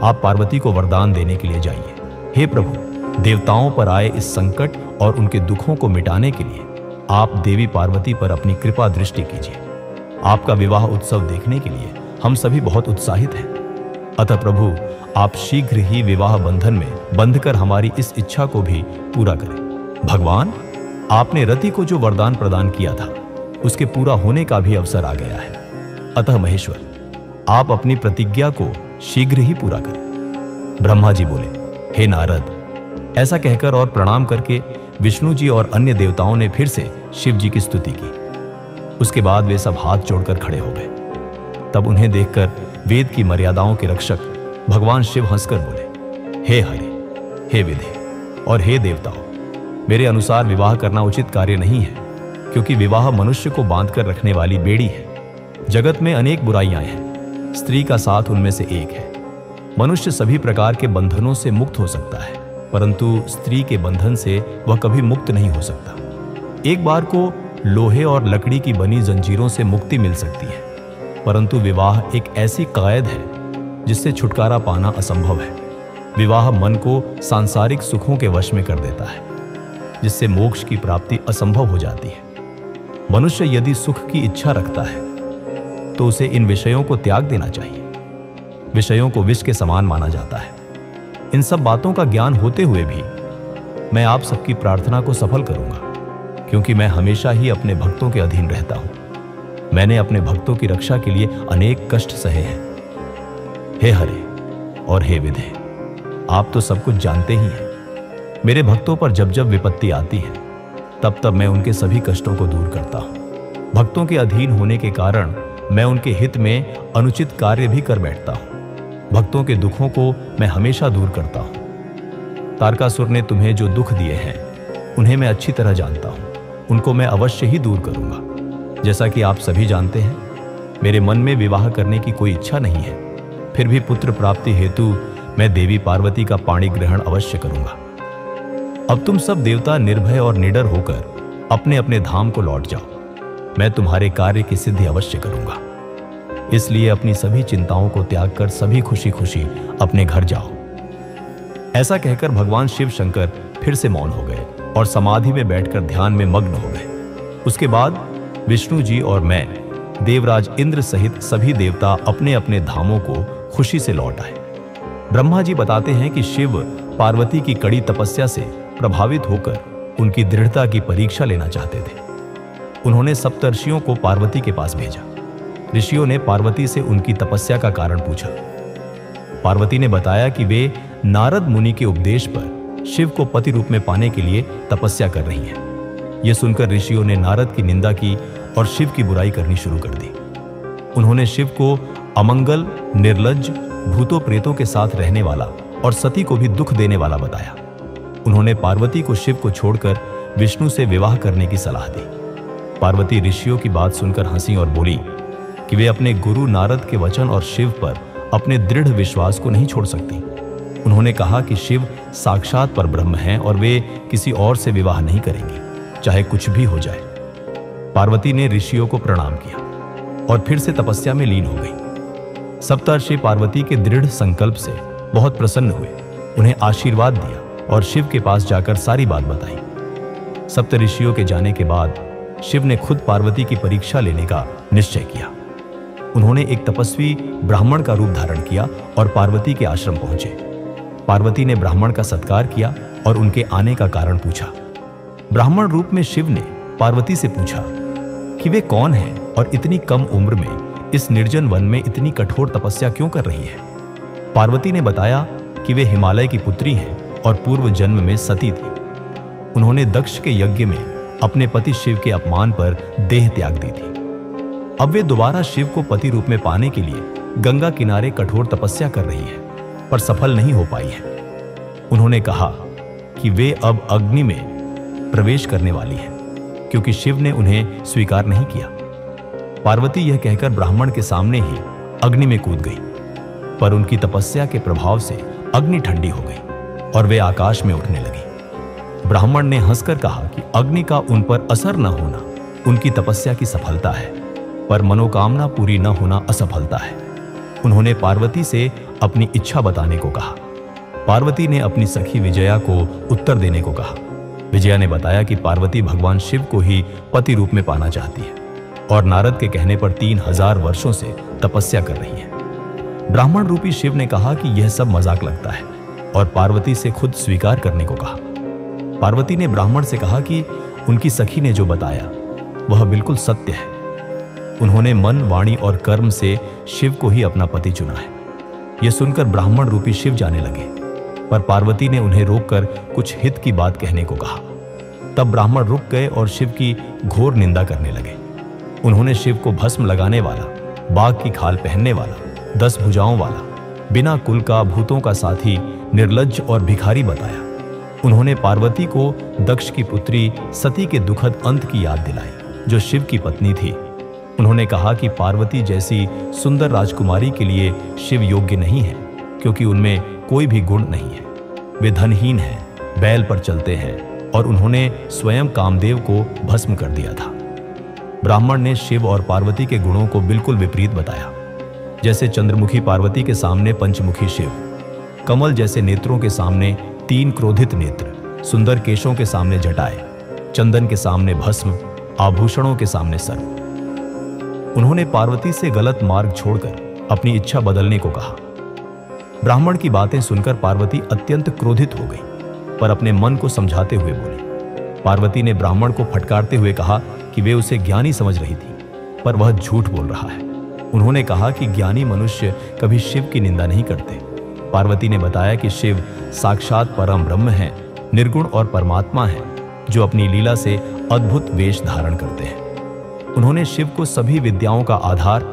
आप पार्वती को वरदान देने के लिए जाइए। हे प्रभु, देवताओं पर आए इस संकट और उनके दुखों को मिटाने के लिए आप देवी पार्वती पर अपनी कृपा दृष्टि कीजिए। आपका विवाह उत्सव देखने के लिए हम सभी बहुत उत्साहित हैं। अतः प्रभु, आप शीघ्र ही विवाह बंधन में बंधकर हमारी इस इच्छा को भी पूरा करें। भगवान, आपने रति को जो वरदान प्रदान किया था उसके पूरा होने का भी अवसर आ गया है। अतः महेश्वर, आप अपनी प्रतिज्ञा को शीघ्र ही पूरा करें। ब्रह्मा जी बोले, हे नारद। ऐसा कहकर और प्रणाम करके विष्णु जी और अन्य देवताओं ने फिर से शिव जी की स्तुति की। उसके बाद वे सब हाथ जोड़कर खड़े हो गए। तब उन्हें देखकर वेद की मर्यादाओं के रक्षक भगवान शिव हंसकर बोले, हे हरि, हे विधे और हे देवताओं, मेरे अनुसार विवाह करना उचित कार्य नहीं है, क्योंकि विवाह मनुष्य को बांधकर रखने वाली बेड़ी है। जगत में अनेक बुराइयां हैं, स्त्री का साथ उनमें से एक है। मनुष्य सभी प्रकार के बंधनों से मुक्त हो सकता है, परंतु स्त्री के बंधन से वह कभी मुक्त नहीं हो सकता। एक बार को लोहे और लकड़ी की बनी जंजीरों से मुक्ति मिल सकती है, परंतु विवाह एक ऐसी कायद है जिससे छुटकारा पाना असंभव है। विवाह मन को सांसारिक सुखों के वश में कर देता है, जिससे मोक्ष की प्राप्ति असंभव हो जाती है। मनुष्य यदि सुख की इच्छा रखता है तो उसे इन विषयों को त्याग देना चाहिए। विषयों को विष के समान माना जाता है। इन सब बातों का ज्ञान होते हुए भी मैं आप सबकी प्रार्थना को सफल करूंगा, क्योंकि मैं हमेशा ही अपने भक्तों के अधीन रहता हूं। मैंने अपने भक्तों की रक्षा के लिए अनेक कष्ट सहे हैं। हे हरे और हे विधे, आप तो सब कुछ जानते ही हैं। मेरे भक्तों पर जब जब विपत्ति आती है तब तब मैं उनके सभी कष्टों को दूर करता हूं। भक्तों के अधीन होने के कारण मैं उनके हित में अनुचित कार्य भी कर बैठता हूं। भक्तों के दुखों को मैं हमेशा दूर करता हूं। तारकासुर ने तुम्हें जो दुख दिए हैं उन्हें मैं अच्छी तरह जानता हूं। उनको मैं अवश्य ही दूर करूंगा। जैसा कि आप सभी जानते हैं, मेरे मन में विवाह करने की कोई इच्छा नहीं है। फिर भी पुत्र प्राप्ति हेतु मैं देवी पार्वती का पाणी ग्रहण अवश्य करूंगा। अब तुम सब देवता निर्भय और निडर होकर अपने अपने धाम को लौट जाओ। मैं तुम्हारे कार्य की सिद्धि अवश्य करूंगा। इसलिए अपनी सभी चिंताओं को त्याग कर सभी खुशी खुशी अपने घर जाओ। ऐसा कहकर भगवान शिव शंकर फिर से मौन हो गए और समाधि में बैठकर ध्यान में मग्न हो गए। उसके बाद विष्णु जी और मैं, देवराज इंद्र सहित सभी देवता अपने अपने धामों को खुशी से लौट आए। ब्रह्मा जी बताते हैं कि शिव पार्वती की कड़ी तपस्या से प्रभावित होकर उनकी दृढ़ता की परीक्षा लेना चाहते थे। उन्होंने सप्तर्षियों को पार्वती के पास भेजा। ऋषियों ने पार्वती से उनकी तपस्या का कारण पूछा। पार्वती ने बताया कि वे नारद मुनि के उपदेश पर शिव को पति रूप में पाने के लिए तपस्या कर रही हैं। यह सुनकर ऋषियों ने नारद की निंदा की और शिव की बुराई करनी शुरू कर दी। उन्होंने शिव को अमंगल, निर्लज्ज, भूतों प्रेतों के साथ रहने वाला और सती को भी दुख देने वाला बताया। उन्होंने पार्वती को शिव को छोड़कर विष्णु से विवाह करने की सलाह दी। पार्वती ऋषियों की बात सुनकर हंसी और बोली कि वे अपने गुरु नारद के वचन और शिव पर अपने दृढ़ विश्वास को नहीं छोड़ सकती। उन्होंने कहा कि शिव साक्षात परब्रह्म हैं और वे किसी और से विवाह नहीं करेंगी, चाहे कुछ भी हो जाए। पार्वती ने ऋषियों को प्रणाम किया। और फिर से तपस्या में लीन हो गई। सप्तर्षि पार्वती के दृढ़ संकल्प से बहुत प्रसन्न हुए, उन्हें आशीर्वाद दिया और शिव के पास जाकर सारी बात बताई। सप्तऋषियों के जाने के बाद शिव ने खुद पार्वती की परीक्षा लेने का निश्चय किया। उन्होंने एक तपस्वी ब्राह्मण का रूप धारण किया और पार्वती के आश्रम पहुंचे। पार्वती ने ब्राह्मण का सत्कार किया और उनके आने का कारण पूछा। ब्राह्मण रूप में शिव ने पार्वती से पूछा कि वे कौन हैं और इतनी कम उम्र में इस निर्जन वन में इतनी कठोर तपस्या क्यों कर रही है। पार्वती ने बताया कि वे हिमालय की पुत्री हैं और पूर्व जन्म में सती थी। उन्होंने दक्ष के यज्ञ में अपने पति शिव के अपमान पर देह त्याग दी थी। अब वे दोबारा शिव को पति रूप में पाने के लिए गंगा किनारे कठोर तपस्या कर रही है, पर सफल नहीं हो पाई है। उन्होंने कहा कि वे अब अग्नि में प्रवेश करने वाली है, क्योंकि शिव ने उन्हें स्वीकार नहीं किया। पार्वती यह कहकर ब्राह्मण के सामने ही अग्नि में कूद गई, पर उनकी तपस्या के प्रभाव से अग्नि ठंडी हो गई और वे आकाश में उठने लगी। ब्राह्मण ने हंसकर कहा कि अग्नि का उन पर असर न होना उनकी तपस्या की सफलता है, पर मनोकामना पूरी न होना असफलता है। उन्होंने पार्वती से अपनी इच्छा बताने को कहा। पार्वती ने अपनी सखी विजया को उत्तर देने को कहा। विजया ने बताया कि पार्वती भगवान शिव को ही पति रूप में पाना चाहती है और नारद के कहने पर 3000 वर्षों से तपस्या कर रही है। ब्राह्मण रूपी शिव ने कहा कि यह सब मजाक लगता है और पार्वती से खुद स्वीकार करने को कहा। पार्वती ने ब्राह्मण से कहा कि उनकी सखी ने जो बताया वह बिल्कुल सत्य है। उन्होंने मन, वाणी और कर्म से शिव को ही अपना पति चुना है। यह सुनकर ब्राह्मण रूपी शिव जाने लगे, पर पार्वती ने उन्हें रोककर कुछ हित की बात कहने को कहा। तब ब्राह्मण रुक गए और शिव की घोर निंदा करने लगे। उन्होंने शिव को भस्म लगाने वाला, बाघ की खाल पहनने वाला, 10 भुजाओं वाला, बिना कुल का, भूतों का साथी, निर्लज्ज और भिखारी बताया। उन्होंने पार्वती को दक्ष की पुत्री सती के दुखद अंत की याद दिलाई, जो शिव की पत्नी थी। उन्होंने कहा कि पार्वती जैसी सुंदर राजकुमारी के लिए शिव योग्य नहीं है, क्योंकि उनमें कोई भी गुण नहीं है। वे धनहीन हैं, बैल पर चलते हैं और उन्होंने स्वयं कामदेव को भस्म कर दिया था। ब्राह्मण ने शिव और पार्वती के गुणों को बिल्कुल विपरीत बताया। जैसे चंद्रमुखी पार्वती के सामने पंचमुखी शिव, कमल जैसे नेत्रों के सामने 3 क्रोधित नेत्र, सुंदर केशों के सामने जटाए, चंदन के सामने भस्म, आभूषणों के सामने सर्प। उन्होंने पार्वती से गलत मार्ग छोड़कर अपनी इच्छा बदलने को कहा। ब्राह्मण की बातें सुनकर पार्वती अत्यंत क्रोधित हो गई, पर अपने मन को समझाते हुए बोली। पार्वती ने ब्राह्मण को फटकारते हुए कहा कि वे उसे ज्ञानी समझ रही थी, पर वह झूठ बोल रहा है। उन्होंने कहा कि ज्ञानी मनुष्य कभी शिव की निंदा नहीं करते। पार्वती ने बताया कि शिव साक्षात परम ब्रह्म हैं, निर्गुण और परमात्मा हैं, जो अपनी लीला से अद्भुत वेश धारण करते हैं। उन्होंने शिव को सभी विद्याओं का आधार,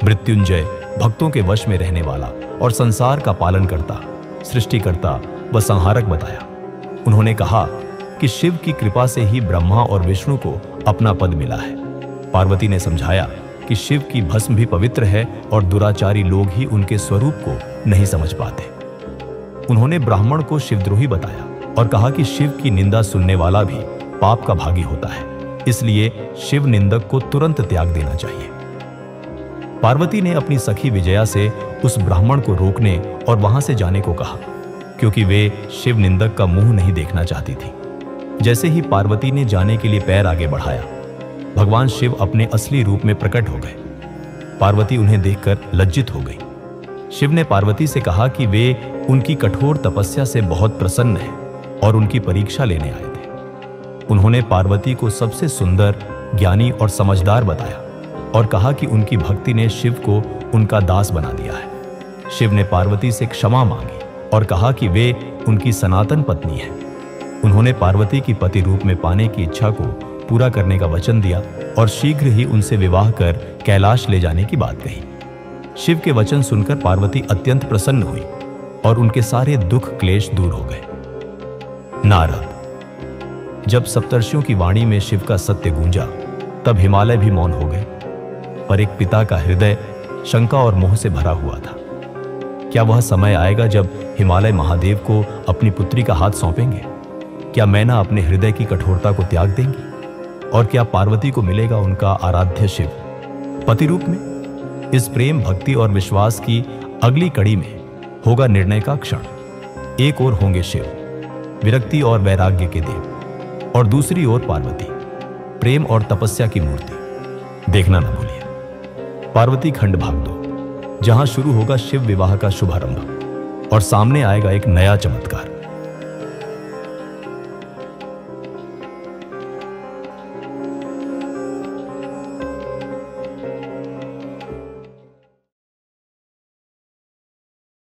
मृत्युंजय, भक्तों के वश में रहने वाला और संसार का पालन करता, सृष्टिकर्ता व संहारक बताया। उन्होंने कहा कि शिव की कृपा से ही ब्रह्मा और विष्णु को अपना पद मिला है। पार्वती ने समझाया कि शिव की भस्म भी पवित्र है और दुराचारी लोग ही उनके स्वरूप को नहीं समझ पाते। उन्होंने ब्राह्मण को शिवद्रोही बताया और कहा कि शिव की निंदा सुनने वाला भी पाप का भागी होता है, इसलिए शिव निंदक को तुरंत त्याग देना चाहिए। पार्वती ने अपनी सखी विजया से उस ब्राह्मण को रोकने और वहां से जाने को कहा, क्योंकि वे शिव निंदक का मुंह नहीं देखना चाहती थी। जैसे ही पार्वती ने जाने के लिए पैर आगे बढ़ाया, भगवान शिव अपने असली रूप में प्रकट हो गए। पार्वती उन्हें देखकर लज्जित हो गई। शिव ने पार्वती से कहा कि वे उनकी कठोर तपस्या से बहुत प्रसन्न हैं और उनकी परीक्षा लेने आए थे। उन्होंने पार्वती को सबसे सुंदर, ज्ञानी और समझदार बताया और कहा कि उनकी भक्ति ने शिव को उनका दास बना दिया है। शिव ने पार्वती से क्षमा मांगी और कहा कि वे उनकी सनातन पत्नी है। उन्होंने पार्वती की पति रूप में पाने की इच्छा को पूरा करने का वचन दिया और शीघ्र ही उनसे विवाह कर कैलाश ले जाने की बात कही। शिव के वचन सुनकर पार्वती अत्यंत प्रसन्न हुई और उनके सारे दुख क्लेश दूर हो गए। नारद। जब सप्तर्षियों की वाणी में शिव का सत्य गूंजा, तब हिमालय भी मौन हो गए, पर एक पिता का हृदय शंका और मोह से भरा हुआ था। क्या वह समय आएगा जब हिमालय महादेव को अपनी पुत्री का हाथ सौंपेंगे? क्या मैना अपने हृदय की कठोरता को त्याग देंगी? और क्या पार्वती को मिलेगा उनका आराध्य शिव? पति रूप में इस प्रेम, भक्ति और विश्वास की अगली कड़ी में होगा निर्णय का क्षण। एक ओर होंगे शिव, विरक्ति और वैराग्य के देव, और दूसरी ओर पार्वती, प्रेम और तपस्या की मूर्ति। देखना ना भूलिए पार्वती खंड भाग 2, जहां शुरू होगा शिव विवाह का शुभारंभ और सामने आएगा एक नया चमत्कार।